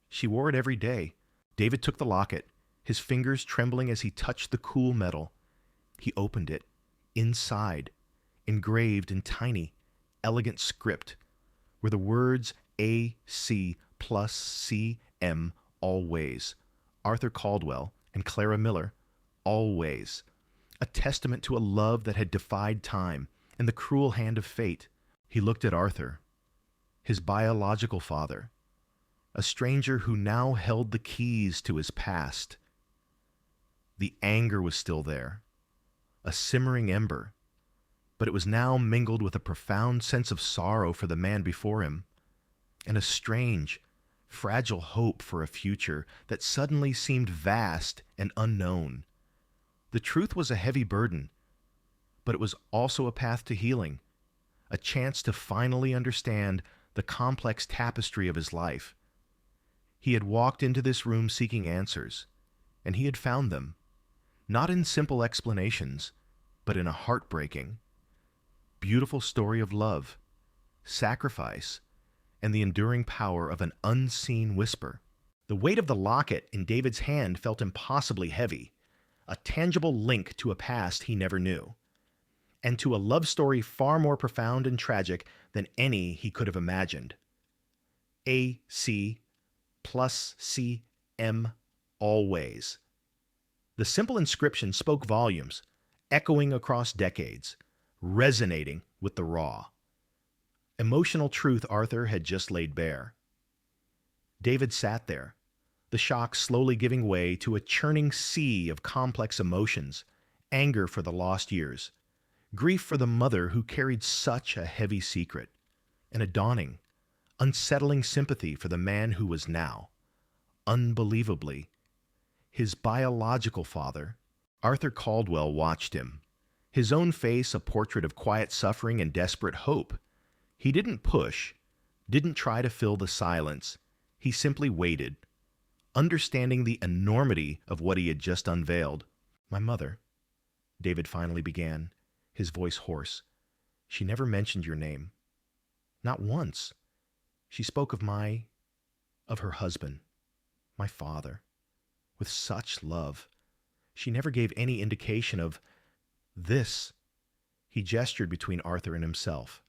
She wore it every day. David took the locket, his fingers trembling as he touched the cool metal. He opened it. Inside, engraved in tiny, elegant script, were the words AC plus CM, always. Arthur Caldwell and Clara Miller, always. A testament to a love that had defied time and the cruel hand of fate. He looked at Arthur, his biological father, a stranger who now held the keys to his past. The anger was still there, a simmering ember, but it was now mingled with a profound sense of sorrow for the man before him, and a strange, fragile hope for a future that suddenly seemed vast and unknown. The truth was a heavy burden, but it was also a path to healing, a chance to finally understand the complex tapestry of his life. He had walked into this room seeking answers, and he had found them, not in simple explanations, but in a heartbreaking, beautiful story of love, sacrifice, and the enduring power of an unseen whisper. The weight of the locket in David's hand felt impossibly heavy, a tangible link to a past he never knew, and to a love story far more profound and tragic than any he could have imagined. AC plus CM, always. The simple inscription spoke volumes, echoing across decades, resonating with the raw, emotional truth Arthur had just laid bare. David sat there, the shock slowly giving way to a churning sea of complex emotions, anger for the lost years, grief for the mother who carried such a heavy secret, and a dawning, unsettling sympathy for the man who was now, unbelievably, his biological father. Arthur Caldwell watched him, his own face a portrait of quiet suffering and desperate hope. He didn't push, didn't try to fill the silence. He simply waited, understanding the enormity of what he had just unveiled. My mother, David finally began, his voice hoarse. She never mentioned your name. Not once. She spoke of her husband, my father, with such love. She never gave any indication of this. He gestured between Arthur and himself,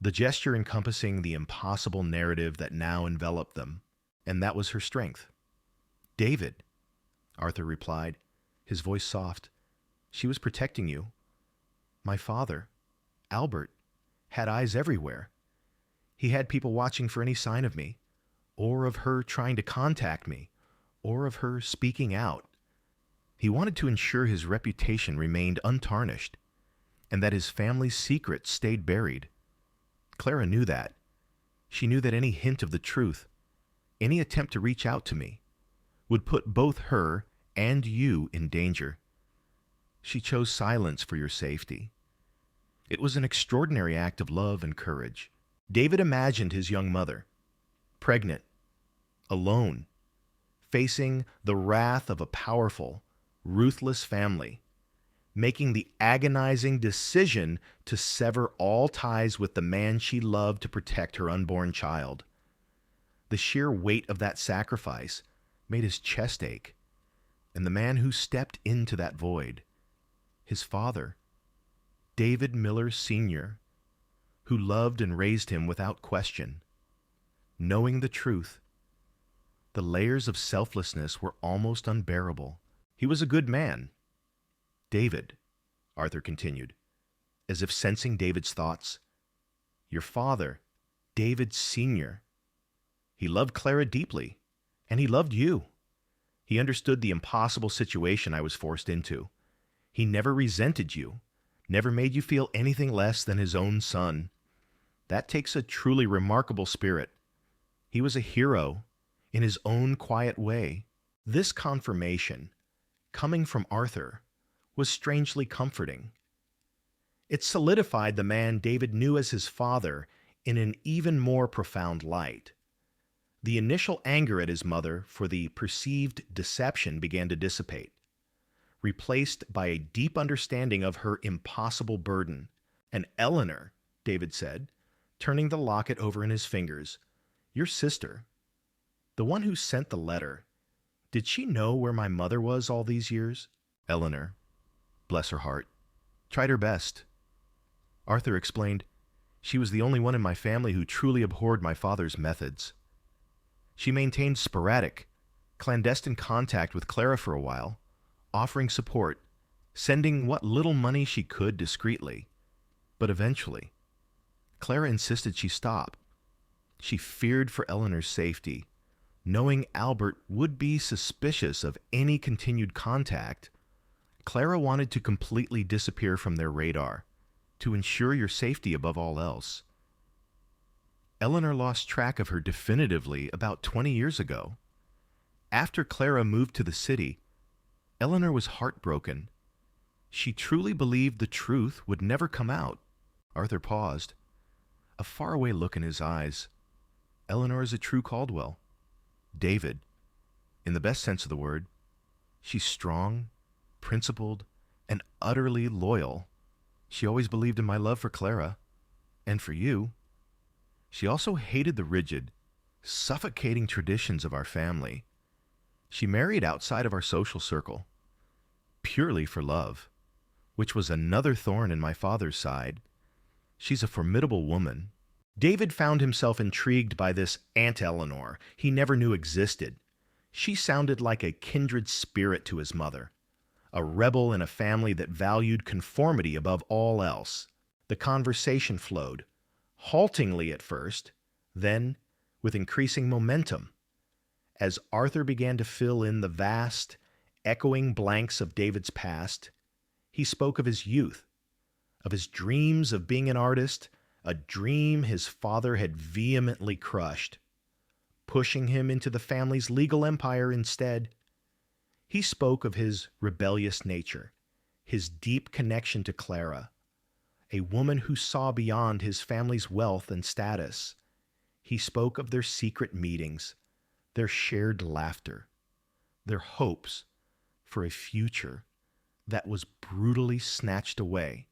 the gesture encompassing the impossible narrative that now enveloped them, and that was her strength. David, Arthur replied, his voice soft. She was protecting you. My father, Albert, had eyes everywhere. He had people watching for any sign of me, or of her trying to contact me, or of her speaking out. He wanted to ensure his reputation remained untarnished. and that his family's secret stayed buried. Clara knew that. She knew that any hint of the truth, any attempt to reach out to me, would put both her and you in danger. She chose silence for your safety. It was an extraordinary act of love and courage. David imagined his young mother, pregnant, alone, facing the wrath of a powerful, ruthless family, making the agonizing decision to sever all ties with the man she loved to protect her unborn child. The sheer weight of that sacrifice made his chest ache, and the man who stepped into that void, his father, David Miller Sr., who loved and raised him without question. Knowing the truth, the layers of selflessness were almost unbearable. He was a good man. David, Arthur continued, as if sensing David's thoughts. Your father, David Sr. He loved Clara deeply, and he loved you. He understood the impossible situation I was forced into. He never resented you, never made you feel anything less than his own son. That takes a truly remarkable spirit. He was a hero in his own quiet way. This confirmation, coming from Arthur, was strangely comforting. It solidified the man David knew as his father in an even more profound light. The initial anger at his mother for the perceived deception began to dissipate, replaced by a deep understanding of her impossible burden. And Eleanor, David said, turning the locket over in his fingers, your sister, the one who sent the letter, did she know where my mother was all these years? Eleanor, bless her heart, tried her best. Arthur explained, she was the only one in my family who truly abhorred my father's methods. She maintained sporadic, clandestine contact with Clara for a while, offering support, sending what little money she could discreetly. But eventually, Clara insisted she stop. She feared for Eleanor's safety, knowing Albert would be suspicious of any continued contact. Clara wanted to completely disappear from their radar, to ensure your safety above all else. Eleanor lost track of her definitively about 20 years ago. After Clara moved to the city, Eleanor was heartbroken. She truly believed the truth would never come out. Arthur paused, a faraway look in his eyes. Eleanor is a true Caldwell. David, in the best sense of the word. She's strong, principled, and utterly loyal. She always believed in my love for Clara, and for you. She also hated the rigid, suffocating traditions of our family. She married outside of our social circle, purely for love, which was another thorn in my father's side. She's a formidable woman. David found himself intrigued by this Aunt Eleanor he never knew existed. She sounded like a kindred spirit to his mother, a rebel in a family that valued conformity above all else. The conversation flowed, haltingly at first, then with increasing momentum. As Arthur began to fill in the vast, echoing blanks of David's past, he spoke of his youth, of his dreams of being an artist, a dream his father had vehemently crushed, pushing him into the family's legal empire instead. He spoke of his rebellious nature, his deep connection to Clara, a woman who saw beyond his family's wealth and status. He spoke of their secret meetings, their shared laughter, their hopes for a future that was brutally snatched away.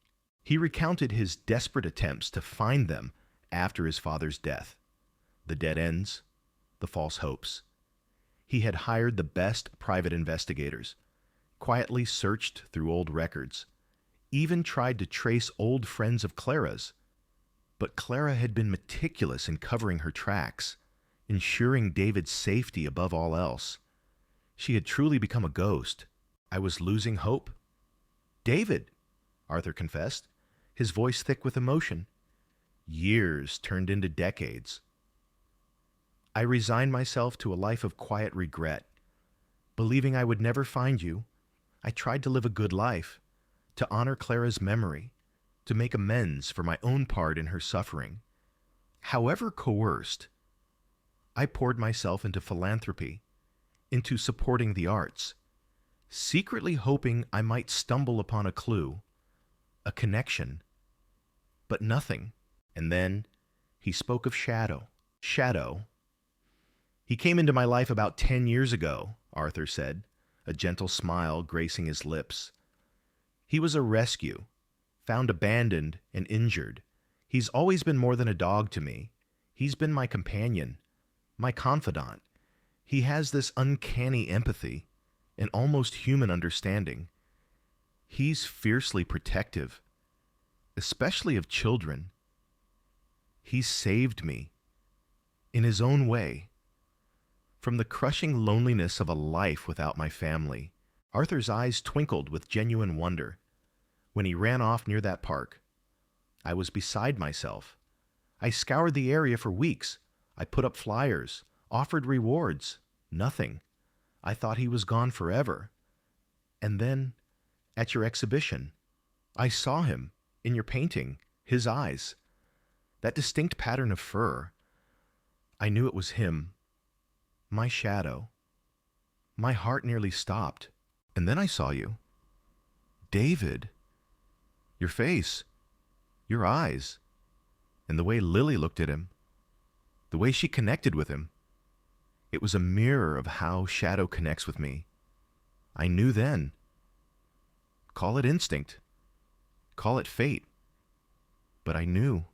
He recounted his desperate attempts to find them after his father's death, the dead ends, the false hopes. He had hired the best private investigators, quietly searched through old records, even tried to trace old friends of Clara's. But Clara had been meticulous in covering her tracks, ensuring David's safety above all else. She had truly become a ghost. I was losing hope. David, Arthur confessed, his voice thick with emotion. Years turned into decades. I resigned myself to a life of quiet regret. Believing I would never find you, I tried to live a good life, to honor Clara's memory, to make amends for my own part in her suffering. However coerced, I poured myself into philanthropy, into supporting the arts, secretly hoping I might stumble upon a clue, a connection, but nothing. And then he spoke of Shadow. Shadow. He came into my life about 10 years ago, Arthur said, a gentle smile gracing his lips. He was a rescue, found abandoned and injured. He's always been more than a dog to me. He's been my companion, my confidant. He has this uncanny empathy, an almost human understanding. He's fiercely protective, especially of children. He's saved me, in his own way, from the crushing loneliness of a life without my family. Arthur's eyes twinkled with genuine wonder. When he ran off near that park, I was beside myself. I scoured the area for weeks. I put up flyers, offered rewards. Nothing. I thought he was gone forever. And then, at your exhibition, I saw him, in your painting, his eyes. That distinct pattern of fur. I knew it was him. My shadow. My heart nearly stopped. And then I saw you. David. Your face. Your eyes. And the way Lily looked at him. The way she connected with him. It was a mirror of how Shadow connects with me. I knew then. Call it instinct. Call it fate. But I knew.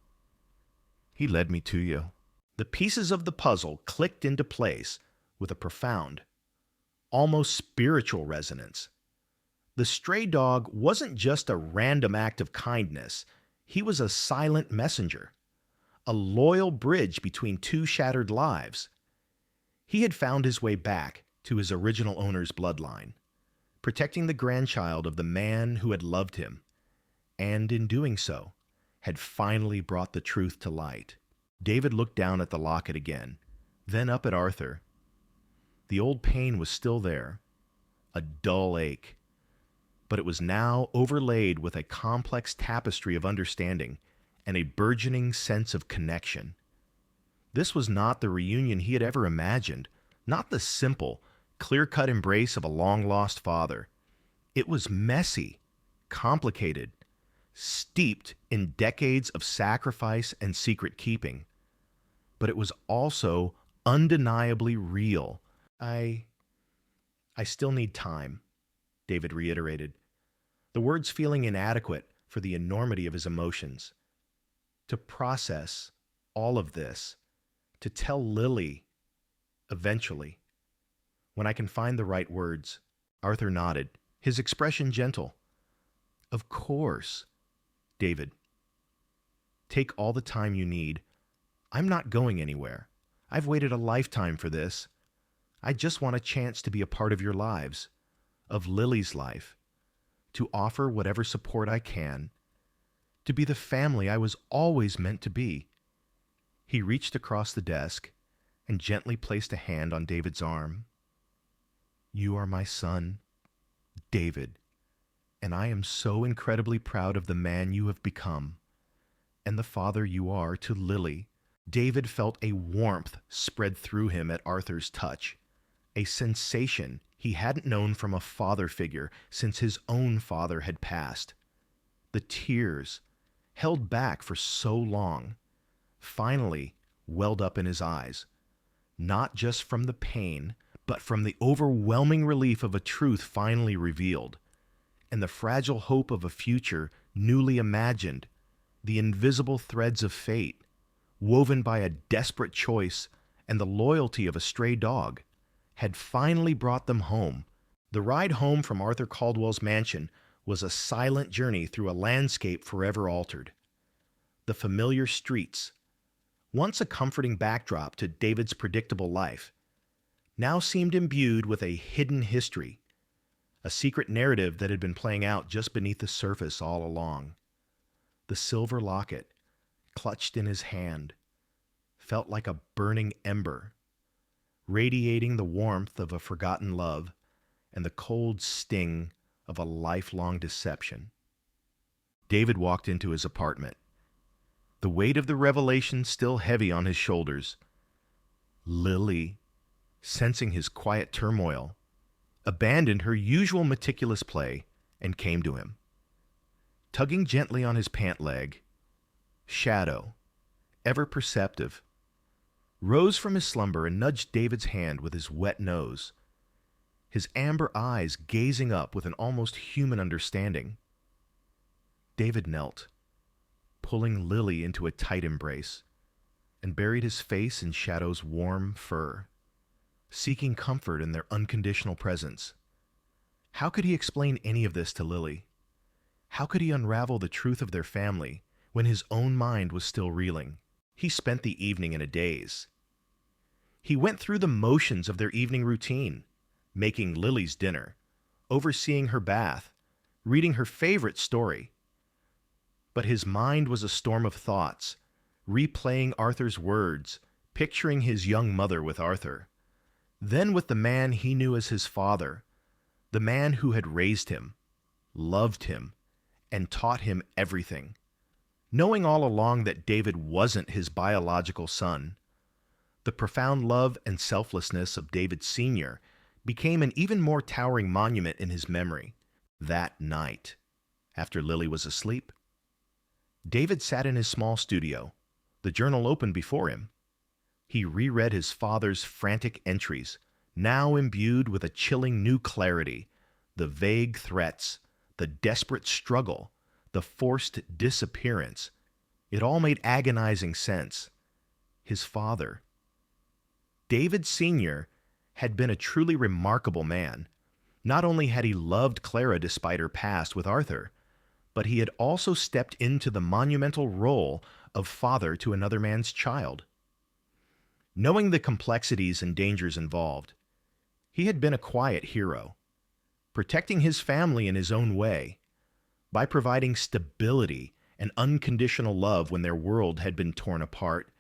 He led me to you. The pieces of the puzzle clicked into place with a profound, almost spiritual resonance. The stray dog wasn't just a random act of kindness. He was a silent messenger, a loyal bridge between two shattered lives. He had found his way back to his original owner's bloodline, protecting the grandchild of the man who had loved him, and in doing so, had finally brought the truth to light. David looked down at the locket again, then up at Arthur. The old pain was still there, a dull ache, but it was now overlaid with a complex tapestry of understanding and a burgeoning sense of connection. This was not the reunion he had ever imagined, not the simple, clear-cut embrace of a long-lost father. It was messy, complicated, steeped in decades of sacrifice and secret keeping. But it was also undeniably real. I still need time, David reiterated, the words feeling inadequate for the enormity of his emotions. To process all of this, to tell Lily, eventually, when I can find the right words. Arthur nodded, his expression gentle. Of course, David. Take all the time you need. I'm not going anywhere. I've waited a lifetime for this. I just want a chance to be a part of your lives, of Lily's life, to offer whatever support I can, to be the family I was always meant to be. He reached across the desk and gently placed a hand on David's arm. You are my son, David, and I am so incredibly proud of the man you have become, and the father you are to Lily. David felt a warmth spread through him at Arthur's touch, a sensation he hadn't known from a father figure since his own father had passed. The tears, held back for so long, finally welled up in his eyes, not just from the pain, but from the overwhelming relief of a truth finally revealed, and the fragile hope of a future newly imagined, the invisible threads of fate, woven by a desperate choice and the loyalty of a stray dog, had finally brought them home. The ride home from Arthur Caldwell's mansion was a silent journey through a landscape forever altered. The familiar streets, once a comforting backdrop to David's predictable life, now seemed imbued with a hidden history, a secret narrative that had been playing out just beneath the surface all along. The silver locket, clutched in his hand, felt like a burning ember, radiating the warmth of a forgotten love and the cold sting of a lifelong deception. David walked into his apartment, the weight of the revelation still heavy on his shoulders. Lily, sensing his quiet turmoil, abandoned her usual meticulous play and came to him. Tugging gently on his pant leg, Shadow, ever perceptive, rose from his slumber and nudged David's hand with his wet nose, his amber eyes gazing up with an almost human understanding. David knelt, pulling Lily into a tight embrace, and buried his face in Shadow's warm fur, seeking comfort in their unconditional presence. How could he explain any of this to Lily? How could he unravel the truth of their family when his own mind was still reeling? He spent the evening in a daze. He went through the motions of their evening routine, making Lily's dinner, overseeing her bath, reading her favorite story. But his mind was a storm of thoughts, replaying Arthur's words, picturing his young mother with Arthur, then with the man he knew as his father, the man who had raised him, loved him, and taught him everything. Knowing all along that David wasn't his biological son, the profound love and selflessness of David Sr. became an even more towering monument in his memory. That night, after Lily was asleep, David sat in his small studio, the journal open before him. He reread his father's frantic entries, now imbued with a chilling new clarity, the vague threats, the desperate struggle, the forced disappearance. It all made agonizing sense. His father, David Sr., had been a truly remarkable man. Not only had he loved Clara despite her past with Arthur, but he had also stepped into the monumental role of father to another man's child. Knowing the complexities and dangers involved, he had been a quiet hero, protecting his family in his own way, by providing stability and unconditional love when their world had been torn apart.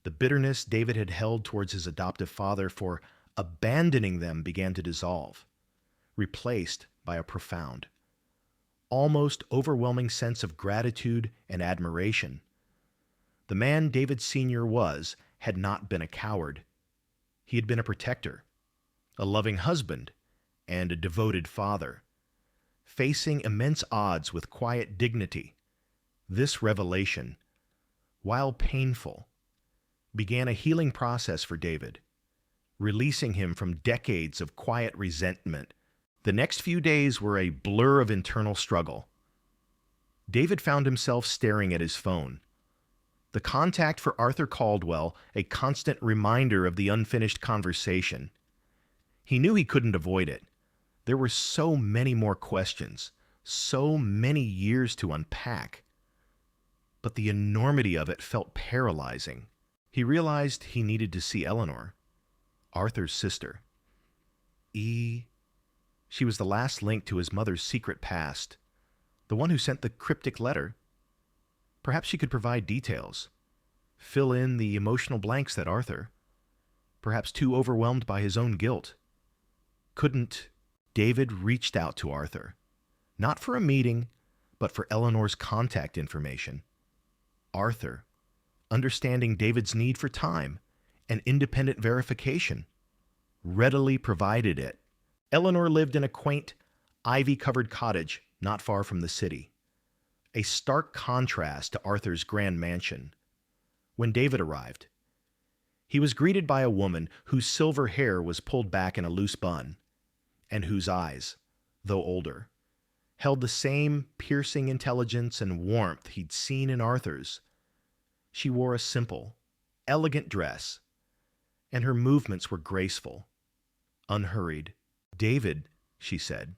The bitterness David had held towards his adoptive father for abandoning them began to dissolve, replaced by a profound, almost overwhelming sense of gratitude and admiration. The man David Sr. had not been a coward. He had been a protector, a loving husband, and a devoted father. Facing immense odds with quiet dignity, this revelation, while painful, began a healing process for David, releasing him from decades of quiet resentment. The next few days were a blur of internal struggle. David found himself staring at his phone, the contact for Arthur Caldwell a constant reminder of the unfinished conversation. He knew he couldn't avoid it. There were so many more questions, so many years to unpack. But the enormity of it felt paralyzing. He realized he needed to see Eleanor, Arthur's sister. She was the last link to his mother's secret past, the one who sent the cryptic letter. Perhaps she could provide details, fill in the emotional blanks that Arthur, perhaps too overwhelmed by his own guilt, couldn't. David reached out to Arthur, not for a meeting, but for Eleanor's contact information. Arthur, understanding David's need for time and independent verification, readily provided it. Eleanor lived in a quaint, ivy-covered cottage not far from the city, a stark contrast to Arthur's grand mansion. When David arrived, he was greeted by a woman whose silver hair was pulled back in a loose bun, and whose eyes, though older, held the same piercing intelligence and warmth he'd seen in Arthur's. She wore a simple, elegant dress, and her movements were graceful, unhurried. "David," she said,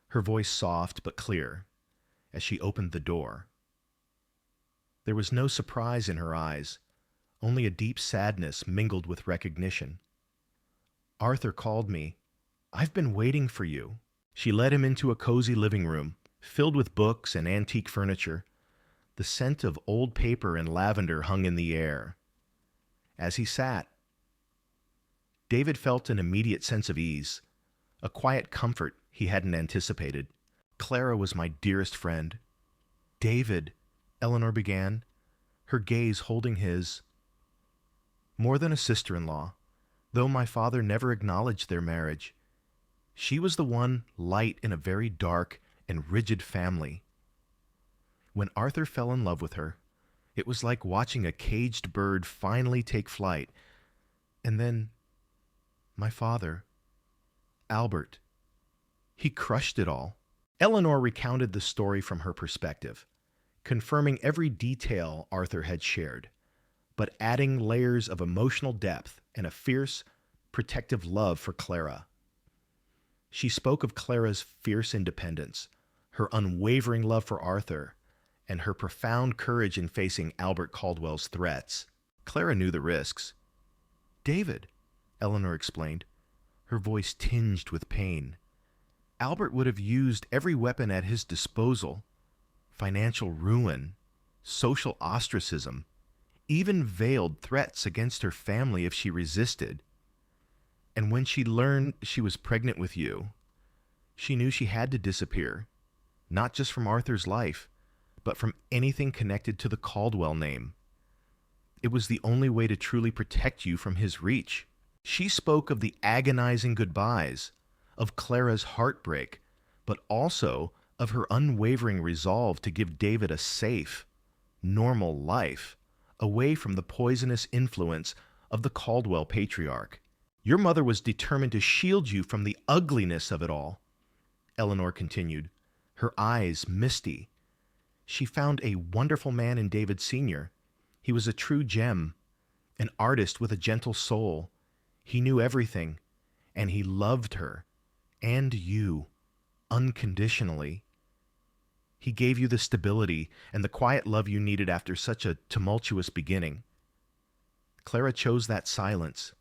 her voice soft but clear, as she opened the door. There was no surprise in her eyes, only a deep sadness mingled with recognition. "Arthur called me. I've been waiting for you." She led him into a cozy living room, filled with books and antique furniture. The scent of old paper and lavender hung in the air. As he sat, David felt an immediate sense of ease, a quiet comfort he hadn't anticipated. "Clara was my dearest friend. David, Eleanor began, her gaze holding his. More than a sister-in-law, though my father never acknowledged their marriage. She was the one light in a very dark and rigid family. When Arthur fell in love with her, it was like watching a caged bird finally take flight. And then, my father, Albert, he crushed it all. Eleanor recounted the story from her perspective, confirming every detail Arthur had shared, but adding layers of emotional depth and a fierce, protective love for Clara. She spoke of Clara's fierce independence, her unwavering love for Arthur, and her profound courage in facing Albert Caldwell's threats. Clara knew the risks. David, Eleanor explained, her voice tinged with pain. Albert would have used every weapon at his disposal: financial ruin, social ostracism, even veiled threats against her family if she resisted. And when she learned she was pregnant with you, she knew she had to disappear, not just from Arthur's life, but from anything connected to the Caldwell name. It was the only way to truly protect you from his reach. She spoke of the agonizing goodbyes, of Clara's heartbreak, but also of her unwavering resolve to give David a safe, normal life, away from the poisonous influence of the Caldwell patriarch. Your mother was determined to shield you from the ugliness of it all, Eleanor continued, her eyes misty. She found a wonderful man in David Sr. He was a true gem, an artist with a gentle soul. He knew everything, and he loved her, and you, unconditionally. He gave you the stability and the quiet love you needed after such a tumultuous beginning. Clara chose that silence,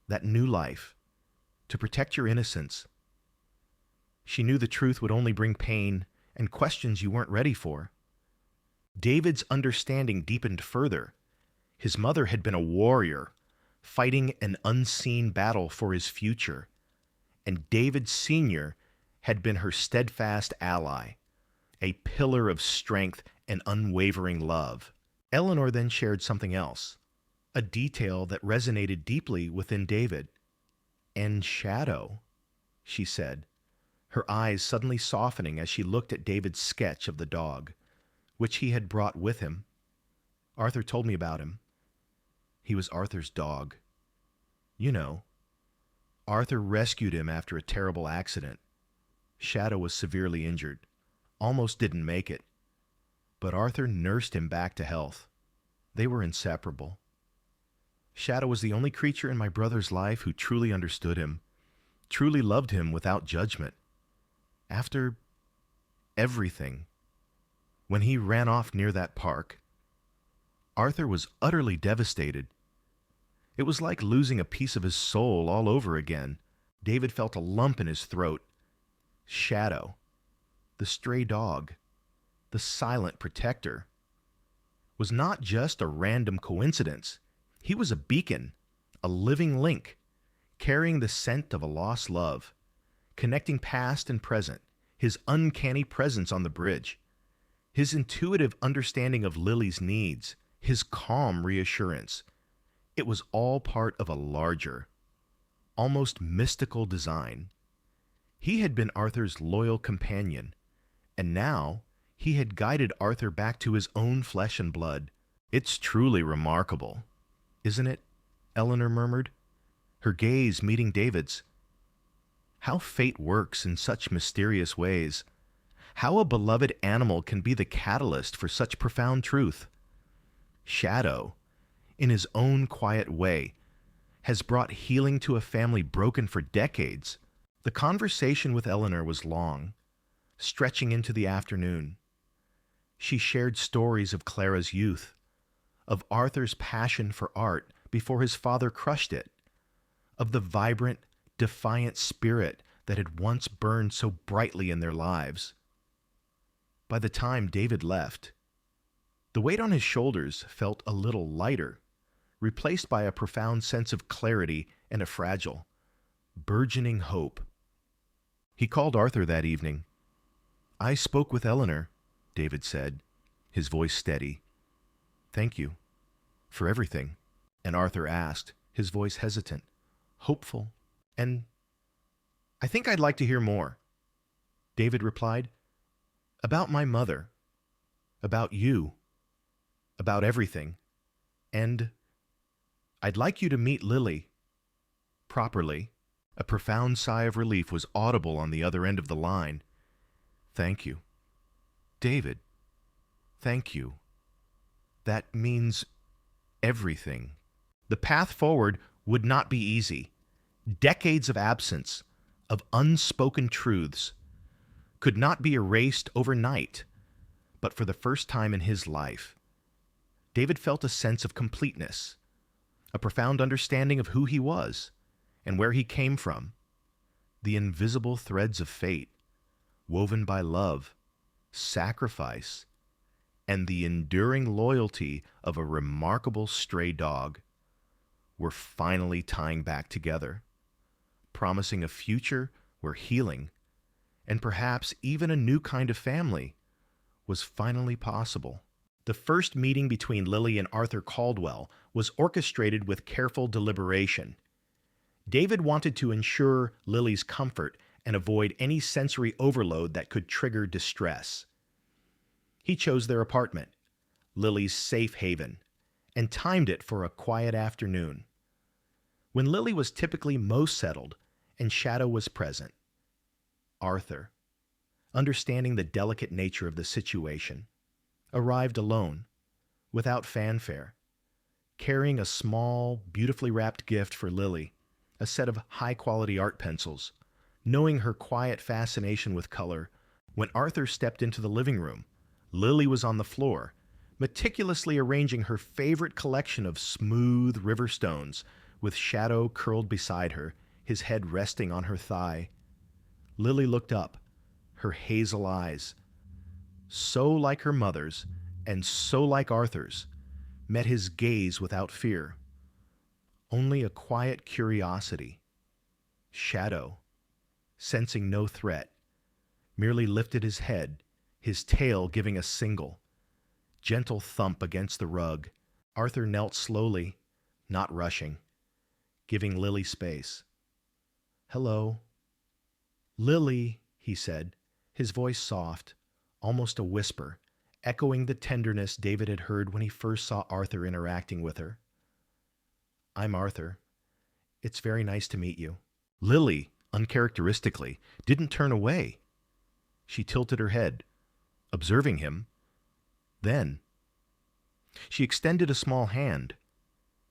that new life, to protect your innocence. She knew the truth would only bring pain and questions you weren't ready for. David's understanding deepened further. His mother had been a warrior, fighting an unseen battle for his future, and David Sr. had been her steadfast ally, a pillar of strength and unwavering love. Eleanor then shared something else, a detail that resonated deeply within David. And Shadow, she said, her eyes suddenly softening as she looked at David's sketch of the dog, which he had brought with him. Arthur told me about him. He was Arthur's dog. You know, Arthur rescued him after a terrible accident. Shadow was severely injured, almost didn't make it, but Arthur nursed him back to health. They were inseparable. Shadow was the only creature in my brother's life who truly understood him, truly loved him without judgment. After everything, when he ran off near that park, Arthur was utterly devastated. It was like losing a piece of his soul all over again. David felt a lump in his throat. Shadow, the stray dog, the silent protector, was not just a random coincidence. He was a beacon, a living link, carrying the scent of a lost love, connecting past and present, his uncanny presence on the bridge, his intuitive understanding of Lily's needs, his calm reassurance. It was all part of a larger, almost mystical design. He had been Arthur's loyal companion, and now he had guided Arthur back to his own flesh and blood. It's truly remarkable, isn't it? Eleanor murmured, her gaze meeting David's. How fate works in such mysterious ways. How a beloved animal can be the catalyst for such profound truth. Shadow, in his own quiet way, has brought healing to a family broken for decades. The conversation with Eleanor was long, stretching into the afternoon. She shared stories of Clara's youth, of Arthur's passion for art before his father crushed it, of the vibrant, defiant spirit that had once burned so brightly in their lives. By the time David left, the weight on his shoulders felt a little lighter, replaced by a profound sense of clarity and a fragile, burgeoning hope. He called Arthur that evening. I spoke with Eleanor, David said. his voice steady. "Thank you for everything." And Arthur asked, his voice hesitant, hopeful, "And I think I'd like to hear more." David replied, "About my mother, about you, about everything. And I'd like you to meet Lily properly." A profound sigh of relief was audible on the other end of the line. "Thank you, David. Thank you. That means everything." The path forward would not be easy. Decades of absence, of unspoken truths, could not be erased overnight. But for the first time in his life, David felt a sense of completeness, a profound understanding of who he was and where he came from. The invisible threads of fate, woven by love, sacrifice, and the enduring loyalty of a remarkable stray dog, were finally tying back together, promising a future where healing, and perhaps even a new kind of family, was finally possible. The first meeting between Lily and Arthur Caldwell was orchestrated with careful deliberation. David wanted to ensure Lily's comfort and avoid any sensory overload that could trigger distress. He chose their apartment, Lily's safe haven, and timed it for a quiet afternoon, when Lily was typically most settled and Shadow was present. Arthur, understanding the delicate nature of the situation, arrived alone, without fanfare, carrying a small, beautifully wrapped gift for Lily, a set of high-quality art pencils, knowing her quiet fascination with color. When Arthur stepped into the living room, Lily was on the floor, meticulously arranging her favorite collection of smooth river stones, with Shadow curled beside her, his head resting on her thigh. Lily looked up, her hazel eyes, so like her mother's and so like Arthur's, met his gaze without fear. Only a quiet curiosity. Shadow, sensing no threat, merely lifted his head, his tail giving a single, gentle thump against the rug. Arthur knelt slowly, not rushing, giving Lily space. "Hello." "Lily," he said, his voice soft, almost a whisper, echoing the tenderness David had heard when he first saw Arthur interacting with her. "I'm Arthur. It's very nice to meet you." Lily, uncharacteristically, didn't turn away. She tilted her head, observing him. Then she extended a small hand,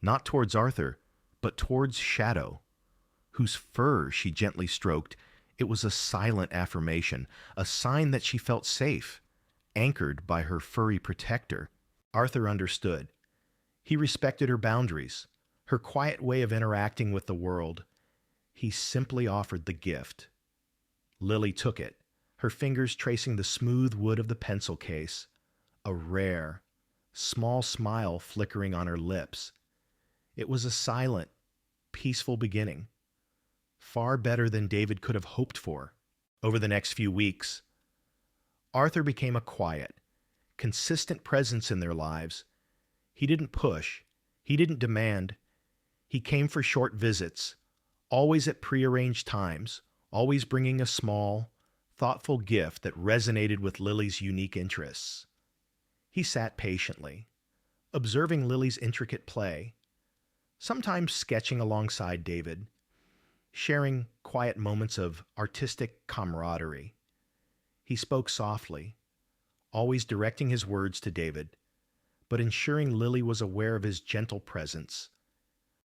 not towards Arthur, but towards Shadow, whose fur she gently stroked. It was a silent affirmation, a sign that she felt safe, anchored by her furry protector. Arthur understood. He respected her boundaries, her quiet way of interacting with the world. He simply offered the gift. Lily took it, her fingers tracing the smooth wood of the pencil case, a rare, small smile flickering on her lips. It was a silent, peaceful beginning, far better than David could have hoped for. Over the next few weeks, Arthur became a quiet, consistent presence in their lives. He didn't push, he didn't demand. He came for short visits, always at prearranged times, always bringing a small, thoughtful gift that resonated with Lily's unique interests. He sat patiently, observing Lily's intricate play, sometimes sketching alongside David, sharing quiet moments of artistic camaraderie. He spoke softly, always directing his words to David, but ensuring Lily was aware of his gentle presence.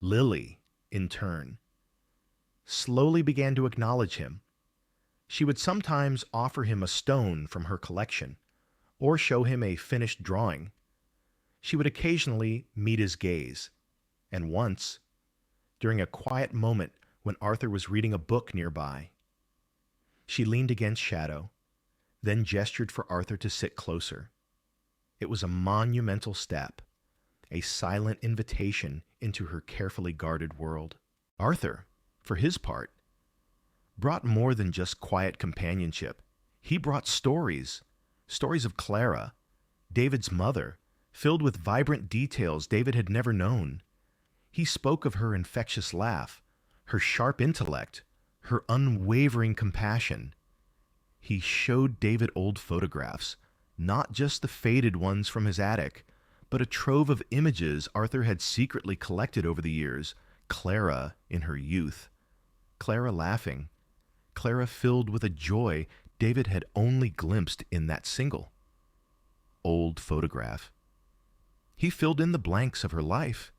Lily, in turn, slowly began to acknowledge him. She would sometimes offer him a stone from her collection, or show him a finished drawing. She would occasionally meet his gaze, and once, during a quiet moment when Arthur was reading a book nearby, she leaned against Shadow, then gestured for Arthur to sit closer. It was a monumental step, a silent invitation into her carefully guarded world. Arthur, for his part, brought more than just quiet companionship. He brought stories of Clara, David's mother, filled with vibrant details David had never known. He spoke of her infectious laugh, her sharp intellect, her unwavering compassion. He showed David old photographs, not just the faded ones from his attic, but a trove of images Arthur had secretly collected over the years. Clara in her youth, Clara laughing, Clara filled with a joy David had only glimpsed in that single old photograph. He filled in the blanks of her life,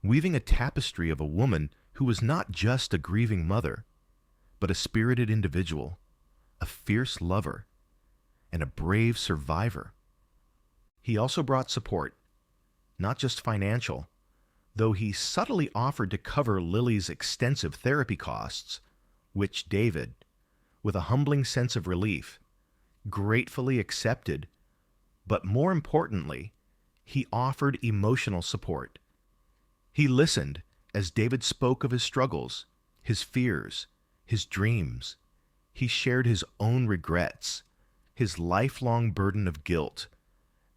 weaving a tapestry of a woman who was not just a grieving mother, but a spirited individual, a fierce lover, and a brave survivor. He also brought support, not just financial, though he subtly offered to cover Lily's extensive therapy costs, which David, with a humbling sense of relief, gratefully accepted. But more importantly, he offered emotional support. He listened as David spoke of his struggles, his fears, his dreams. He shared his own regrets, his lifelong burden of guilt,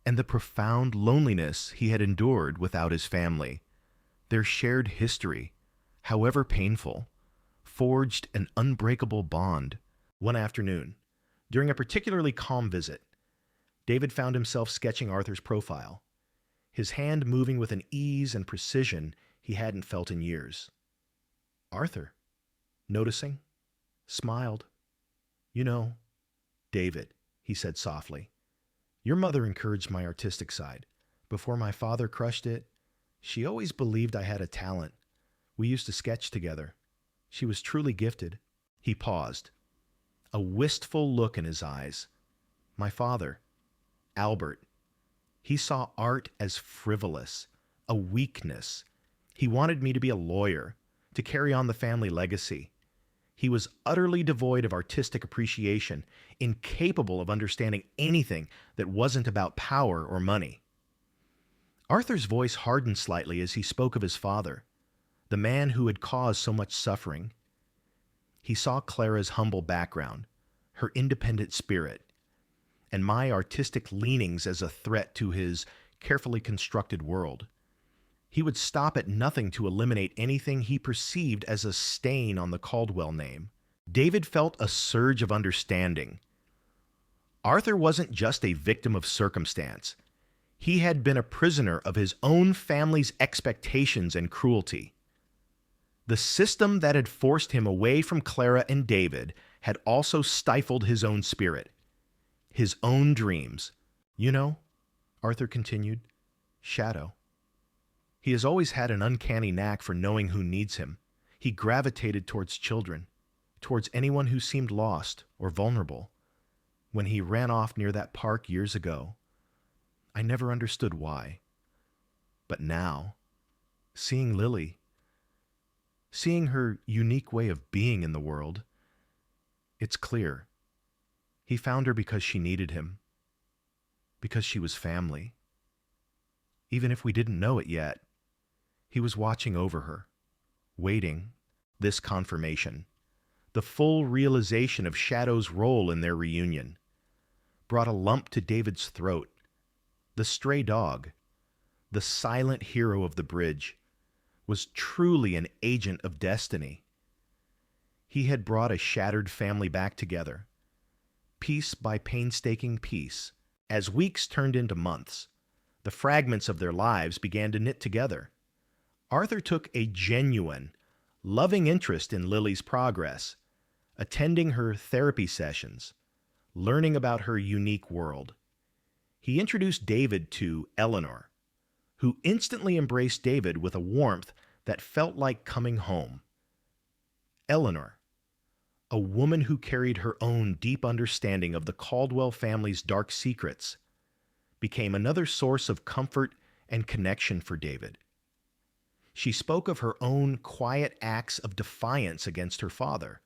and the profound loneliness he had endured without his family. Their shared history, however painful, forged an unbreakable bond. One afternoon, during a particularly calm visit, David found himself sketching Arthur's profile, his hand moving with an ease and precision he hadn't felt in years. Arthur, noticing, smiled. "You know, David," he said softly, "your mother encouraged my artistic side. Before my father crushed it, she always believed I had a talent. We used to sketch together. She was truly gifted." He paused, a wistful look in his eyes. My father, Albert, he saw art as frivolous, a weakness. He wanted me to be a lawyer, to carry on the family legacy. He was utterly devoid of artistic appreciation, incapable of understanding anything that wasn't about power or money. Arthur's voice hardened slightly as he spoke of his father, the man who had caused so much suffering. He saw Clara's humble background, her independent spirit, and my artistic leanings as a threat to his carefully constructed world. He would stop at nothing to eliminate anything he perceived as a stain on the Caldwell name. David felt a surge of understanding. Arthur wasn't just a victim of circumstance. He had been a prisoner of his own family's expectations and cruelty. The system that had forced him away from Clara and David had also stifled his own spirit, his own dreams. "You know," Arthur continued, "Shadow. He has always had an uncanny knack for knowing who needs him. He gravitated towards children, towards anyone who seemed lost or vulnerable. When he ran off near that park years ago, I never understood why. But now, seeing Lily, seeing her unique way of being in the world, it's clear. He found her because she needed him, because she was family. Even if we didn't know it yet, he was watching over her, waiting, this confirmation, the full realization of Shadow's role in their reunion, brought a lump to David's throat. The stray dog, the silent hero of the bridge, was truly an agent of destiny. He had brought a shattered family back together, piece by painstaking piece. As weeks turned into months, the fragments of their lives began to knit together. Arthur took a genuine, loving interest in Lily's progress, attending her therapy sessions, learning about her unique world. He introduced David to Eleanor, who instantly embraced David with a warmth that felt like coming home. Eleanor, a woman who carried her own deep understanding of the Caldwell family's dark secrets, became another source of comfort and connection for David. She spoke of her own quiet acts of defiance against her father,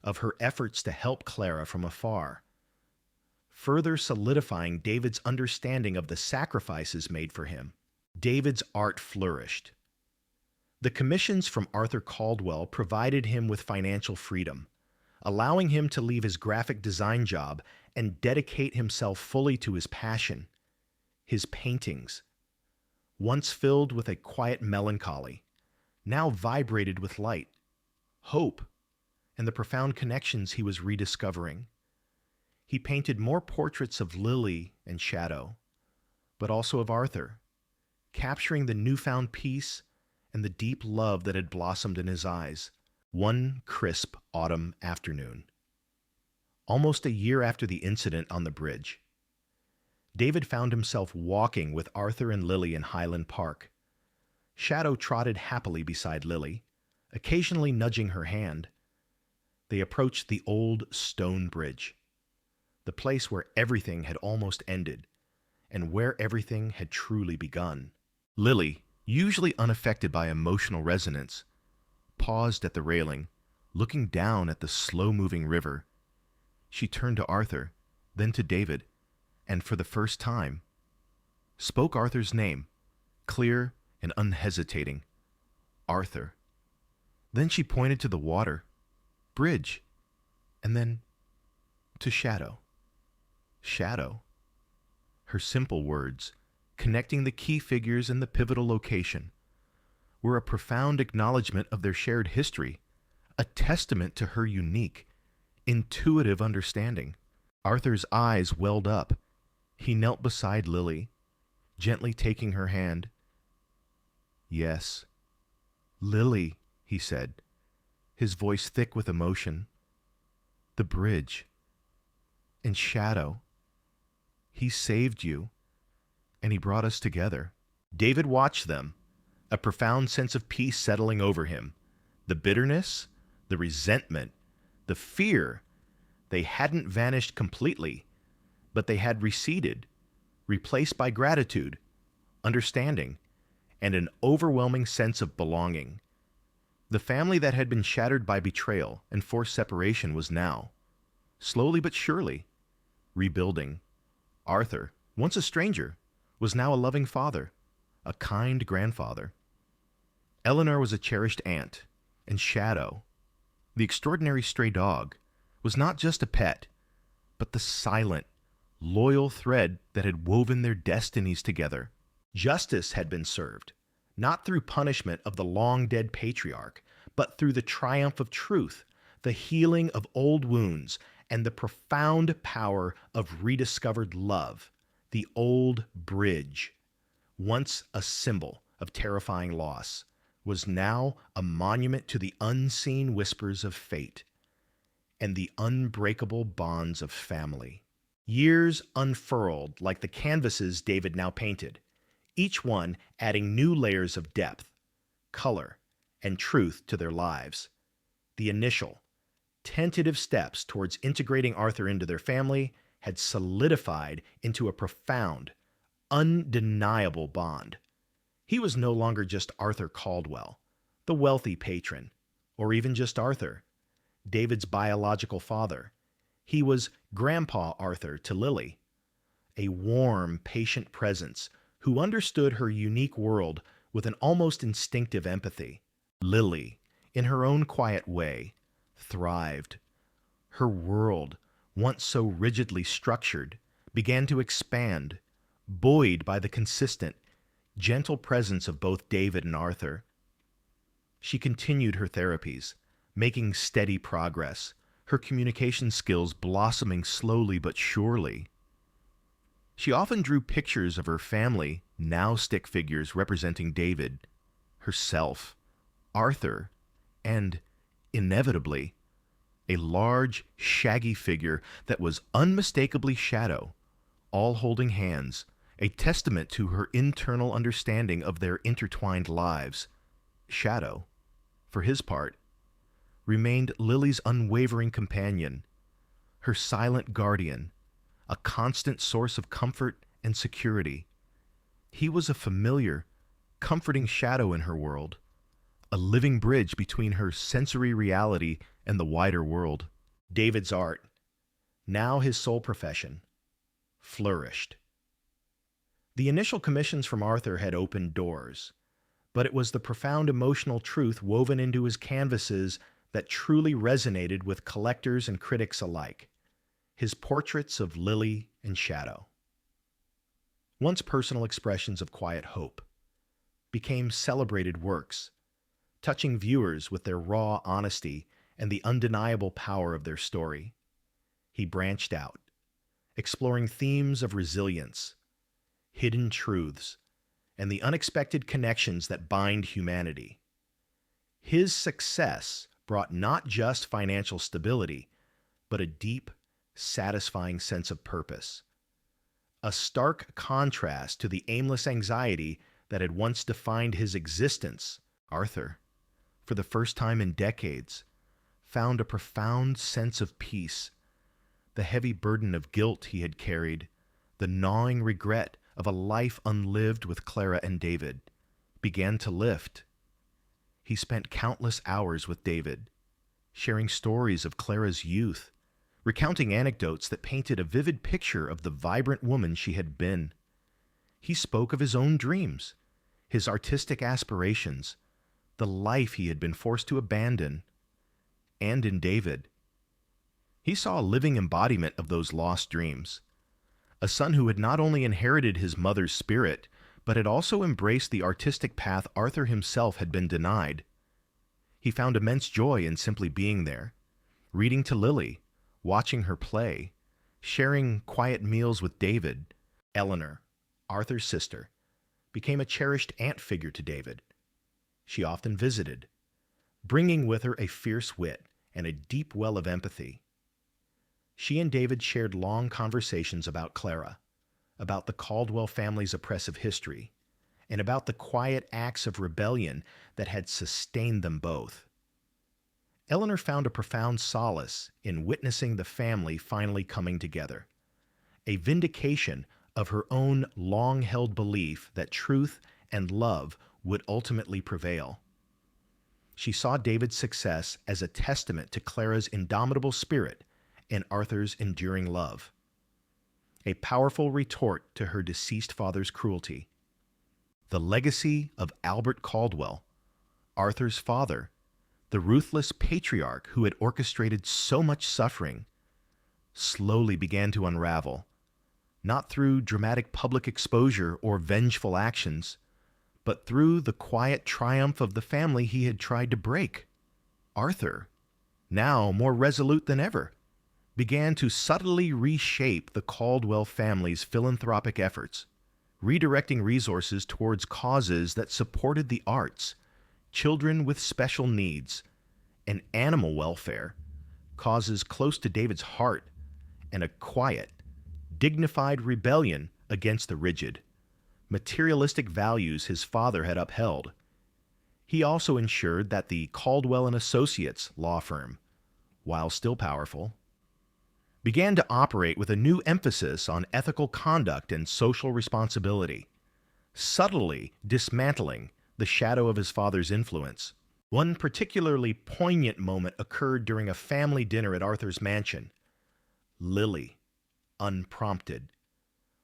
of her efforts to help Clara from afar, further solidifying David's understanding of the sacrifices made for him. David's art flourished. The commissions from Arthur Caldwell provided him with financial freedom, allowing him to leave his graphic design job and dedicate himself fully to his passion. His paintings, once filled with a quiet melancholy, now vibrated with light, hope, and the profound connections he was rediscovering. He painted more portraits of Lily and Shadow, but also of Arthur, capturing the newfound peace and the deep love that had blossomed in his eyes one crisp autumn afternoon. Almost a year after the incident on the bridge, David found himself walking with Arthur and Lily in Highland Park. Shadow trotted happily beside Lily, occasionally nudging her hand. They approached the old stone bridge, the place where everything had almost ended, and where everything had truly begun. Lily, usually unaffected by emotional resonance, paused at the railing, looking down at the slow-moving river. She turned to Arthur, then to David, and for the first time, spoke Arthur's name, clear and unhesitating. Arthur. Then she pointed to the water, bridge, and then to Shadow. Shadow. Her simple words, connecting the key figures in the pivotal location, were a profound acknowledgement of their shared history, a testament to her unique, intuitive understanding. Arthur's eyes welled up. He knelt beside Lily, gently taking her hand. "Yes, Lily," he said, his voice thick with emotion. "The bridge. And Shadow. He saved you, and he brought us together." David watched them, a profound sense of peace settling over him. The bitterness, the resentment, the fear, they hadn't vanished completely, but they had receded, replaced by gratitude, understanding, and an overwhelming sense of belonging. The family that had been shattered by betrayal and forced separation was now, slowly but surely, rebuilding. Arthur, once a stranger, was now a loving father, a kind grandfather. Eleanor was a cherished aunt, and Shadow, the extraordinary stray dog, was not just a pet, but the silent, loyal thread that had woven their destinies together. Justice had been served, not through punishment of the long-dead patriarch, but through the triumph of truth, the healing of old wounds, and the profound power of rediscovered love. The old bridge, once a symbol of terrifying loss, was now a monument to the unseen whispers of fate and the unbreakable bonds of family. Years unfurled like the canvases David now painted, each one adding new layers of depth, color, and truth to their lives. The initial, tentative steps towards integrating Arthur into their family had solidified into a profound, undeniable bond. He was no longer just Arthur Caldwell, the wealthy patron, or even just Arthur, David's biological father. He was Grandpa Arthur to Lily, a warm, patient presence who understood her unique world with an almost instinctive empathy. Lily, in her own quiet way, thrived. Her world, once so rigidly structured, began to expand, buoyed by the consistent, gentle presence of both David and Arthur. She continued her therapies, making steady progress, her communication skills blossoming slowly but surely. She often drew pictures of her family, now stick figures representing David, herself, Arthur, and, inevitably, a large, shaggy figure that was unmistakably Shadow, all holding hands, a testament to her internal understanding of their intertwined lives. Shadow, for his part, remained Lily's unwavering companion, her silent guardian, a constant source of comfort and security. He was a familiar, comforting shadow in her world, a living bridge between her sensory reality and the wider world. David's art, now his sole profession, flourished. The initial commissions from Arthur had opened doors, but it was the profound emotional truth woven into his canvases that truly resonated with collectors and critics alike, his portraits of Lily and Shadow. once personal expressions of quiet hope, became celebrated works, touching viewers with their raw honesty and the undeniable power of their story. He branched out, exploring themes of resilience, hidden truths, and the unexpected connections that bind humanity. His success brought not just financial stability, but a deep, satisfying sense of purpose. A stark contrast to the aimless anxiety that had once defined his existence. Arthur, for the first time in decades, found a profound sense of peace. The heavy burden of guilt he had carried, the gnawing regret of a life unlived with Clara and David, began to lift. He spent countless hours with David, sharing stories of Clara's youth, recounting anecdotes that painted a vivid picture of the vibrant woman she had been. He spoke of his own dreams, his artistic aspirations, the life he had been forced to abandon, and in David. He saw a living embodiment of those lost dreams, a son who had not only inherited his mother's spirit, but had also embraced the artistic path Arthur himself had been denied. He found immense joy in simply being there, reading to Lily, watching her play, sharing quiet meals with David. Eleanor, Arthur's sister, became a cherished aunt figure to David. She often visited, bringing with her a fierce wit and a deep well of empathy. She and David shared long conversations about Clara, about the Caldwell family's oppressive history, and about the quiet acts of rebellion that had sustained them both. Eleanor found a profound solace in witnessing the family finally coming together, a vindication of her own long-held belief that truth and love would ultimately prevail. She saw David's success as a testament to Clara's indomitable spirit and Arthur's enduring love, a powerful retort to her deceased father's cruelty. The legacy of Albert Caldwell, Arthur's father, the ruthless patriarch who had orchestrated so much suffering, slowly began to unravel, not through dramatic public exposure or vengeful actions, but through the quiet triumph of the family he had tried to break. Arthur, now more resolute than ever, began to subtly reshape the Caldwell family's philanthropic efforts, redirecting resources towards causes that supported the arts, children with special needs, and animal welfare, causes close to David's heart, and a quiet, dignified rebellion against the rigid, materialistic values his father had upheld. He also ensured that the Caldwell and Associates law firm, while still powerful, began to operate with a new emphasis on ethical conduct and social responsibility, subtly dismantling the shadow of his father's influence. One particularly poignant moment occurred during a family dinner at Arthur's mansion. Lily, unprompted,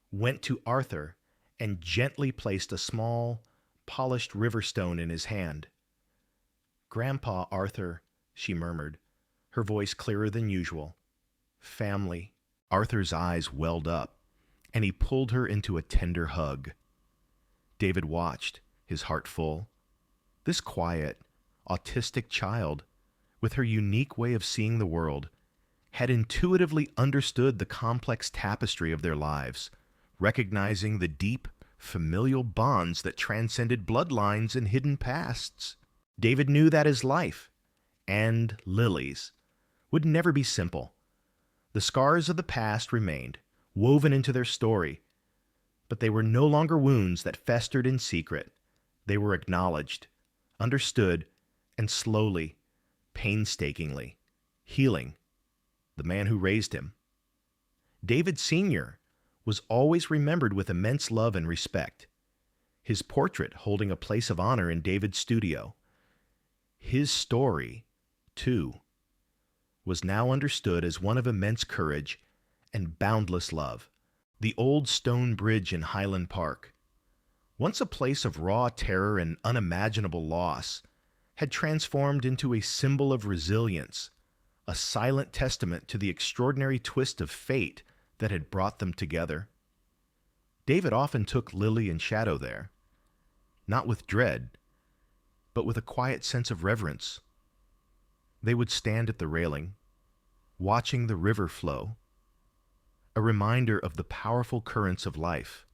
went to Arthur and gently placed a small, polished river stone in his hand. "Grandpa Arthur," she murmured, her voice clearer than usual. "Family." Arthur's eyes welled up, and he pulled her into a tender hug. David watched, his heart full. This quiet, autistic child, with her unique way of seeing the world, had intuitively understood the complex tapestry of their lives, recognizing the deep, familial bonds that transcended bloodlines and hidden pasts. David knew that his life, and Lily's, would never be simple. The scars of the past remained, woven into their story, but they were no longer wounds that festered in secret. They were acknowledged, understood, and slowly, painstakingly, healing the man who raised him. David Sr. was always remembered with immense love and respect, his portrait holding a place of honor in David's studio. His story, too, was now understood as one of immense courage and boundless love. The old stone bridge in Highland Park, once a place of raw terror and unimaginable loss, had transformed into a symbol of resilience, a silent testament to the extraordinary twist of fate that had brought them together. David often took Lily and Shadow there, not with dread, but with a quiet sense of reverence. They would stand at the railing, watching the river flow, a reminder of the powerful currents of life,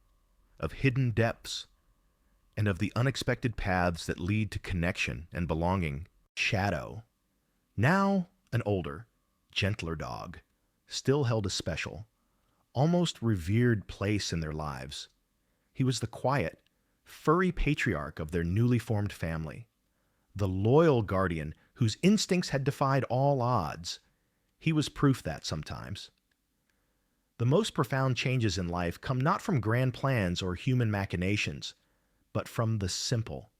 of hidden depths, and of the unexpected paths that lead to connection and belonging. Shadow, now an older, gentler dog, still held a special, almost revered place in their lives. He was the quiet, furry patriarch of their newly formed family, the loyal guardian whose instincts had defied all odds. He was proof that sometimes. The most profound changes in life come not from grand plans or human machinations, but from the simple,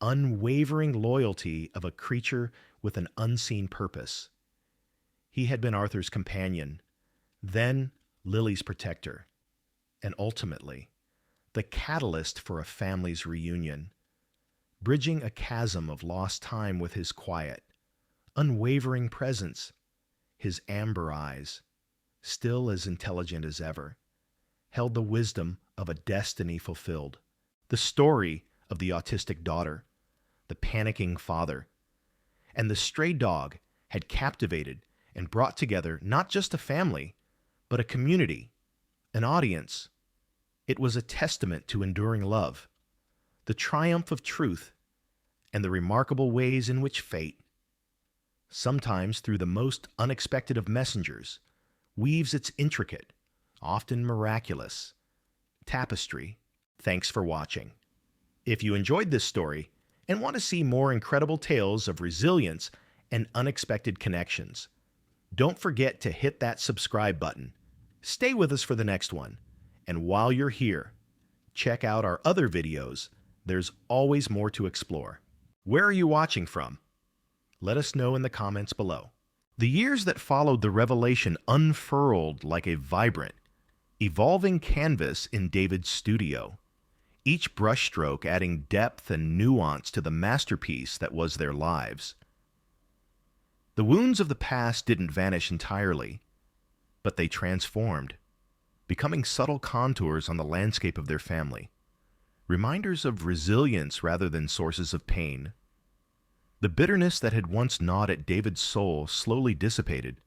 unwavering loyalty of a creature with an unseen purpose. He had been Arthur's companion, then Lily's protector, and ultimately, the catalyst for a family's reunion, bridging a chasm of lost time with his quiet, unwavering presence. His amber eyes, still as intelligent as ever, held the wisdom of a destiny fulfilled. The story of the autistic daughter, the panicking father, and the stray dog had captivated and brought together not just a family, but a community, an audience. It was a testament to enduring love, the triumph of truth, and the remarkable ways in which fate, sometimes through the most unexpected of messengers, weaves its intricate, often miraculous, tapestry. Thanks for watching. If you enjoyed this story and want to see more incredible tales of resilience and unexpected connections, don't forget to hit that subscribe button. Stay with us for the next one. And while you're here, check out our other videos. There's always more to explore. Where are you watching from? Let us know in the comments below. The years that followed the revelation unfurled like a vibrant, evolving canvas in David's studio, each brushstroke adding depth and nuance to the masterpiece that was their lives. The wounds of the past didn't vanish entirely, but they transformed, becoming subtle contours on the landscape of their family, reminders of resilience rather than sources of pain. The bitterness that had once gnawed at David's soul slowly dissipated,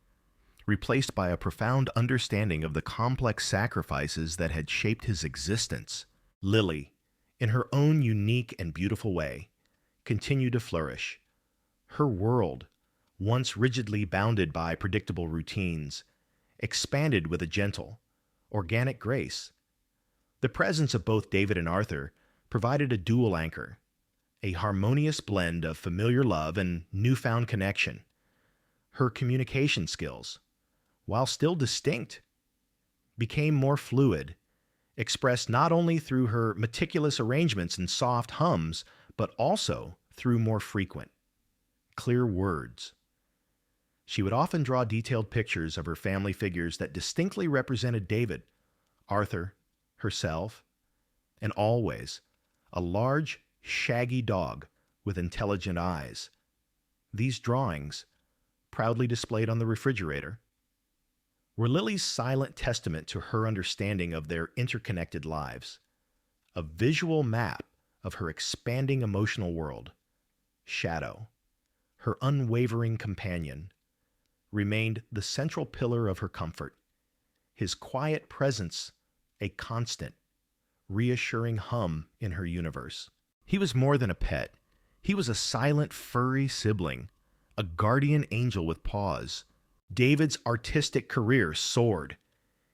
replaced by a profound understanding of the complex sacrifices that had shaped his existence. Lily, in her own unique and beautiful way, continued to flourish. Her world, once rigidly bounded by predictable routines, expanded with a gentle, organic grace. The presence of both David and Arthur provided a dual anchor, a harmonious blend of familiar love and newfound connection. Her communication skills, while still distinct, became more fluid, expressed not only through her meticulous arrangements and soft hums, but also through more frequent, clear words. She would often draw detailed pictures of her family figures that distinctly represented David, Arthur, herself, and always a large, shaggy dog with intelligent eyes. These drawings, proudly displayed on the refrigerator, were Lily's silent testament to her understanding of their interconnected lives, a visual map of her expanding emotional world. Shadow, her unwavering companion, remained the central pillar of her comfort, his quiet presence a constant, reassuring hum in her universe. He was more than a pet. He was a silent, furry sibling, a guardian angel with paws. David's artistic career soared,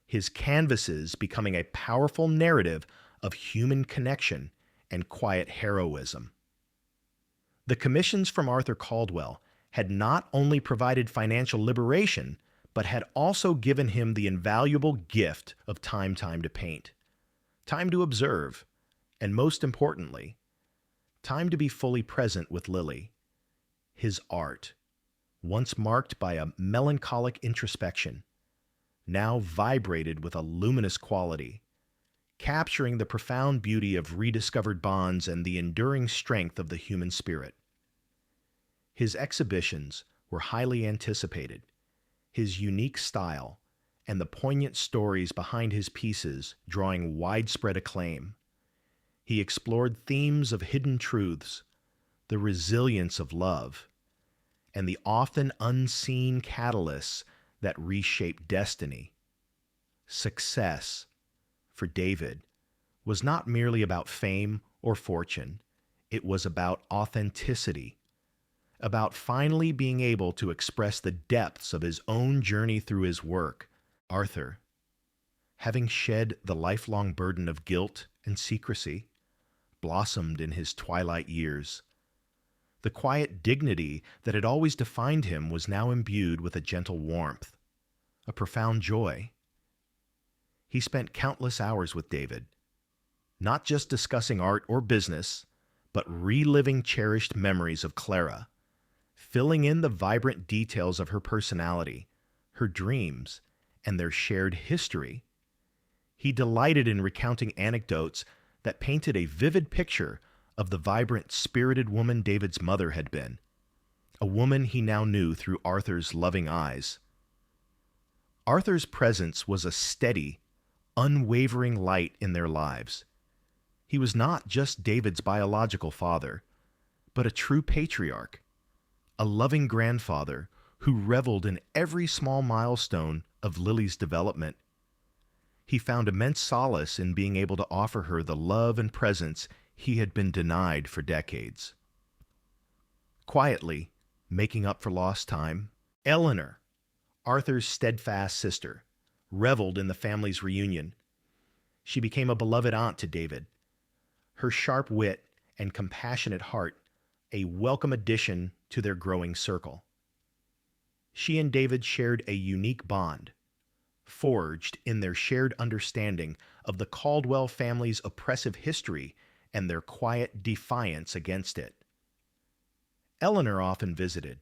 his canvases becoming a powerful narrative of human connection and quiet heroism. The commissions from Arthur Caldwell had not only provided financial liberation, but had also given him the invaluable gift of time to paint, time to observe, and most importantly, time to be fully present with Lily. His art, once marked by a melancholic introspection, now vibrated with a luminous quality, capturing the profound beauty of rediscovered bonds and the enduring strength of the human spirit. His exhibitions were highly anticipated, his unique style and the poignant stories behind his pieces drawing widespread acclaim. He explored themes of hidden truths, the resilience of love, and the often unseen catalysts that reshape destiny. Success, for David, was not merely about fame or fortune. It was about authenticity, about finally being able to express the depths of his own journey through his work. Arthur, having shed the lifelong burden of guilt and secrecy, blossomed in his twilight years. The quiet dignity that had always defined him was now imbued with a gentle warmth, a profound joy. He spent countless hours with David, not just discussing art or business, but reliving cherished memories of Clara, filling in the vibrant details of her personality, her dreams, and their shared history. He delighted in recounting anecdotes that painted a vivid picture of the vibrant, spirited woman David's mother had been, a woman he now knew through Arthur's loving eyes. Arthur's presence was a steady, unwavering light in their lives. He was not just David's biological father, but a true patriarch, a loving grandfather who reveled in every small milestone of Lily's development. He found immense solace in being able to offer her the love and presence he had been denied for decades. Quietly, making up for lost time, Eleanor, Arthur's steadfast sister, reveled in the family's reunion. She became a beloved aunt to David, her sharp wit and compassionate heart a welcome addition to their growing circle. She and David shared a unique bond, forged in their shared understanding of the Caldwell family's oppressive history and their quiet defiance against it. Eleanor often visited,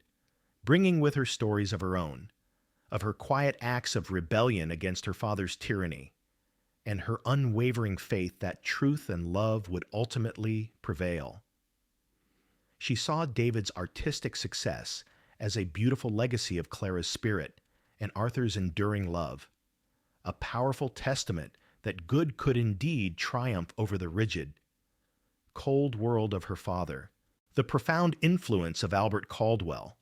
bringing with her stories of her own, of her quiet acts of rebellion against her father's tyranny, and her unwavering faith that truth and love would ultimately prevail. She saw David's artistic success as a beautiful legacy of Clara's spirit and Arthur's enduring love, a powerful testament that good could indeed triumph over the rigid, cold world of her father. The profound influence of Albert Caldwell,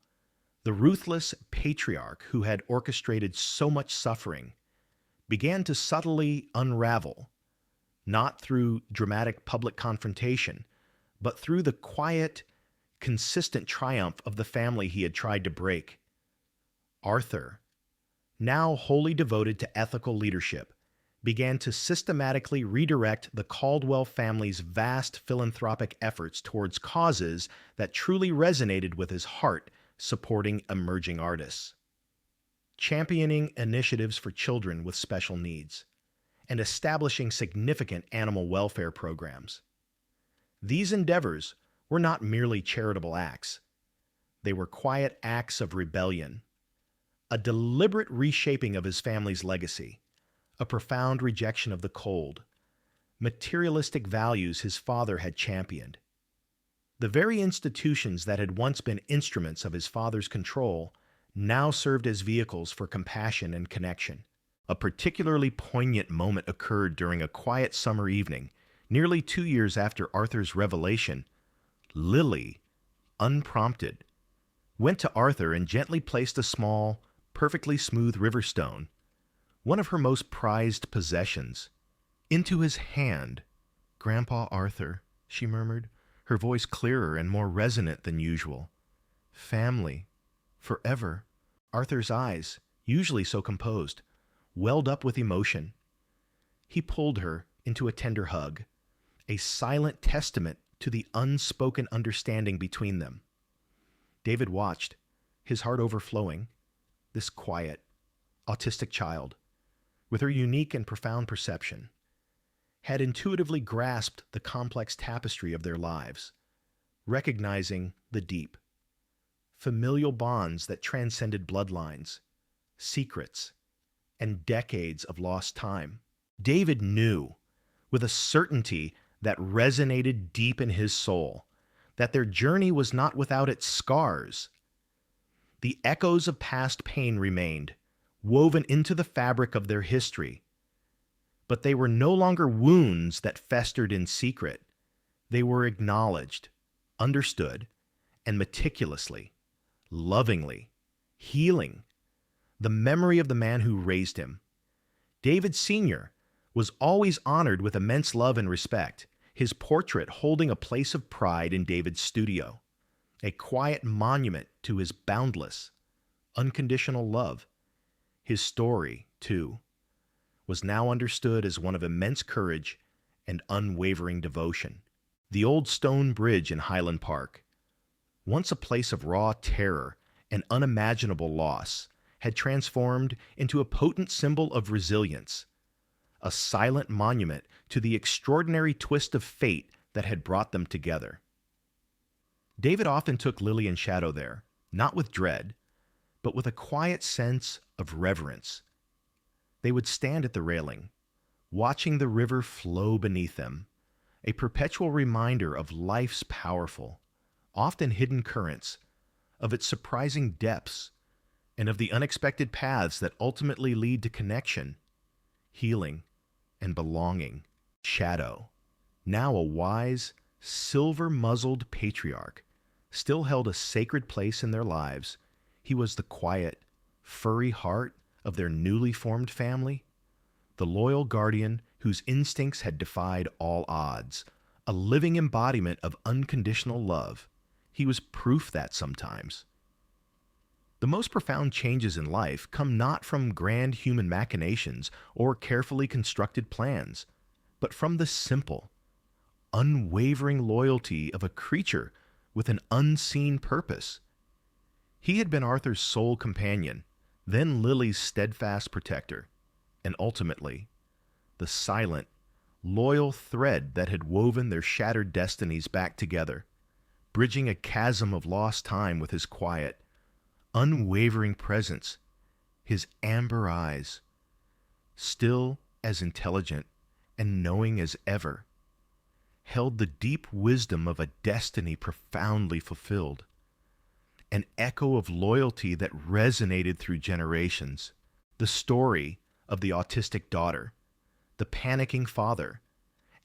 the ruthless patriarch who had orchestrated so much suffering, began to subtly unravel, not through dramatic public confrontation, but through the quiet, consistent triumph of the family he had tried to break. Arthur, now wholly devoted to ethical leadership, began to systematically redirect the Caldwell family's vast philanthropic efforts towards causes that truly resonated with his heart, supporting emerging artists, championing initiatives for children with special needs, and establishing significant animal welfare programs. These endeavors were not merely charitable acts. They were quiet acts of rebellion, a deliberate reshaping of his family's legacy, a profound rejection of the cold, materialistic values his father had championed. The very institutions that had once been instruments of his father's control now served as vehicles for compassion and connection. A particularly poignant moment occurred during a quiet summer evening, nearly 2 years after Arthur's revelation. Lily, unprompted, went to Arthur and gently placed a small, perfectly smooth river stone, one of her most prized possessions, into his hand. "Grandpa Arthur," she murmured, her voice clearer and more resonant than usual. "Family. Forever." Arthur's eyes, usually so composed, welled up with emotion. He pulled her into a tender hug, a silent testament to the unspoken understanding between them. David watched, his heart overflowing. This quiet, autistic child, with her unique and profound perception, had intuitively grasped the complex tapestry of their lives, recognizing the deep, familial bonds that transcended bloodlines, secrets, and decades of lost time. David knew, with a certainty that resonated deep in his soul, that their journey was not without its scars. The echoes of past pain remained, woven into the fabric of their history. But they were no longer wounds that festered in secret. They were acknowledged, understood, and meticulously, lovingly, healing the memory of the man who raised him. David Sr. was always honored with immense love and respect, his portrait holding a place of pride in David's studio, a quiet monument to his boundless, unconditional love. His story, too, was now understood as one of immense courage and unwavering devotion. The old stone bridge in Highland Park, once a place of raw terror and unimaginable loss, had transformed into a potent symbol of resilience, a silent monument to the extraordinary twist of fate that had brought them together. David often took Lily and Shadow there, not with dread, but with a quiet sense of reverence. They would stand at the railing, watching the river flow beneath them, a perpetual reminder of life's powerful, often hidden currents, of its surprising depths, and of the unexpected paths that ultimately lead to connection, healing, and belonging. Shadow, now a wise, silver-muzzled patriarch, still held a sacred place in their lives. He was the quiet, furry heart of their newly formed family, the loyal guardian whose instincts had defied all odds, a living embodiment of unconditional love. He was proof that sometimes. The most profound changes in life come not from grand human machinations or carefully constructed plans, but from the simple, unwavering loyalty of a creature with an unseen purpose. He had been Arthur's sole companion, then Lily's steadfast protector, and ultimately, the silent, loyal thread that had woven their shattered destinies back together, bridging a chasm of lost time with his quiet, unwavering presence, his amber eyes, still as intelligent and knowing as ever, held the deep wisdom of a destiny profoundly fulfilled, an echo of loyalty that resonated through generations, the story of the autistic daughter, the panicking father,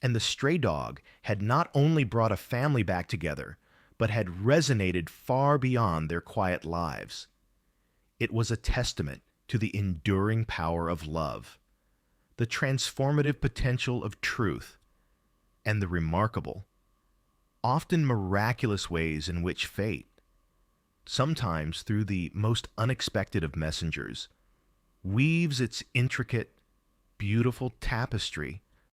and the stray dog had not only brought a family back together, but had resonated far beyond their quiet lives. It was a testament to the enduring power of love, the transformative potential of truth, and the remarkable, often miraculous ways in which fate, sometimes through the most unexpected of messengers, weaves its intricate, beautiful tapestry